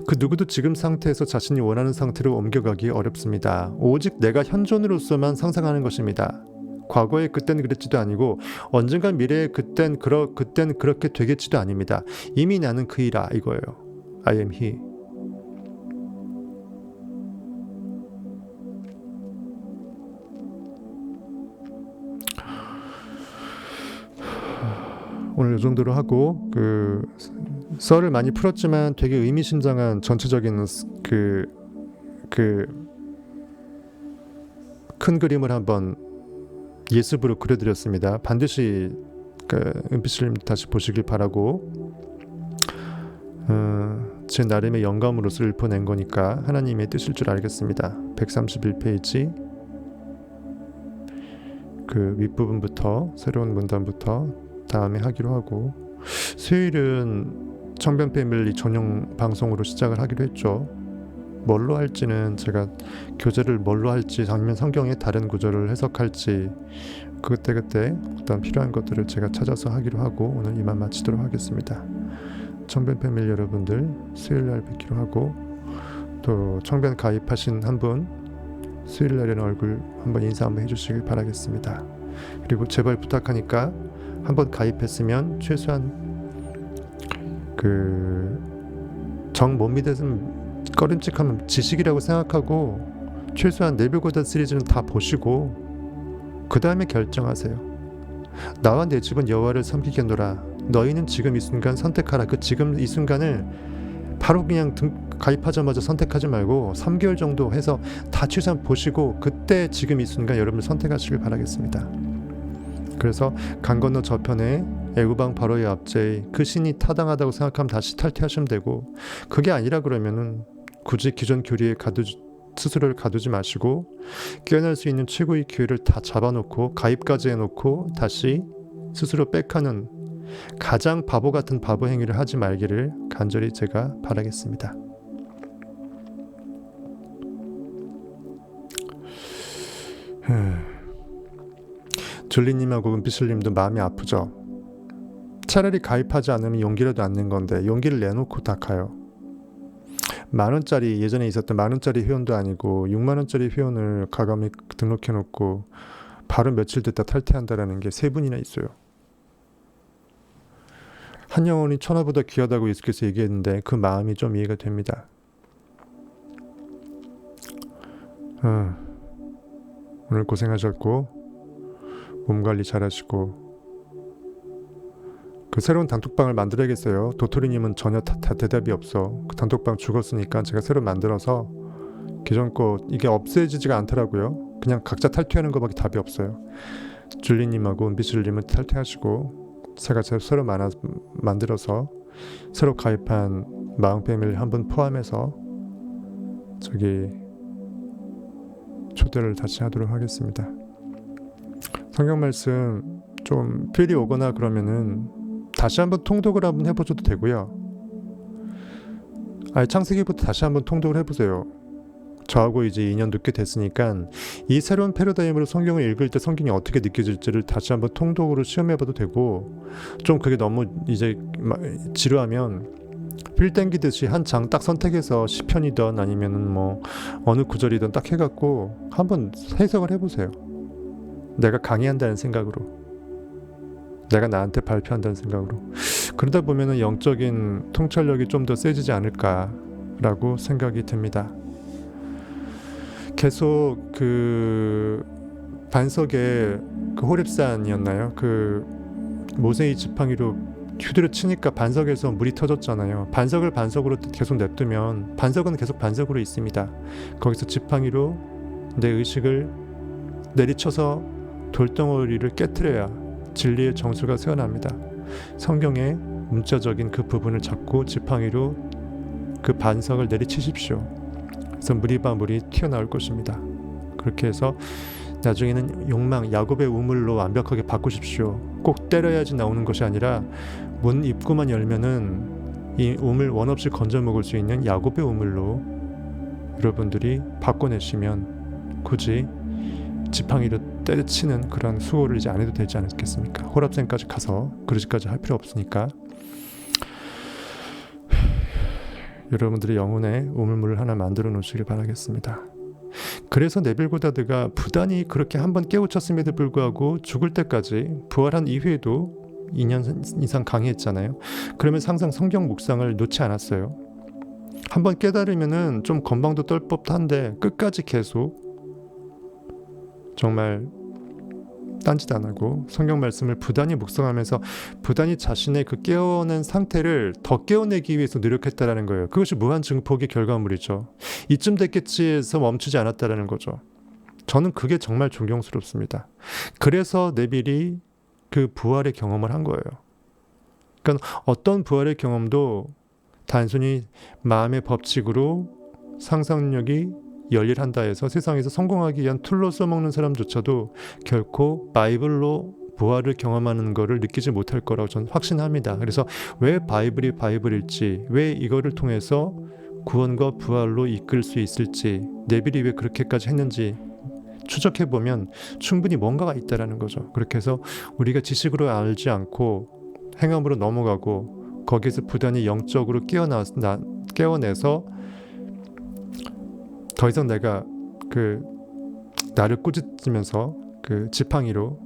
그 누구도 지금 상태에서 자신이 원하는 상태로 옮겨가기 어렵습니다. 오직 내가 현존으로서만 상상하는 것입니다. 과거에 그땐 그랬지도 아니고 언젠가 미래에 그땐 그렇게 되겠지도 아닙니다. 이미 나는 그이라 이거예요. I am he. 오늘 이 정도로 하고 썰을 많이 풀었지만 되게 의미심장한 전체적인 큰 그림을 한번 예습으로 그려드렸습니다. 반드시 은빛님 다시 보시길 바라고 제 나름의 영감으로서 읊어낸 거니까 하나님의 뜻일 줄 알겠습니다. 131페이지 그 윗부분부터 새로운 문단부터 다음에 하기로 하고 수요일은 청변 패밀리 전용 방송으로 시작을 하기로 했죠. 뭘로 할지는 제가 교재를 뭘로 할지 아니면 성경의 다른 구절을 해석할지 그때그때 어떤 필요한 것들을 제가 찾아서 하기로 하고 오늘 이만 마치도록 하겠습니다. 청변 패밀리 여러분들 수요일날 뵙기로 하고 또 청변 가입하신 한 분 수요일날에는 얼굴 한번 인사 한번 해주시길 바라겠습니다. 그리고 제발 부탁하니까 한번 가입했으면 최소한 정 못 믿으면 꺼림칙하면 지식이라고 생각하고 최소한 네뷰고다 시리즈는 다 보시고 그 다음에 결정하세요. 나와 내 집은 여호와를 섬기겠노라. 너희는 지금 이 순간 선택하라. 그 지금 이 순간을 바로 그냥 가입하자마자 선택하지 말고 3개월 정도 해서 다 최소한 보시고 그때 지금 이 순간 여러분을 선택하시길 바라겠습니다. 그래서 강 건너 저편에 애구방 바로의 앞제의 그 신이 타당하다고 생각하면 다시 탈퇴하시면 되고 그게 아니라 그러면은 굳이 기존 교리에 스스로를 가두지 마시고 깨어날 수 있는 최고의 기회를 다 잡아놓고 가입까지 해놓고 다시 스스로 백하는 가장 바보 같은 바보 행위를 하지 말기를 간절히 제가 바라겠습니다. 줄리님하고 은빛슬님도 마음이 아프죠? 차라리 가입하지 않으면 용기라도 안 낸 건데 용기를 내놓고 다 가요. 만원짜리 예전에 있었던 만원짜리 회원도 아니고 6만원짜리 회원을 과감히 등록해놓고 바로 며칠 됐다 탈퇴한다라는 게 3분이나 있어요. 한 영혼이 천하보다 귀하다고 예수께서 얘기했는데 그 마음이 좀 이해가 됩니다. 오늘 고생하셨고 몸 관리 잘하시고 그 새로운 단톡방을 만들어야겠어요. 도토리님은 전혀 다 대답이 없어. 그 단톡방 죽었으니까 제가 새로 만들어서 기존 거 이게 없애지지가 않더라고요. 그냥 각자 탈퇴하는 거밖에 답이 없어요. 줄리님하고 은비줄님은 탈퇴하시고 제가 새로 만들어서 새로 가입한 마음 패밀리 한 분 포함해서 초대를 다시 하도록 하겠습니다. 성경 말씀 좀 필이 오거나 그러면은 다시 한번 통독을 한번 해보셔도 되고요. 창세기부터 다시 한번 통독을 해보세요. 저하고 이제 2년도 꽤 됐으니까 이 새로운 패러다임으로 성경을 읽을 때 성경이 어떻게 느껴질지를 다시 한번 통독으로 시험해봐도 되고 좀 그게 너무 이제 지루하면 필 땡기듯이 한 장 딱 선택해서 시편이든 아니면은 뭐 어느 구절이든 딱 해갖고 한번 해석을 해보세요. 내가 강의한다는 생각으로 내가 나한테 발표한다는 생각으로 그러다 보면은 영적인 통찰력이 좀 더 세지지 않을까라고 생각이 듭니다. 계속 반석에 호렙산이었나요? 모세의 지팡이로 휘두르 치니까 반석에서 물이 터졌잖아요. 반석을 반석으로 계속 냅두면 반석은 계속 반석으로 있습니다. 거기서 지팡이로 내 의식을 내리쳐서 돌덩어리를 깨트려야 진리의 정수가 새어납니다. 성경의 문자적인 그 부분을 잡고 지팡이로 그 반석을 내리치십시오. 그래서 물이 튀어나올 것입니다. 그렇게 해서 나중에는 욕망, 야곱의 우물로 완벽하게 바꾸십시오. 꼭 때려야지 나오는 것이 아니라 문 입구만 열면은 이 우물 원 없이 건져 먹을 수 있는 야곱의 우물로 여러분들이 바꿔내시면 굳이 지팡이로 때려치는 그런 수고를 이제 안 해도 되지 않겠습니까? 홀압생까지 가서 그러지까지 할 필요 없으니까. 여러분들의 영혼에 우물물을 하나 만들어 놓으시길 바라겠습니다. 그래서 네빌 고다드가 부단히 그렇게 한번 깨우쳤음에도 불구하고 죽을 때까지 부활한 이후에도 2년 이상 강의했잖아요. 그러면서 항상 성경 묵상을 놓지 않았어요. 한번 깨달으면은 좀 건방도 떨 법한데 끝까지 계속 정말 딴짓 안 하고 성경 말씀을 부단히 묵상하면서 부단히 자신의 그 깨어낸 상태를 더 깨어내기 위해서 노력했다라는 거예요. 그것이 무한 증폭의 결과물이죠. 이쯤 됐겠지 해서 멈추지 않았다라는 거죠. 저는 그게 정말 존경스럽습니다. 그래서 네빌이 그 부활의 경험을 한 거예요. 그러니까 어떤 부활의 경험도 단순히 마음의 법칙으로 상상력이 열일한다 해서 세상에서 성공하기 위한 툴로 써먹는 사람조차도 결코 바이블로 부활을 경험하는 것을 느끼지 못할 거라고 저는 확신합니다. 그래서 왜 바이블이 바이블일지, 왜 이거를 통해서 구원과 부활로 이끌 수 있을지, 네빌이 왜 그렇게까지 했는지 추적해보면 충분히 뭔가가 있다라는 거죠. 그렇게 해서 우리가 지식으로 알지 않고 행함으로 넘어가고 거기에서 부단히 영적으로 깨어내서 더 이상 내가 나를 꾸짖으면서 그 지팡이로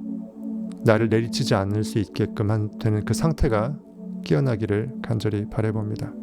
나를 내리치지 않을 수 있게끔 되는 그 상태가 깨어나기를 간절히 바라봅니다.